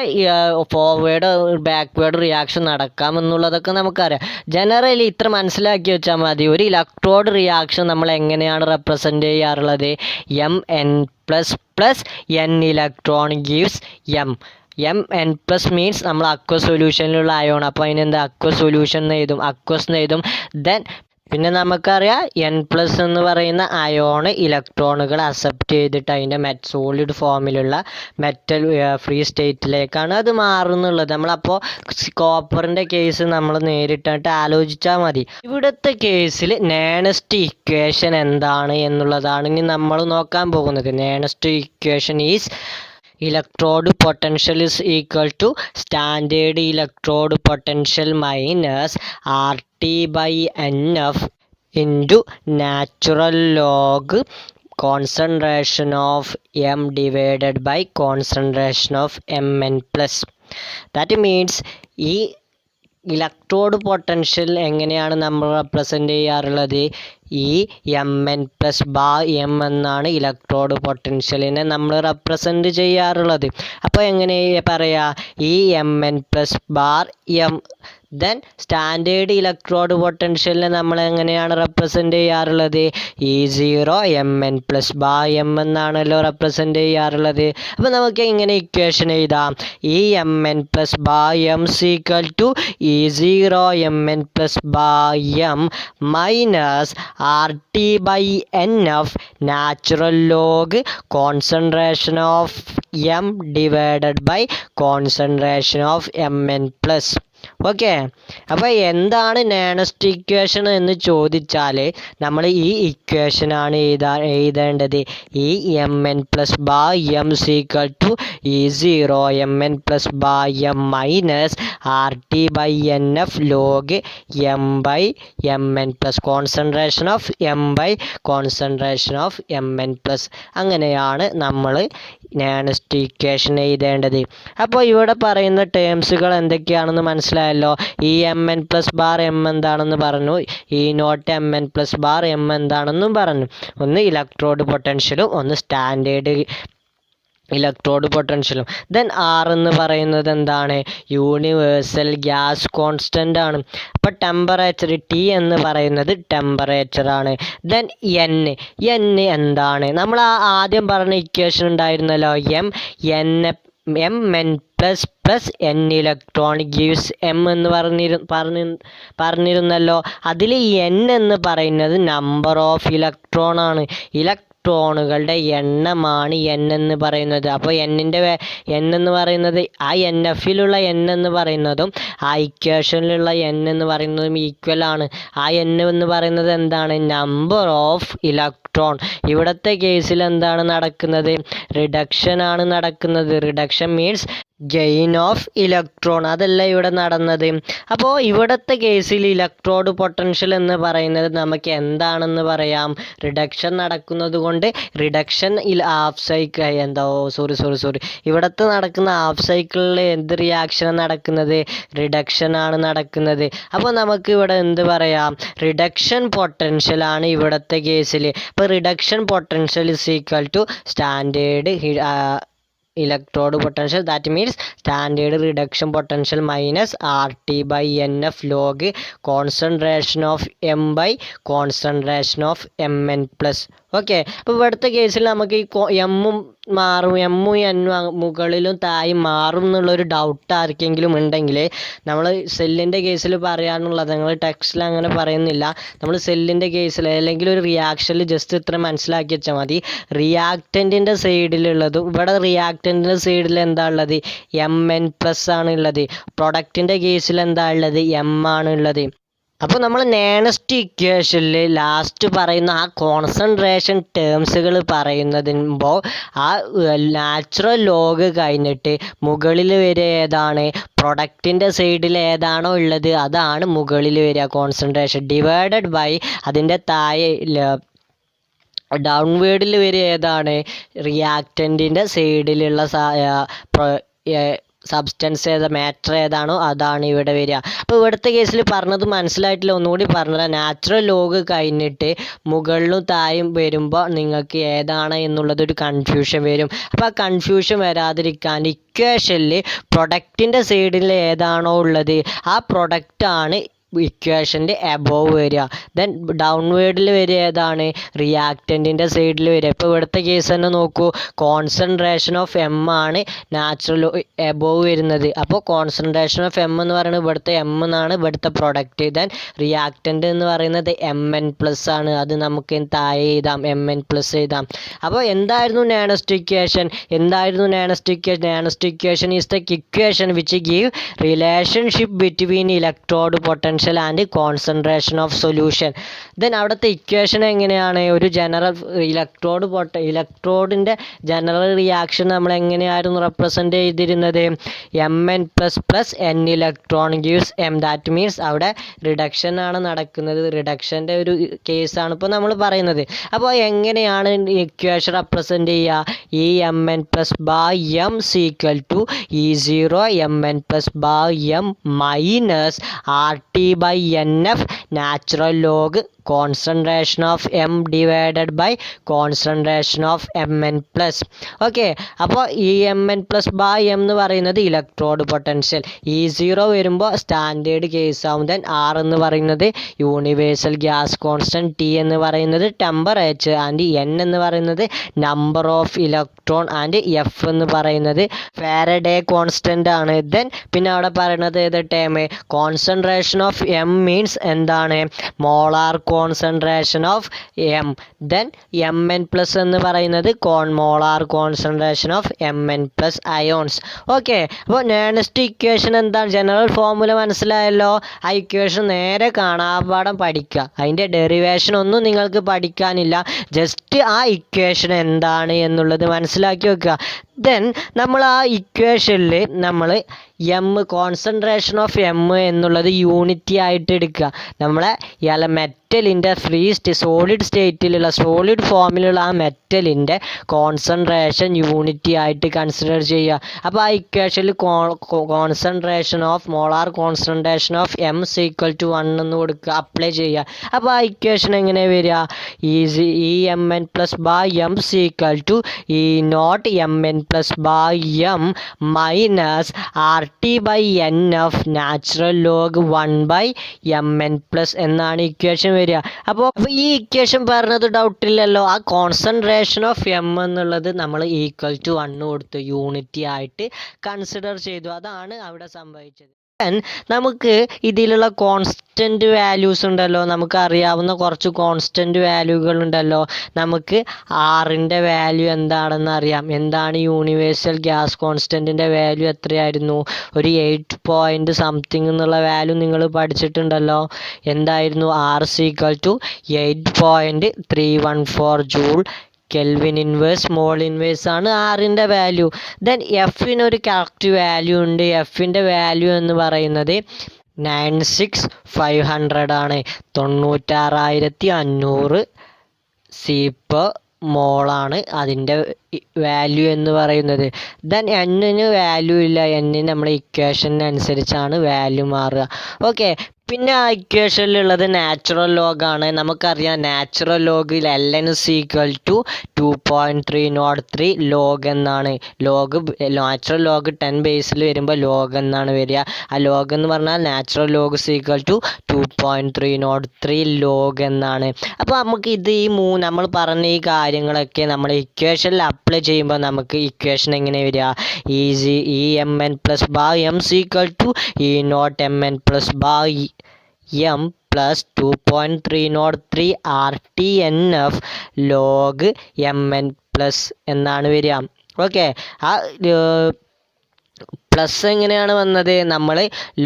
ഫോർവേഡ് ബാക്ക്വേഡ് റിയാക്ഷൻ നടക്കാമെന്നുള്ളതൊക്കെ നമുക്കറിയാം. ജനറലി ഇത്ര മനസ്സിലാക്കി വെച്ചാൽ മതി. ഒരു ഇലക്ട്രോഡ് റിയാക്ഷൻ നമ്മൾ എങ്ങനെയാണ് റെപ്രസെൻ്റ് ചെയ്യാറുള്ളത്? Mn++ n electron gives M. Mn+ means നമ്മൾ അക്വ സൊല്യൂഷനിലുള്ള അയോൺ. അപ്പോൾ അതിനെന്താ അക്വ സൊല്യൂഷൻ എന്ന് എഴുതും, അക്വസ് എന്ന് എഴുതും. ദെൻ പിന്നെ നമുക്കറിയാം N+ എന്ന് പറയുന്ന അയോണ് ഇലക്ട്രോണുകൾ അക്സെപ്റ്റ് ചെയ്തിട്ട് അതിൻ്റെ സോളിഡ് ഫോമിലുള്ള മെറ്റൽ ഫ്രീ സ്റ്റേറ്റിലേക്കാണ് അത് മാറുന്നുള്ളത്. നമ്മളപ്പോൾ കോപ്പറിൻ്റെ കേസ് നമ്മൾ നേരിട്ടായിട്ട് ആലോചിച്ചാൽ മതി. ഇവിടുത്തെ കേസിൽ നേണസ്റ്റ് ഇക്വേഷൻ എന്താണ് എന്നുള്ളതാണ് ഇനി നമ്മൾ നോക്കാൻ പോകുന്നത്. Nernst equation is electrode potential is equal to standard electrode potential minus RT by NF into natural log concentration of M divided by concentration of Mn+. That means ഈ ഇലക്ട്രോഡ് പൊട്ടൻഷ്യൽ എങ്ങനെയാണ് നമ്മൾ represent ചെയ്യാറുള്ളത്? ഈ Mn+M എന്നാണ് electrode പൊട്ടൻഷ്യലിനെ നമ്മൾ represent ചെയ്യാറുള്ളത്. അപ്പോൾ എങ്ങനെ പറയാ? ഈ Mn+M. ദെൻ സ്റ്റാൻഡേർഡ് ഇലക്ട്രോഡ് പൊട്ടൻഷ്യലിനെ നമ്മൾ എങ്ങനെയാണ് റെപ്രസെൻ്റ് ചെയ്യാറുള്ളത്? E0 Mn+M എന്നാണല്ലോ റെപ്രസെൻ്റ് ചെയ്യാറുള്ളത്. അപ്പോൾ നമുക്ക് ഇങ്ങനെ ഇക്വേഷൻ എഴുതാം. E Mn+M equal to E0 Mn+M minus RT by NF natural log concentration of M divided by concentration of Mn+. Okay. അപ്പോൾ എന്താണ് നേണസ്റ്റ് ഇക്വേഷൻ എന്ന് ചോദിച്ചാൽ നമ്മൾ ഈ ഇക്വേഷനാണ് എഴുതേണ്ടത്. E Mn+M equal to E0 Mn+M minus RT by NF log M by Mn+, concentration of M by concentration of Mn+. അങ്ങനെയാണ് നമ്മൾ Nernst equation എഴുതേണ്ടത്. അപ്പോൾ ഇവിടെ പറയുന്ന ടേംസുകൾ എന്തൊക്കെയാണെന്ന് മനസ്സിലായല്ലോ. ഈ Mn+M എന്താണെന്ന് പറഞ്ഞു, E0 Mn+M എന്താണെന്നും പറഞ്ഞു. ഒന്ന് ഇലക്ട്രോഡ് പൊട്ടൻഷ്യലും ഒന്ന് സ്റ്റാൻഡേർഡ് ഇലക്ട്രോഡ് പൊട്ടൻഷ്യലും. ദെൻ R എന്ന് പറയുന്നത് എന്താണ്? യൂണിവേഴ്സൽ ഗ്യാസ് കോൺസ്റ്റൻ്റ് ആണ്. അപ്പോൾ ടെമ്പറേച്ചർ T എന്ന് പറയുന്നത് ടെമ്പറേച്ചറാണ്. ദെൻ N എന്താണ്? നമ്മൾ ആദ്യം പറഞ്ഞ ഇക്വേഷൻ ഉണ്ടായിരുന്നല്ലോ, Mn++ n electron gives M എന്ന് പറഞ്ഞിരുന്നല്ലോ. അതിൽ n എന്ന് പറയുന്നത് നമ്പർ ഓഫ് ഇലക്ട്രോൺ ആണ്, ഇലക്ട്രോണുകളുടെ എണ്ണമാണ് n എന്ന് പറയുന്നത്. അപ്പോൾ n എന്ന് പറയുന്നത് ആ NFലുള്ള n എന്ന് പറയുന്നതും ആ ഇക്വേഷനിലുള്ള n എന്ന് പറയുന്നതും ഈക്വൽ ആണ്. ആ n എന്ന് പറയുന്നത് എന്താണ്? Number of electron. ഇവിടുത്തെ കേസിൽ എന്താണ് നടക്കുന്നത്? റിഡക്ഷൻ ആണ് നടക്കുന്നത്. Reduction means gain of electron. അതല്ല ഇവിടെ നടന്നത്. അപ്പോൾ ഇവിടുത്തെ കേസിൽ ഇലക്ട്രോഡ് പൊട്ടൻഷ്യൽ എന്ന് പറയുന്നത് നമുക്ക് എന്താണെന്ന് പറയാം? റിഡക്ഷൻ നടക്കുന്നത് കൊണ്ട് റിഡക്ഷൻ ഹാഫ് സൈക്കിൾ സോറി ഇവിടുത്തെ നടക്കുന്ന ഹാഫ് സൈക്കിളിൽ എന്ത് റിയാക്ഷൻ നടക്കുന്നത്? റിഡക്ഷൻ ആണ് നടക്കുന്നത്. അപ്പോൾ നമുക്ക് ഇവിടെ എന്ത് പറയാം? റിഡക്ഷൻ പൊട്ടൻഷ്യൽ ആണ് ഇവിടുത്തെ കേസിൽ. അപ്പോൾ reduction potential is equal to standard electrode potential. That means standard reduction potential minus RT by NF log concentration of M by concentration of Mn+. Okay. അപ്പോൾ ഇവിടുത്തെ കേസിൽ നമുക്ക് ഈ എമ്മും മാറും, എമ്മും എന്നും മുകളിലും താഴെയും മാറും എന്നുള്ളൊരു ഡൗട്ട് ആർക്കെങ്കിലും ഉണ്ടെങ്കിൽ നമ്മൾ സെല്ലിൻ്റെ കേസിൽ പറയാനുള്ളത്, ഞങ്ങൾ ടെക്സ്റ്റിൽ അങ്ങനെ പറയുന്നില്ല, നമ്മൾ സെല്ലിൻ്റെ കേസിൽ അല്ലെങ്കിൽ ഒരു റിയാക്ഷനിൽ ജസ്റ്റ് ഇത്ര മനസ്സിലാക്കി വെച്ചാൽ മതി. റിയാക്റ്റൻറ്റിൻ്റെ സൈഡിലുള്ളതും ഇവിടെ റിയാക്റ്റൻറ്റിൻ്റെ സൈഡിൽ എന്താ ഉള്ളത്, Mn+ ആണ് ഉള്ളത്. പ്രൊഡക്റ്റിൻ്റെ കേസിൽ എന്താ ഉള്ളത്, M ആണ് ഉള്ളത്. അപ്പോൾ നമ്മൾ നേണസ്റ്റ് ഇക്വേഷനിൽ ലാസ്റ്റ് പറയുന്ന ആ കോൺസെൻട്രേഷൻ ടേംസുകൾ പറയുന്നതിമ്പോൾ ആ നാച്ചുറൽ ലോഗ് കഴിഞ്ഞിട്ട് മുകളിൽ വരിക ഏതാണ്, പ്രൊഡക്റ്റിൻ്റെ സൈഡിൽ ഏതാണോ ഉള്ളത് അതാണ് മുകളിൽ വരിക കോൺസെൻട്രേഷൻ, ഡിവൈഡഡ് ബൈ അതിൻ്റെ താഴെ ഡൗൺവേർഡിൽ വരിക ഏതാണ്, റിയാക്റ്റൻറ്റിൻ്റെ സൈഡിലുള്ള സബ്സ്റ്റൻസ് മാറ്റർ ഏതാണോ അതാണ് ഇവിടെ വരിക. അപ്പോൾ ഇവിടുത്തെ കേസിൽ പറഞ്ഞത് മനസ്സിലായിട്ടില്ല, ഒന്നുകൂടി പറഞ്ഞുതരാം. നാച്ചുറൽ ലോഗ് കഴിഞ്ഞിട്ട് മുകളിലും താഴെയും വരുമ്പോൾ നിങ്ങൾക്ക് ഏതാണ് എന്നുള്ളതൊരു കൺഫ്യൂഷൻ വരും. അപ്പോൾ ആ കൺഫ്യൂഷൻ വരാതിരിക്കാൻ ഇക്വേഷനിൽ പ്രൊഡക്റ്റിൻ്റെ സൈഡിൽ ഏതാണോ ഉള്ളത് ആ പ്രൊഡക്റ്റാണ് ഇക്വേഷൻ്റെ എബോവ് വരിക. ദെൻ ഡൗൺവേർഡിൽ വരിക ഏതാണ്, റിയാക്റ്റൻറ്റിൻ്റെ സൈഡിൽ വരിക. ഇപ്പോൾ ഇവിടുത്തെ കേസ് തന്നെ നോക്കൂ, കോൺസെൻട്രേഷൻ ഓഫ് M ആണ് നാച്ചുറൽ എബോവ് വരുന്നത്. അപ്പോൾ കോൺസെൻട്രേഷൻ ഓഫ് M എന്ന് പറയുന്നത് ഇവിടുത്തെ M എന്നാണ് ഇവിടുത്തെ പ്രൊഡക്റ്റ്. ദെൻ റിയാക്റ്റൻ്റ് എന്ന് പറയുന്നത് Mn+ ആണ്, അത് നമുക്ക് താഴെ എഴുതാം, Mn+ എഴുതാം. അപ്പോൾ എന്തായിരുന്നു Nernst equation, Nernst equation is the equation which give relationship between electrode potential and concentration of solution. Then അവിടുത്തെ ഇക്വേഷൻ എങ്ങനെയാണ്, ഒരു ജനറൽ ഇലക്ട്രോഡിൻ്റെ ജനറൽ റിയാക്ഷൻ നമ്മൾ എങ്ങനെയായിരുന്നു റെപ്രസെൻ്റ് ചെയ്തിരുന്നത്, Mn+ N electron gives M. That means അവിടെ റിഡക്ഷൻ ആണ് നടക്കുന്നത്, റിഡക്ഷൻ്റെ ഒരു കേസാണ് ഇപ്പോൾ നമ്മൾ പറയുന്നത്. അപ്പോൾ എങ്ങനെയാണ് ഇക്വേഷൻ റെപ്രസെൻ്റ് ചെയ്യുക, ഈ Mn+/M = E0 Mn+/M minus RT/NF natural log concentration of M divided by concentration of Mn+. Okay. അപ്പോൾ ഈ Mn+/M എന്ന് പറയുന്നത് ഇലക്ട്രോഡ് പൊട്ടൻഷ്യൽ, E0 വരുമ്പോൾ സ്റ്റാൻഡേർഡ് കേസ് ആവും. ദെൻ R എന്ന് പറയുന്നത് യൂണിവേഴ്സൽ ഗ്യാസ് കോൺസ്റ്റൻറ്റ്, T എന്ന് പറയുന്നത് ടെമ്പറേച്ചർ ആൻഡ് N എന്ന് പറയുന്നത് number of electron and F എന്ന് പറയുന്നത് ഫാരഡേ കോൺസ്റ്റൻ്റ് ആണ്. ദെൻ പിന്നെ അവിടെ പറയുന്നത് ഏത് term, concentration of M means എന്താണ്, molar concentration of M. Then Mn+ എന്ന് പറയുന്നത് molar concentration of Mn+ ions. Okay. അപ്പോൾ നേണസ്റ്റ് ഇക്വേഷൻ എന്താണ്, ജനറൽ ഫോർമുല മനസ്സിലായല്ലോ. ആ ഇക്വേഷൻ നേരെ കാണാപാഠം പഠിക്കുക, അതിൻ്റെ ഡെറിവേഷൻ ഒന്നും നിങ്ങൾക്ക് പഠിക്കാനില്ല, ജസ്റ്റ് ആ ഇക്വേഷൻ എന്താണ് എന്നുള്ളത് മനസ്സിലാക്കി വെക്കുക. ദെൻ നമ്മൾ ആ ഇക്വേഷനിൽ നമ്മൾ കോൺസെൻട്രേഷൻ ഓഫ് M എന്നുള്ളത് യൂണിറ്റി ആയിട്ട് എടുക്കുക. നമ്മളെ മെറ്റലിൻ്റെ സോളിഡ് സ്റ്റേറ്റിലുള്ള സോളിഡ് ഫോമിലുള്ള ആ മെറ്റലിൻ്റെ കോൺസെൻട്രേഷൻ യൂണിറ്റി ആയിട്ട് കൺസിഡർ ചെയ്യുക. അപ്പോൾ ആ ഇക്വേഷനിൽ മോളാർ കോൺസെൻട്രേഷൻ ഓഫ് M = 1 എന്ന് കൊടുക്കുക, അപ്ലൈ ചെയ്യുക. അപ്പോൾ ആ ഇക്വേഷൻ എങ്ങനെ വരിക, Mn+/M = E0 Mn+/M minus RT/NF natural log 1/Mn+ എന്നാണ് ഇക്വേഷൻ വരിക. അപ്പോൾ ഈ ഇക്വേഷൻ പറഞ്ഞത് ഡൗട്ടില്ലല്ലോ. ആ കോൺസെൻട്രേഷൻ ഓഫ് M എന്നുള്ളത് നമ്മൾ =1 കൊടുത്തു, യൂണിറ്റി ആയിട്ട് കൺസിഡർ ചെയ്തു, അതാണ് അവിടെ സംഭവിച്ചത്. നമുക്ക് ഇതിലുള്ള കോൺസ്റ്റൻറ്റ് വാല്യൂസ് ഉണ്ടല്ലോ, നമുക്ക് അറിയാവുന്ന കുറച്ച് കോൺസ്റ്റൻറ്റ് വാല്യൂകൾ ഉണ്ടല്ലോ. നമുക്ക് ആറിൻ്റെ വാല്യൂ എന്താണെന്ന് അറിയാം. എന്താണ് യൂണിവേഴ്സൽ ഗ്യാസ് കോൺസ്റ്റൻറ്റിൻ്റെ വാല്യൂ എത്രയായിരുന്നു, ഒരു 8 സംതിങ് എന്നുള്ള വാല്യൂ നിങ്ങൾ പഠിച്ചിട്ടുണ്ടല്ലോ. എന്തായിരുന്നു, R = 8.314 joule kelvin inverse mole inverse ആണ് ആറിൻ്റെ വാല്യൂ. ദെൻ എഫിനൊരു കറക്റ്റ് വാല്യൂ ഉണ്ട്, എഫിൻ്റെ വാല്യൂ എന്ന് പറയുന്നത് 96500 ആണ്, 96500 C/മോളാണ് അതിൻ്റെ വാല്യൂ എന്ന് പറയുന്നത്. ദെൻ എന്നിന് വാല്യൂ ഇല്ല, എന്നിന് നമ്മുടെ ഇക്വേഷനനുസരിച്ചാണ് വാല്യൂ മാറുക. ഓക്കെ. പിന്നെ ആ ഇക്വേഷനിലുള്ളത് നാച്ചുറൽ ലോഗാണ്. നമുക്കറിയാം നാച്ചുറൽ ലോഗിൽ ln = 2.303 ലോഗ് എന്നാണ്. നാച്ചുറൽ ലോഗ് 10 ബേസിൽ വരുമ്പോൾ ലോഗ് എന്നാണ് വരിക. ആ ലോഗ് എന്ന് പറഞ്ഞാൽ നാച്ചുറൽ ലോഗ് = 2.303 ലോഗ് എന്നാണ്. അപ്പോൾ നമുക്ക് ഇത് നമ്മൾ പറഞ്ഞ ഈ കാര്യങ്ങളൊക്കെ നമ്മൾ ഇക്വേഷനിൽ അപ്ലൈ ചെയ്യുമ്പോൾ നമുക്ക് ഇക്വേഷൻ എങ്ങനെ വരിക? EMN + m = E0 mn + m plus 2.303 RTNF log mn plus എന്നാണ് വരിക. ഓക്കെ, ആ പ്ലസ് എങ്ങനെയാണ് വന്നത്? നമ്മൾ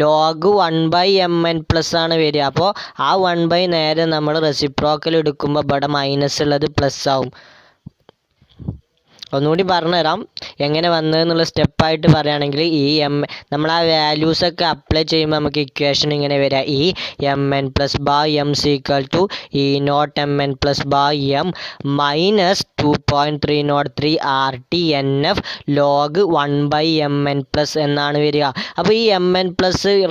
ലോഗ് 1/mn+ ആണ് വരിക. അപ്പോൾ ആ 1/ നേരെ നമ്മൾ റെസിപ്രോക്കൽ എടുക്കുമ്പോൾ ഇവിടെ മൈനസ് ഉള്ളത് പ്ലസ് ആവും. ഒന്നുകൂടി പറഞ്ഞുതരാം എങ്ങനെ വന്നതെന്നുള്ള സ്റ്റെപ്പായിട്ട് പറയുകയാണെങ്കിൽ നമ്മൾ ആ വാല്യൂസൊക്കെ അപ്ലൈ ചെയ്യുമ്പോൾ നമുക്ക് ഇക്വേഷൻ ഇങ്ങനെ വരിക: EMN + m = E0 mn + m minus 2.303 RTNF log 1/mn+ എന്നാണ് വരിക. അപ്പോൾ ഈ mn+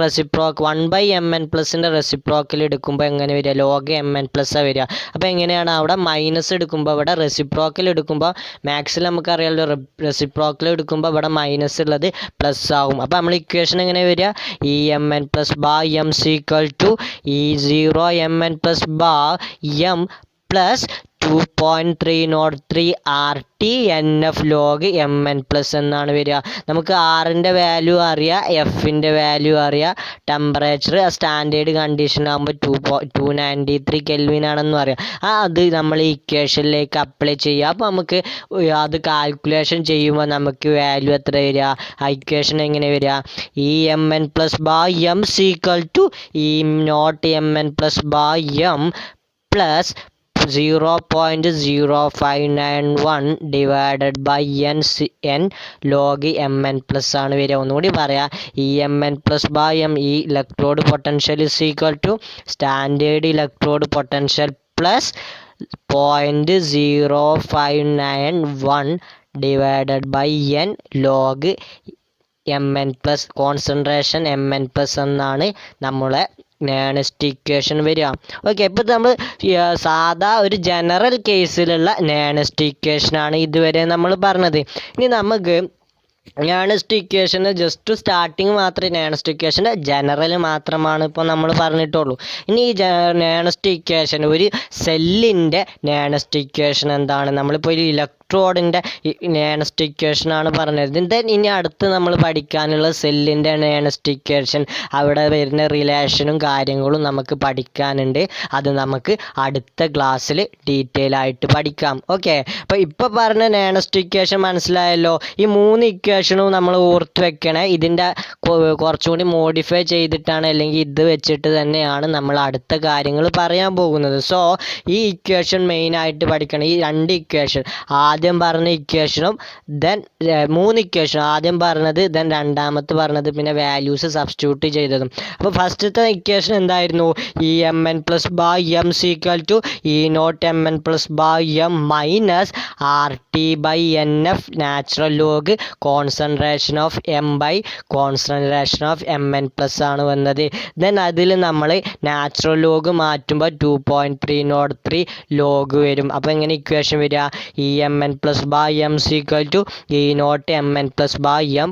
റെസിപ്രോക്കൽ 1/mn+ൻ്റെ റെസിപ്രോക്കൽ എടുക്കുമ്പോൾ എങ്ങനെ വരിക? ലോഗ് mn+ വരിക. അപ്പോൾ എങ്ങനെയാണ് അവിടെ മൈനസ് എടുക്കുമ്പോൾ ഇവിടെ റെസിപ്രോക്കൽ എടുക്കുമ്പോൾ മാക്സിൽ നമുക്കറിയാമല്ലോ റെസിപ്രോക്കൽ എടുക്കുമ്പോൾ ഇവിടെ മൈനസ് ഉള്ളത് പ്ലസ് ആവും. അപ്പോൾ നമ്മൾ ഇക്വേഷൻ എങ്ങനെ വരിക? EMN + m = E0 mn + m plus 2.303 RTNF log mn+ എന്നാണ് വരിക. നമുക്ക് ആറിൻ്റെ വാല്യൂ അറിയാം, എഫിൻ്റെ വാല്യൂ അറിയാം, ടെമ്പറേച്ചർ സ്റ്റാൻഡേർഡ് കണ്ടീഷൻ ആകുമ്പോൾ 293 Kelvin ആണെന്ന് അറിയാം. അത് നമ്മൾ ഈ ഇക്വേഷനിലേക്ക് അപ്ലൈ ചെയ്യുക. അപ്പോൾ നമുക്ക് അത് കാൽക്കുലേഷൻ ചെയ്യുമ്പോൾ നമുക്ക് വാല്യൂ എത്ര വരിക? ആ ഇക്വേഷൻ എങ്ങനെ വരിക? EMN + m = E0 mn + m plus 0.0591 divided by n log mn+ ആണ് വരിക. ഒന്നുകൂടി പറയാം: EMN + m ഈ electrode potential = standard electrode potential plus 0.0591 divided by n log mn+, concentration mn+ എന്നാണ് നമ്മളെ നേണസ്റ്റ് ഇക്വേഷൻ വരിക. ഓക്കെ, ഇപ്പോൾ നമ്മൾ സാധാ ഒരു ജനറൽ കേസിലുള്ള നേണസ്റ്റ് ഇക്വേഷനാണ് ഇതുവരെ നമ്മൾ പറഞ്ഞത്. ഇനി നമുക്ക് നേണസ്റ്റ് ഇക്വേഷന് ജസ്റ്റ് സ്റ്റാർട്ടിങ് മാത്രമേ നേണസ്റ്റ് ഇക്വേഷൻ്റെ ജനറൽ മാത്രമാണ് ഇപ്പോൾ നമ്മൾ പറഞ്ഞിട്ടുള്ളൂ. ഇനി ഈ നേണസ്റ്റ് ഇക്വേഷൻ ഒരു സെല്ലിൻ്റെ നേണസ്റ്റ് ഇക്വേഷൻ എന്താണ്? നമ്മളിപ്പോൾ ഒരു ഇലക്ട്രോഡിൻ്റെ നേണസ്റ്റ് ഇക്വേഷനാണ് പറഞ്ഞത്. ദെൻ ഇനി അടുത്ത് നമ്മൾ പഠിക്കാനുള്ള സെല്ലിൻ്റെ നേണസ്റ്റ് ഇക്വേഷൻ, അവിടെ വരുന്ന റിലേഷനും കാര്യങ്ങളും നമുക്ക് പഠിക്കാനുണ്ട്. അത് നമുക്ക് അടുത്ത ക്ലാസ്സിൽ ഡീറ്റെയിൽ ആയിട്ട് പഠിക്കാം. ഓക്കെ, അപ്പോൾ ഇപ്പോൾ പറഞ്ഞ നേണസ്റ്റ് ഇക്വേഷൻ മനസ്സിലായല്ലോ. ഈ 3 ഇക്വേഷനും നമ്മൾ ഓർത്ത് വെക്കണേ. ഇതിൻ്റെ കുറച്ചുകൂടി മോഡിഫൈ ചെയ്തിട്ടാണ്, അല്ലെങ്കിൽ ഇത് വെച്ചിട്ട് തന്നെയാണ് നമ്മൾ അടുത്ത കാര്യങ്ങൾ പറയാൻ പോകുന്നത്. സോ ഈ ഇക്വേഷൻ മെയിനായിട്ട് പഠിക്കണം. ഈ 2 ഇക്വേഷൻ, ആദ്യം പറഞ്ഞ ഇക്വേഷനും ദെൻ 3 ഇക്വേഷൻ, ആദ്യം പറഞ്ഞത് ദെൻ രണ്ടാമത്തെ പറഞ്ഞത്, പിന്നെ വാല്യൂസ് സബ്സ്റ്റിറ്റ്യൂട്ട് ചെയ്തതും. അപ്പോൾ ഫസ്റ്റത്തെ ഇക്വേഷൻ എന്തായിരുന്നു? EMN + m = E0 mn + m minus RT/NF natural log concentration of m/കോൺസെൻട്രേഷൻ ഓഫ് mn+ ആണ് വന്നത്. ദെൻ അതിൽ നമ്മൾ നാച്ചുറൽ ലോഗ് മാറ്റുമ്പോൾ 2.303 ലോഗ് വരും. അപ്പോൾ എങ്ങനെ ഇക്വേഷൻ വരിക? EMN + m = E0 mn + m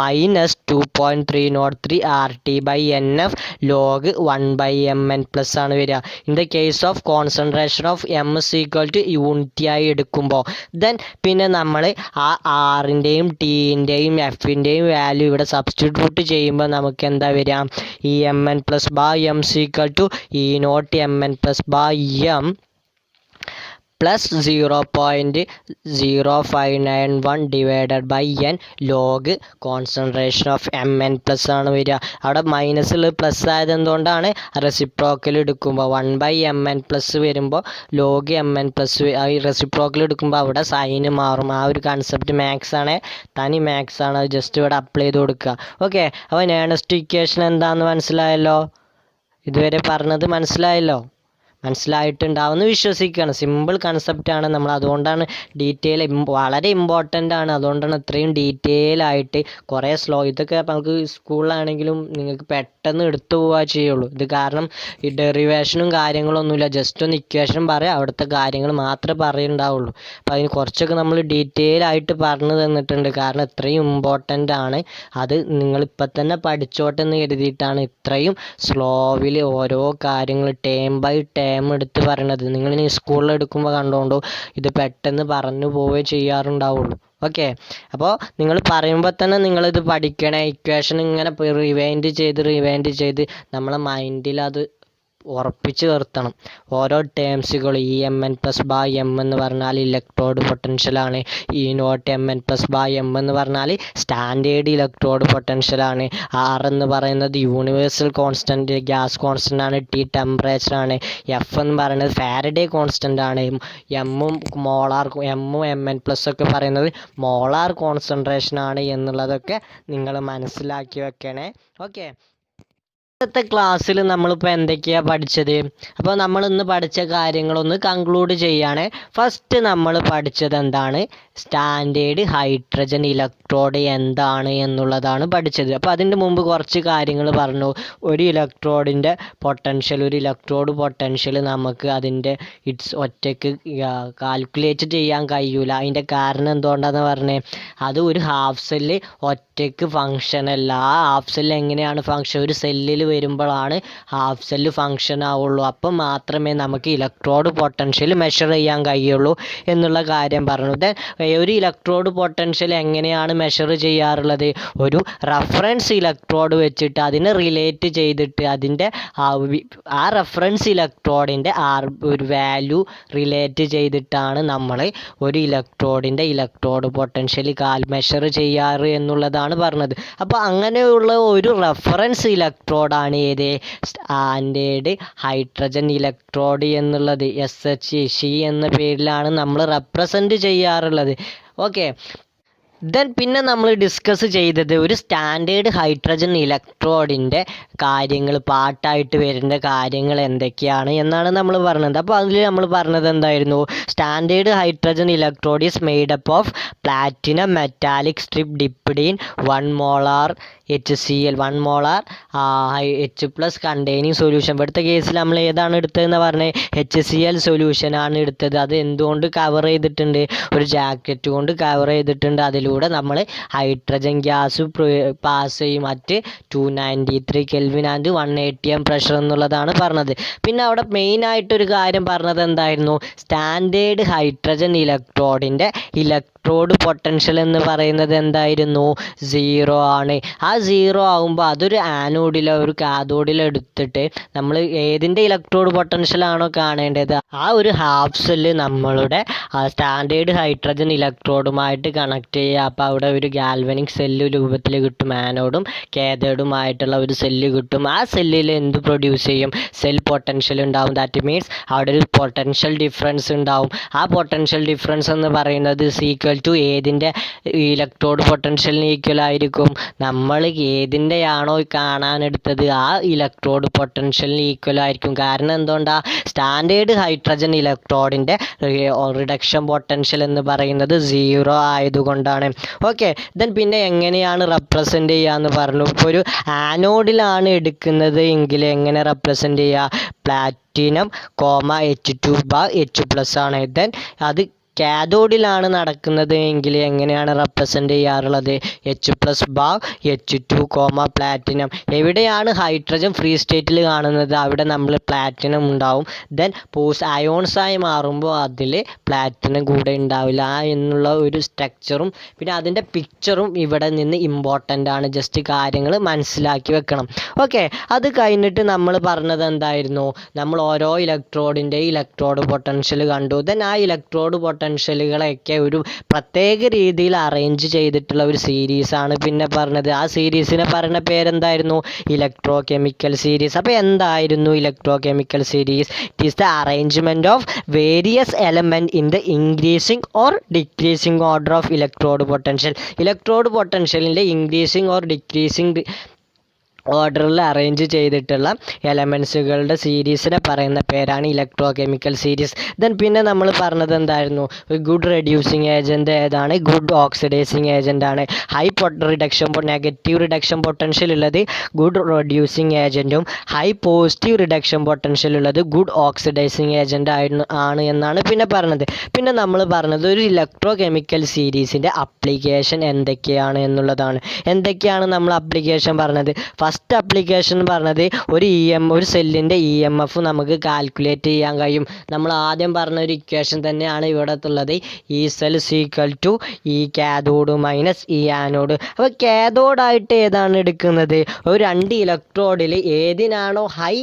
minus 2.303 RT/NF log 1/mn+ ആണ് വരിക. In the case of concentration of m = unity ആയി എടുക്കുമ്പോൾ ദെൻ പിന്നെ നമ്മൾ ആ ആറിൻ്റെയും ടിൻ്റെയും എഫിൻ്റെയും വാല്യൂ ഇവിടെ സബ്സ്റ്റിറ്റ്യൂട്ട് ചെയ്യുമ്പോൾ നമുക്ക് എന്താ വരിക? EMN + m = E0 mn + m plus 0.0591 divided by n log concentration of mn+ ആണ് വരിക. അവിടെ മൈനസിൽ പ്ലസ് ആയത് എന്തുകൊണ്ടാണ്? റെസിപ്രോക്കൽ എടുക്കുമ്പോൾ 1/mn+ വരുമ്പോൾ ലോഗ് mn+, ഈ റെസിപ്രോക്കൽ എടുക്കുമ്പോൾ അവിടെ സൈന് മാറും. ആ ഒരു കൺസെപ്റ്റ് മാത്സ് ആണ്, തനി മാത്സ് ആണ്. അത് ജസ്റ്റ് ഇവിടെ അപ്ലൈ ചെയ്ത് കൊടുക്കുക. ഓക്കെ, അപ്പോൾ നേണസ്റ്റ് ഇക്വേഷൻ എന്താണെന്ന് മനസ്സിലായല്ലോ? ഇതുവരെ പറഞ്ഞത് മനസ്സിലായല്ലോ? മനസ്സിലായിട്ടുണ്ടാവുമെന്ന് വിശ്വസിക്കുകയാണ്. സിമ്പിൾ കൺസെപ്റ്റാണ്, നമ്മൾ അതുകൊണ്ടാണ് വളരെ ഇമ്പോർട്ടൻ്റ് ആണ്, അതുകൊണ്ടാണ് ഇത്രയും ഡീറ്റെയിൽ ആയിട്ട് കുറേ ഇതൊക്കെ നമുക്ക് സ്കൂളിലാണെങ്കിലും നിങ്ങൾക്ക് പെട്ടെന്ന് എടുത്തു പോവുക ചെയ്യുള്ളൂ. ഇത് കാരണം ഈ ഡെറിവേഷനും കാര്യങ്ങളൊന്നുമില്ല, ജസ്റ്റ് ഒന്ന് ഇക്വേഷൻ പറയാം, അവിടുത്തെ കാര്യങ്ങൾ മാത്രമേ പറയുന്നുണ്ടാവുള്ളൂ. അപ്പോൾ അതിന് കുറച്ചൊക്കെ നമ്മൾ ഡീറ്റെയിൽ ആയിട്ട് പറഞ്ഞു തന്നിട്ടുണ്ട്, കാരണം ഇത്രയും ഇമ്പോർട്ടൻ്റ് ആണ്. അത് നിങ്ങളിപ്പോൾ തന്നെ പഠിച്ചോട്ടെ എന്ന് കരുതിയിട്ടാണ് ഇത്രയും സ്ലോവിൽ ഓരോ കാര്യങ്ങൾ ടേം ബൈ ടേം എടുത്ത് പറയണത്. നിങ്ങളിനി സ്കൂളിൽ എടുക്കുമ്പോൾ കണ്ടുകൊണ്ടോ ഇത് പെട്ടെന്ന് പറഞ്ഞു പോവുകയും ചെയ്യാറുണ്ടാവുള്ളൂ. ഓക്കെ, അപ്പോൾ നിങ്ങൾ പറയുമ്പോൾ തന്നെ നിങ്ങളിത് പഠിക്കണേ. ഇക്വേഷൻ ഇങ്ങനെ റിവൈൻഡ് ചെയ്ത് നമ്മളെ മൈൻഡിൽ അത് ഉറപ്പിച്ച് നിർത്തണം. ഓരോ ടേംസുകൾ EMN+/M എന്ന് പറഞ്ഞാൽ ഇലക്ട്രോഡ് പൊട്ടൻഷ്യലാണ്, E0MN+/M എന്ന് പറഞ്ഞാൽ സ്റ്റാൻഡേർഡ് ഇലക്ട്രോഡ് പൊട്ടൻഷ്യലാണ്, R എന്ന് പറയുന്നത് യൂണിവേഴ്സൽ കോൺസ്റ്റൻറ്റ് ഗ്യാസ് കോൺസ്റ്റൻ്റ് ആണ്, T ടെമ്പറേച്ചറാണ്, F എന്ന് പറയുന്നത് ഫാരഡേ കോൺസ്റ്റൻ്റ് ആണ്, MN+ ഒക്കെ പറയുന്നത് മോളാർ കോൺസെൻട്രേഷൻ ആണ് എന്നുള്ളതൊക്കെ നിങ്ങൾ മനസ്സിലാക്കി വെക്കണേ. ഓക്കെ, ഇന്നത്തെ ക്ലാസ്സിൽ നമ്മളിപ്പോൾ എന്തൊക്കെയാണ് പഠിച്ചത്? അപ്പോൾ നമ്മൾ ഇന്ന് പഠിച്ച കാര്യങ്ങളൊന്ന് കൺക്ലൂഡ് ചെയ്യുകയാണ്. ഫസ്റ്റ് നമ്മൾ പഠിച്ചത് എന്താണ്? സ്റ്റാൻഡേർഡ് ഹൈഡ്രജൻ ഇലക്ട്രോഡ് എന്താണ് എന്നുള്ളതാണ് പഠിച്ചത്. അപ്പോൾ അതിൻ്റെ മുമ്പ് കുറച്ച് കാര്യങ്ങൾ പറഞ്ഞു. ഒരു ഇലക്ട്രോഡിൻ്റെ പൊട്ടൻഷ്യൽ, ഒരു ഇലക്ട്രോഡ് പൊട്ടൻഷ്യൽ നമുക്ക് അതിൻ്റെ ഒറ്റയ്ക്ക് കാൽക്കുലേറ്റ് ചെയ്യാൻ കഴിയൂല. അതിൻ്റെ കാരണം എന്തുകൊണ്ടാണെന്ന് പറഞ്ഞേ, അത് ഒരു ഹാഫ് സെല്ല് ഒറ്റയ്ക്ക് ഫങ്ഷൻ അല്ല. ആ ഹാഫ് സെല്ല് എങ്ങനെയാണ് ഫങ്ഷൻ? ഒരു സെല്ലിൽ വരുമ്പോഴാണ് ഹാഫ് സെല്ല് ഫങ്ഷൻ ആവുള്ളൂ. അപ്പം മാത്രമേ നമുക്ക് ഇലക്ട്രോഡ് പൊട്ടൻഷ്യൽ മെഷർ ചെയ്യാൻ കഴിയുള്ളൂ എന്നുള്ള കാര്യം പറഞ്ഞു. ഒരു ഇലക്ട്രോഡ് പൊട്ടൻഷ്യൽ എങ്ങനെയാണ് മെഷർ ചെയ്യാറുള്ളത്? ഒരു റഫറൻസ് ഇലക്ട്രോഡ് വെച്ചിട്ട് അതിനെ റിലേറ്റ് ചെയ്തിട്ട് അതിൻ്റെ ആ റഫറൻസ് ഇലക്ട്രോഡിൻ്റെ ഒരു വാല്യൂ റിലേറ്റ് ചെയ്തിട്ടാണ് നമ്മൾ ഒരു ഇലക്ട്രോഡിൻ്റെ ഇലക്ട്രോഡ് പൊട്ടൻഷ്യൽ മെഷർ ചെയ്യാറ് എന്നുള്ളതാണ് പറഞ്ഞത്. അപ്പോൾ അങ്ങനെയുള്ള ഒരു റഫറൻസ് ഇലക്ട്രോഡാണ് ഏത്? സ്റ്റാൻഡേർഡ് ഹൈഡ്രജൻ ഇലക്ട്രോഡ് എന്നുള്ളത്. SHC എന്ന പേരിലാണ് നമ്മൾ റെപ്രസെൻറ്റ് ചെയ്യാറുള്ളത്. ഓക്കെ, പിന്നെ നമ്മൾ ഡിസ്കസ് ചെയ്തത് ഒരു സ്റ്റാൻഡേർഡ് ഹൈഡ്രജൻ ഇലക്ട്രോഡിൻ്റെ കാര്യങ്ങൾ, പാർട്ടായിട്ട് വരുന്ന കാര്യങ്ങൾ എന്തൊക്കെയാണ് എന്നാണ് നമ്മൾ പറഞ്ഞത്. അപ്പോൾ അതിൽ നമ്മൾ പറഞ്ഞത് എന്തായിരുന്നു? Standard hydrogen electrode is made up of platinum metallic strip dipped in 1 molar HCl, 1 molar H+ containing solution. ഇവിടുത്തെ കേസിൽ നമ്മൾ ഏതാണ് എടുത്തതെന്ന് പറഞ്ഞത്? HCl സൊല്യൂഷനാണ് എടുത്തത്. അത് എന്തുകൊണ്ട് കവർ ചെയ്തിട്ടുണ്ട്? ഒരു ജാക്കറ്റ് കൊണ്ട് കവർ ചെയ്തിട്ടുണ്ട്. അതിലൂടെ നമ്മൾ ഹൈഡ്രജൻ ഗ്യാസ് പാസ് ചെയ്യും at 293 Kelvin and 180 atm pressure എന്നുള്ളതാണ് പറഞ്ഞത്. പിന്നെ അവിടെ മെയിനായിട്ടൊരു കാര്യം പറഞ്ഞത് എന്തായിരുന്നു? സ്റ്റാൻഡേർഡ് ഹൈഡ്രജൻ ഇലക്ട്രോഡിൻ്റെ ഇലക്ട്രോഡ് പൊട്ടൻഷ്യൽ എന്ന് പറയുന്നത് എന്തായിരുന്നു? 0 ആണ്. ആ 0 ആകുമ്പോൾ അതൊരു ആനോഡിലോ ഒരു കാഥോഡിലോ എടുത്തിട്ട് നമ്മൾ ഏതിൻ്റെ ഇലക്ട്രോഡ് പൊട്ടൻഷ്യലാണോ കാണേണ്ടത് ആ ഒരു ഹാഫ് സെല്ല് നമ്മളുടെ സ്റ്റാൻഡേർഡ് ഹൈഡ്രജൻ ഇലക്ട്രോഡുമായിട്ട് കണക്ട് ചെയ്യുക. അപ്പോൾ അവിടെ ഒരു ഗാൽവനിക് സെല്ല് രൂപത്തിൽ കിട്ടും, ആനോഡും കാഥോഡുമായിട്ടുള്ള ഒരു സെല്ല് കിട്ടും. ആ സെല്ലിൽ എന്ത് പ്രൊഡ്യൂസ് ചെയ്യും? സെൽ പൊട്ടൻഷ്യൽ ഉണ്ടാവും. ദാറ്റ് മീൻസ് അവിടെ ഒരു പൊട്ടൻഷ്യൽ ഡിഫറൻസ് ഉണ്ടാവും. ആ പൊട്ടൻഷ്യൽ ഡിഫറൻസ് എന്ന് പറയുന്നത് ഈക്വൽ ടു ഏതിൻ്റെ ഇലക്ട്രോഡ് പൊട്ടൻഷ്യലിന് ഈക്വൽ ആയിരിക്കും? നമ്മൾ ഏതിൻ്റെയാണോ കാണാനെടുത്തത് ആ ഇലക്ട്രോഡ് പൊട്ടൻഷ്യലിന് ഈക്വൽ ആയിരിക്കും. കാരണം എന്തുകൊണ്ടാണ്? സ്റ്റാൻഡേർഡ് ഹൈഡ്രജൻ ഇലക്ട്രോഡിൻ്റെ റിഡക്ഷൻ പൊട്ടൻഷ്യൽ എന്ന് പറയുന്നത് 0 ആയതുകൊണ്ടാണ്. ഓക്കെ, പിന്നെ എങ്ങനെയാണ് റെപ്രസെൻ്റ് ചെയ്യുക എന്ന് പറഞ്ഞു. ഇപ്പോൾ ഒരു ആനോഡിലാണ് എടുക്കുന്നത് എങ്കിൽ എങ്ങനെ റെപ്രസെൻ്റ് ചെയ്യുക? പ്ലാറ്റിനം H2/H+ ആണ്. അത് കാഥോഡിലാണ് നടക്കുന്നത് എങ്കിൽ എങ്ങനെയാണ് റെപ്രസെൻ്റ് ചെയ്യാറുള്ളത്? H+/H2, platinum. എവിടെയാണ് ഹൈഡ്രജൻ ഫ്രീ സ്റ്റേറ്റിൽ കാണുന്നത് അവിടെ നമ്മൾ പ്ലാറ്റിനം ഉണ്ടാവും. അയോൺസായി മാറുമ്പോൾ അതിൽ പ്ലാറ്റിനം കൂടെ ഉണ്ടാവില്ല എന്നുള്ള ഒരു സ്ട്രക്ചറും പിന്നെ അതിൻ്റെ പിക്ചറും ഇവിടെ നിന്ന് ഇമ്പോർട്ടൻ്റ് ആണ്. ജസ്റ്റ് കാര്യങ്ങൾ മനസ്സിലാക്കി വെക്കണം. ഓക്കെ, അത് കഴിഞ്ഞിട്ട് നമ്മൾ പറഞ്ഞത് എന്തായിരുന്നു? നമ്മൾ ഓരോ ഇലക്ട്രോഡിൻ്റെ ഇലക്ട്രോഡ് പൊട്ടൻഷ്യൽ കണ്ടു. ആ ഇലക്ട്രോഡ് പൊട്ടൻഷ്യലുകളെയൊക്കെ ഒരു പ്രത്യേക രീതിയിൽ അറേഞ്ച് ചെയ്തിട്ടുള്ള ഒരു സീരീസാണ് പിന്നെ പറഞ്ഞത്. ആ സീരീസിനെ പറഞ്ഞ പേരെന്തായിരുന്നു? Electrochemical series. അപ്പോൾ എന്തായിരുന്നു electrochemical series? It is the arrangement of various element in the increasing or decreasing order of electrode potential. Electrode പൊട്ടൻഷ്യലിൻ്റെ ഇൻക്രീസിങ് ഓർ ഡിക്രീസിങ് ഓർഡറിൽ അറേഞ്ച് ചെയ്തിട്ടുള്ള എലമെൻസുകളുടെ സീരീസിനെ പറയുന്ന പേരാണ് ഇലക്ട്രോ കെമിക്കൽ സീരീസ്. ദെൻ പിന്നെ നമ്മൾ പറഞ്ഞത് എന്തായിരുന്നു, ഗുഡ് റെഡ്യൂസിങ് ഏജൻറ്റ് ഏതാണ്, ഗുഡ് ഓക്സിഡൈസിങ് ഏജൻ്റ് ആണ്. ഹൈ നെഗറ്റീവ് റിഡക്ഷൻ പൊട്ടൻഷ്യൽ ഉള്ളത് ഗുഡ് റെഡ്യൂസിങ് ഏജൻറ്റും ഹൈ പോസിറ്റീവ് റിഡക്ഷൻ പൊട്ടൻഷ്യൽ ഉള്ളത് ഗുഡ് ഓക്സിഡൈസിങ് ഏജൻ്റ് ആണ് എന്നാണ് പിന്നെ പറഞ്ഞത്. പിന്നെ നമ്മൾ പറഞ്ഞത് ഒരു ഇലക്ട്രോ കെമിക്കൽ സീരീസിൻ്റെ അപ്ലിക്കേഷൻ എന്തൊക്കെയാണ് എന്നുള്ളതാണ്. എന്തൊക്കെയാണ് നമ്മൾ അപ്ലിക്കേഷൻ പറഞ്ഞത്? ഫസ്റ്റ് അപ്ലിക്കേഷൻ പറഞ്ഞത് ഒരു സെല്ലിൻ്റെ EMF നമുക്ക് കാൽക്കുലേറ്റ് ചെയ്യാൻ കഴിയും. നമ്മൾ ആദ്യം പറഞ്ഞ ഒരു ഇക്വേഷൻ തന്നെയാണ് ഇവിടെ ഉള്ളത്. ഈ സെൽ ഈക്വൽ ടു ഈ കാഥോഡ് മൈനസ് ഈ ആനോഡ്. അപ്പോൾ കാഥോഡായിട്ട് ഏതാണ് എടുക്കുന്നത്? ഒരു 2 ഇലക്ട്രോഡിൽ ഏതിനാണോ ഹൈ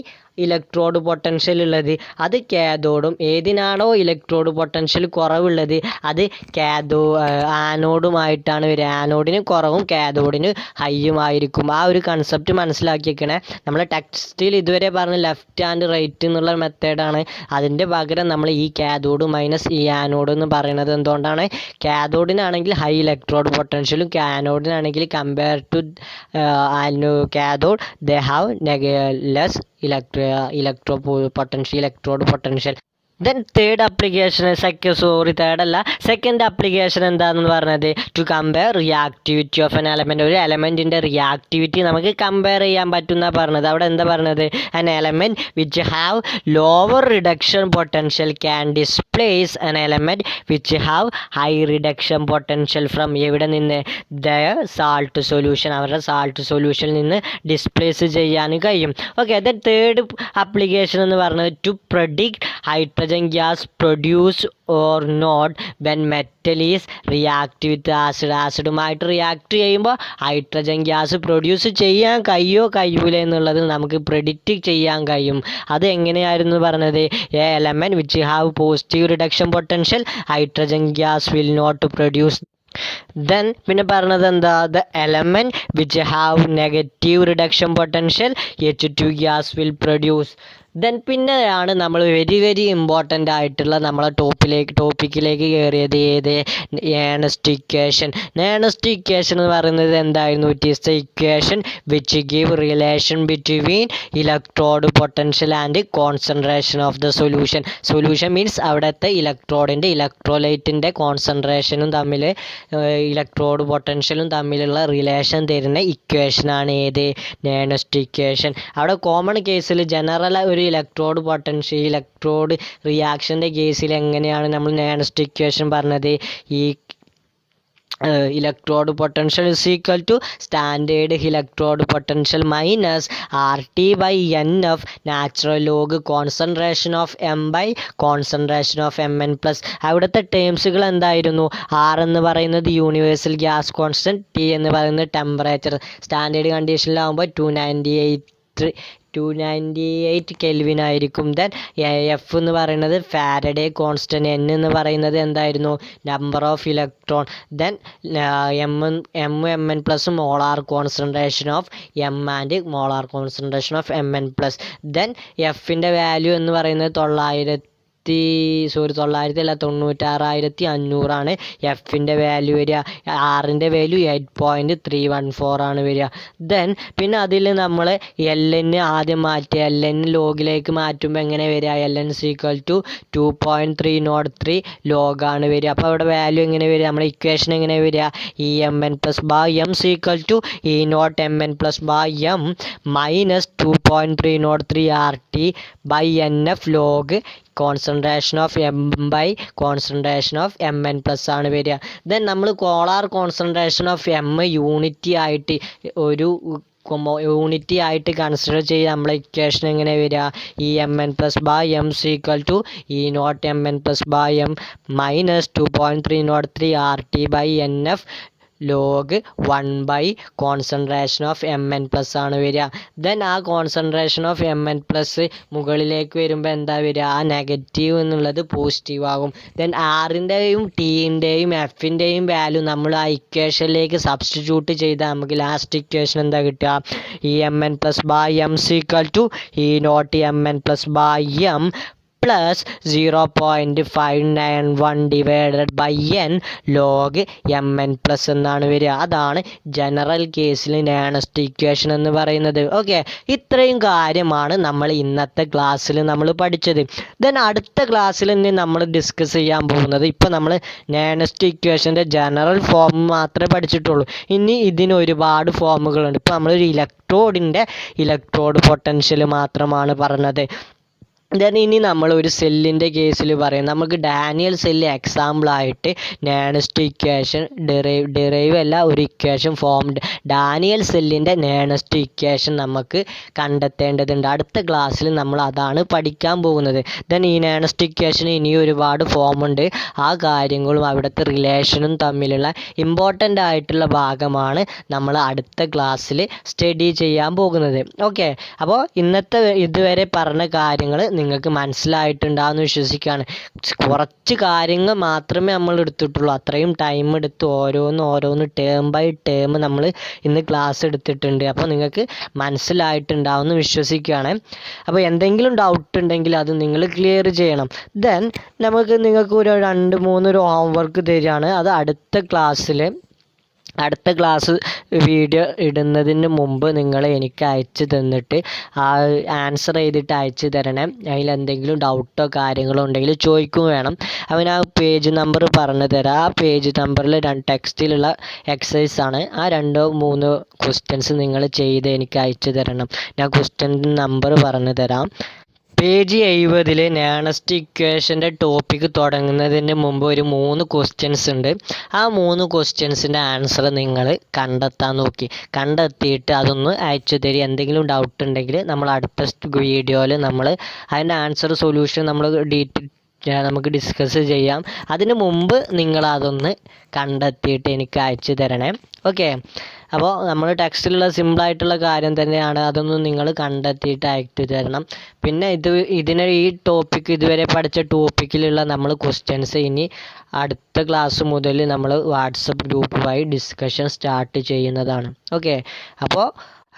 ഇലക്ട്രോഡ് പൊട്ടൻഷ്യൽ ഉള്ളത് അത് കാഥോഡും, ഏതിനാണോ ഇലക്ട്രോഡ് പൊട്ടൻഷ്യൽ കുറവുള്ളത് അത് ആനോഡുമായിട്ടാണ് വരിക. ആനോഡിന് കുറവും കാഥോഡിന് ഹൈയുമായിരിക്കും. ആ ഒരു കൺസെപ്റ്റ് മനസ്സിലാക്കിയേക്കണേ. നമ്മൾ ടെക്സ്റ്റിൽ ഇതുവരെ പറഞ്ഞ ലെഫ്റ്റ് ആൻഡ് റൈറ്റ് എന്നുള്ള മെത്തേഡാണ്. അതിൻ്റെ പകരം നമ്മൾ ഈ കാഥോഡ് മൈനസ് ഈ ആനോഡ് എന്ന് പറയുന്നത് എന്തുകൊണ്ടാണ്? കാഥോഡിനാണെങ്കിൽ ഹൈ ഇലക്ട്രോഡ് പൊട്ടൻഷ്യലും ആനോഡിനാണെങ്കിൽ compare to cathode they have less electrode potential. Then third application second application എന്താണെന്ന് പറഞ്ഞത് to compare reactivity of an element. ഒരു എലമെൻറ്റിൻ്റെ റിയാക്ടിവിറ്റി നമുക്ക് കമ്പയർ ചെയ്യാൻ പറ്റുന്ന പറഞ്ഞത്. അവിടെ എന്താ പറഞ്ഞത്? An element which have lower reduction potential can displace an element which have high reduction potential from എവിടെ നിന്ന്? Their salt solution. അവരുടെ സാൾട്ട് സൊല്യൂഷനിൽ നിന്ന് ഡിസ്പ്ലേസ് ചെയ്യാൻ കഴിയും. ഓക്കെ. ദെൻ തേർഡ് അപ്ലിക്കേഷൻ എന്ന് പറഞ്ഞത് to predict hydrogen gas produced or not when metal is react with acid. ആസിഡുമായിട്ട് റിയാക്ട് ചെയ്യുമ്പോൾ ഹൈഡ്രജൻ ഗ്യാസ് പ്രൊഡ്യൂസ് ചെയ്യാൻ കഴിയൂല എന്നുള്ളത് നമുക്ക് പ്രെഡിക്റ്റ് ചെയ്യാൻ കഴിയും. അത് എങ്ങനെയായിരുന്നു പറഞ്ഞത്? A element which have positive reduction potential hydrogen gas will not produce. Then പിന്നെ പറഞ്ഞത് എന്താ? The element which have negative reduction potential H2 gas will produce. Then പിന്നെയാണ് നമ്മൾ വെരി ഇമ്പോർട്ടൻ്റ് ആയിട്ടുള്ള നമ്മളെ ടോപ്പിക്കിലേക്ക് കയറിയത്. ഏത്? Nernst equation. ഏണസ്റ്റ് ഇക്വേഷൻ എന്ന് പറയുന്നത് എന്തായിരുന്നു? It is the equation which give relation between electrode potential and concentration of the solution. Solution means അവിടുത്തെ ഇലക്ട്രോലൈറ്റിൻ്റെ കോൺസെൻട്രേഷനും തമ്മിൽ ഇലക്ട്രോഡ് പൊട്ടൻഷ്യലും തമ്മിലുള്ള റിലേഷൻ തരുന്ന ഇക്വേഷനാണ് ഏത്? Nernst equation. അവിടെ കോമൺ കേസിൽ ജനറൽ ഒരു ഇലക്ട്രോഡ് റിയാക്ഷൻ്റെ കേസിൽ എങ്ങനെയാണ് നമ്മൾ ഏണസ്റ്റ് ഇക്വേഷൻ പറഞ്ഞത്? E electrode potential is equal to standard electrode potential minus RT/NF natural log concentration of M by concentration of Mn plus. അവിടുത്തെ ടേംസുകൾ എന്തായിരുന്നു? R എന്ന് പറയുന്നത് യൂണിവേഴ്സൽ ഗ്യാസ് കോൺസ്റ്റൻറ്റ്, T എന്ന് പറയുന്നത് ടെമ്പറേച്ചർ. സ്റ്റാൻഡേർഡ് കണ്ടീഷനിലാവുമ്പോൾ 298 കെൽവിൻ ആയിരിക്കും. Then F എന്ന് പറയുന്നത് ഫാരഡേ കോൺസ്റ്റൻറ്റ്. N എന്ന് പറയുന്നത് എന്തായിരുന്നു? Number of electron. Then Mn plus molar concentration of M and molar concentration of Mn plus. Then എഫിൻ്റെ വാല്യൂ എന്ന് പറയുന്നത് 96,500 എഫിൻ്റെ വാല്യൂ വരിക. ആറിൻ്റെ വാല്യൂ 8.314 ആണ് വരിക. ദെൻ പിന്നെ അതിൽ നമ്മൾ LN ആദ്യം മാറ്റുക. LN ലോഗിലേക്ക് മാറ്റുമ്പോൾ എങ്ങനെ വരിക? LN ഈക്വൽ ടു 2.303 ലോഗാണ് വരിക. അപ്പോൾ അവിടെ വാല്യൂ എങ്ങനെ വരിക? നമ്മുടെ ഇക്വേഷൻ എങ്ങനെ വരിക? Mn plus by M equal to Mn plus by M minus 2.303 RT/NF log concentration of M by concentration of Mn plus ആണ് വരിക. ദെൻ നമ്മൾ molar concentration of M unity ആയിട്ട് കൺസിഡർ ചെയ്ത് നമ്മളെ ഇക്വേഷൻ എങ്ങനെ വരിക? Mn plus by M equal to Mn plus by M minus 2.303 RT/NF log 1 by concentration of Mn plus ആണ് വരിക. ദെൻ ആ കോൺസെൻട്രേഷൻ ഓഫ് Mn പ്ലസ് മുകളിലേക്ക് വരുമ്പോൾ എന്താ വരിക? ആ നെഗറ്റീവ് എന്നുള്ളത് പോസിറ്റീവ് ആകും. ദെൻ ആറിൻ്റെയും Tൻ്റെയും Fൻ്റെയും വാല്യൂ നമ്മൾ ആ ഇക്വേഷനിലേക്ക് സബ്സ്റ്റിറ്റ്യൂട്ട് ചെയ്താൽ നമുക്ക് ലാസ്റ്റ് ഇക്വേഷൻ എന്താ കിട്ടുക? Mn plus by M equal to Mn plus by M plus 0.591 divided by n log mn plus എന്നാണ് വരിക. അതാണ് ജനറൽ കേസിൽ നേണസ്റ്റ് ഇക്വേഷൻ എന്ന് പറയുന്നത്. ഓക്കെ, ഇത്രയും കാര്യമാണ് നമ്മൾ ഇന്നത്തെ ക്ലാസ്സിൽ നമ്മൾ പഠിച്ചത്. ദെൻ അടുത്ത ക്ലാസ്സിൽ ഇനി നമ്മൾ ഡിസ്കസ് ചെയ്യാൻ പോകുന്നത്, ഇപ്പോൾ നമ്മൾ നേണസ്റ്റ് ഇക്വേഷൻ്റെ ജനറൽ ഫോം മാത്രമേ പഠിച്ചിട്ടുള്ളൂ. ഇനി ഇതിന് ഒരുപാട് ഫോമുകളുണ്ട്. ഇപ്പോൾ നമ്മളൊരു ഇലക്ട്രോഡ് പൊട്ടൻഷ്യൽ മാത്രമാണ് പറഞ്ഞത്. ദെൻ ഇനി നമ്മൾ ഒരു സെല്ലിൻ്റെ കേസിൽ പറയും. നമുക്ക് Daniel cell എക്സാമ്പിളായിട്ട് Nernst equation derive അല്ല, ഒരു ഇക്വേഷൻ ഫോംഡ് ഡാനിയൽ സെല്ലിൻ്റെ നേണസ്റ്റ് ഇക്വേഷൻ നമുക്ക് കണ്ടെത്തേണ്ടതുണ്ട്. അടുത്ത ക്ലാസ്സിൽ നമ്മൾ അതാണ് പഠിക്കാൻ പോകുന്നത്. ദെൻ ഈ നേണസ്റ്റ് ഇക്വേഷന് ഇനി ഒരുപാട് ഫോമുണ്ട്. ആ കാര്യങ്ങളും അവിടുത്തെ റിലേഷനും തമ്മിലുള്ള ഇമ്പോർട്ടൻ്റ് ആയിട്ടുള്ള ഭാഗമാണ് നമ്മൾ അടുത്ത ക്ലാസ്സിൽ സ്റ്റഡി ചെയ്യാൻ പോകുന്നത്. ഓക്കെ, അപ്പോൾ ഇന്നത്തെ ഇതുവരെ പറഞ്ഞ കാര്യങ്ങൾ നിങ്ങൾക്ക് മനസ്സിലായിട്ടുണ്ടാകുമെന്ന് വിശ്വസിക്കുകയാണ്. കുറച്ച് കാര്യങ്ങൾ മാത്രമേ നമ്മൾ എടുത്തിട്ടുള്ളൂ. അത്രയും ടൈം എടുത്ത് ഓരോന്ന് ടേം ബൈ ടേം നമ്മൾ ഇന്ന് ക്ലാസ് എടുത്തിട്ടുണ്ട്. അപ്പോൾ നിങ്ങൾക്ക് മനസ്സിലായിട്ടുണ്ടാവുമെന്ന് വിശ്വസിക്കുകയാണ്. അപ്പോൾ എന്തെങ്കിലും ഡൗട്ട് ഉണ്ടെങ്കിൽ അത് നിങ്ങൾ ക്ലിയർ ചെയ്യണം. ദെൻ നിങ്ങൾക്ക് ഒരു 2-3 ഹോംവർക്ക് തരികയാണ്. അത് അടുത്ത ക്ലാസ് വീഡിയോ ഇടുന്നതിന് മുമ്പ് നിങ്ങൾ എനിക്ക് അയച്ചു തന്നിട്ട് ആൻസർ ചെയ്തിട്ട് അയച്ചു തരണേ. അതിലെന്തെങ്കിലും ഡൗട്ടോ കാര്യങ്ങളോ ഉണ്ടെങ്കിൽ ചോദിക്കും വേണം. അവൻ ആ പേജ് നമ്പർ പറഞ്ഞു തരാം. ആ പേജ് നമ്പറിൽ ടെക്സ്റ്റിലുള്ള എക്സസൈസ് ആണ്. ആ 2-3 ക്വസ്റ്റ്യൻസ് നിങ്ങൾ ചെയ്ത് എനിക്ക് അയച്ചു തരണം. ഞാൻ ക്വസ്റ്റ്യൻ നമ്പർ പറഞ്ഞു തരാം. പേജ് 70 നേണസ്റ്റ് ഇക്വേഷൻ്റെ ടോപ്പിക്ക് തുടങ്ങുന്നതിന് മുമ്പ് ഒരു 3 ക്വസ്റ്റ്യൻസ് ഉണ്ട്. ആ 3 ക്വസ്റ്റ്യൻസിൻ്റെ ആൻസർ നിങ്ങൾ കണ്ടെത്തിയിട്ട് അതൊന്ന് അയച്ചു തരിക. എന്തെങ്കിലും ഡൗട്ട് ഉണ്ടെങ്കിൽ നമ്മൾ അടുത്ത വീഡിയോയിൽ നമ്മൾ അതിൻ്റെ ആൻസർ സൊല്യൂഷൻ നമുക്ക് ഡിസ്കസ് ചെയ്യാം. അതിന് മുമ്പ് നിങ്ങളതൊന്ന് കണ്ടെത്തിയിട്ട് എനിക്ക് അയച്ചു തരണേ. ഓക്കെ, അപ്പോൾ നമ്മൾ ടെക്സ്റ്റിലുള്ള സിമ്പിളായിട്ടുള്ള കാര്യം തന്നെയാണ്. അതൊന്നും നിങ്ങൾ കണ്ടെത്തിയിട്ട് അയച്ചു തരണം. പിന്നെ ഈ ടോപ്പിക്ക് ഇതുവരെ പഠിച്ച ടോപ്പിക്കിലുള്ള നമ്മൾ ക്വസ്റ്റ്യൻസ് ഇനി അടുത്ത ക്ലാസ് മുതൽ നമ്മൾ വാട്സപ്പ് ഗ്രൂപ്പ് വഴി ഡിസ്കഷൻ സ്റ്റാർട്ട് ചെയ്യുന്നതാണ്. ഓക്കെ, അപ്പോൾ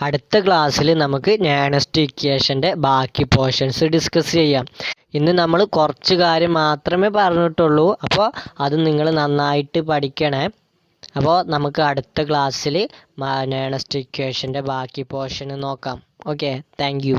അടുത്ത ക്ലാസ്സിൽ നമുക്ക് നേണസ്റ്റ് ഇക്വേഷൻ്റെ ബാക്കി പോർഷൻസ് ഡിസ്കസ് ചെയ്യാം. ഇന്ന് നമ്മൾ കുറച്ച് കാര്യം മാത്രമേ പറഞ്ഞിട്ടുള്ളൂ. അപ്പോൾ അത് നിങ്ങൾ നന്നായിട്ട് പഠിക്കണേ. അപ്പോൾ നമുക്ക് അടുത്ത ക്ലാസ്സിൽ നേണസ്റ്റ് ഇക്വേഷൻ്റെ ബാക്കി പോർഷൻ നോക്കാം. Okay, thank you.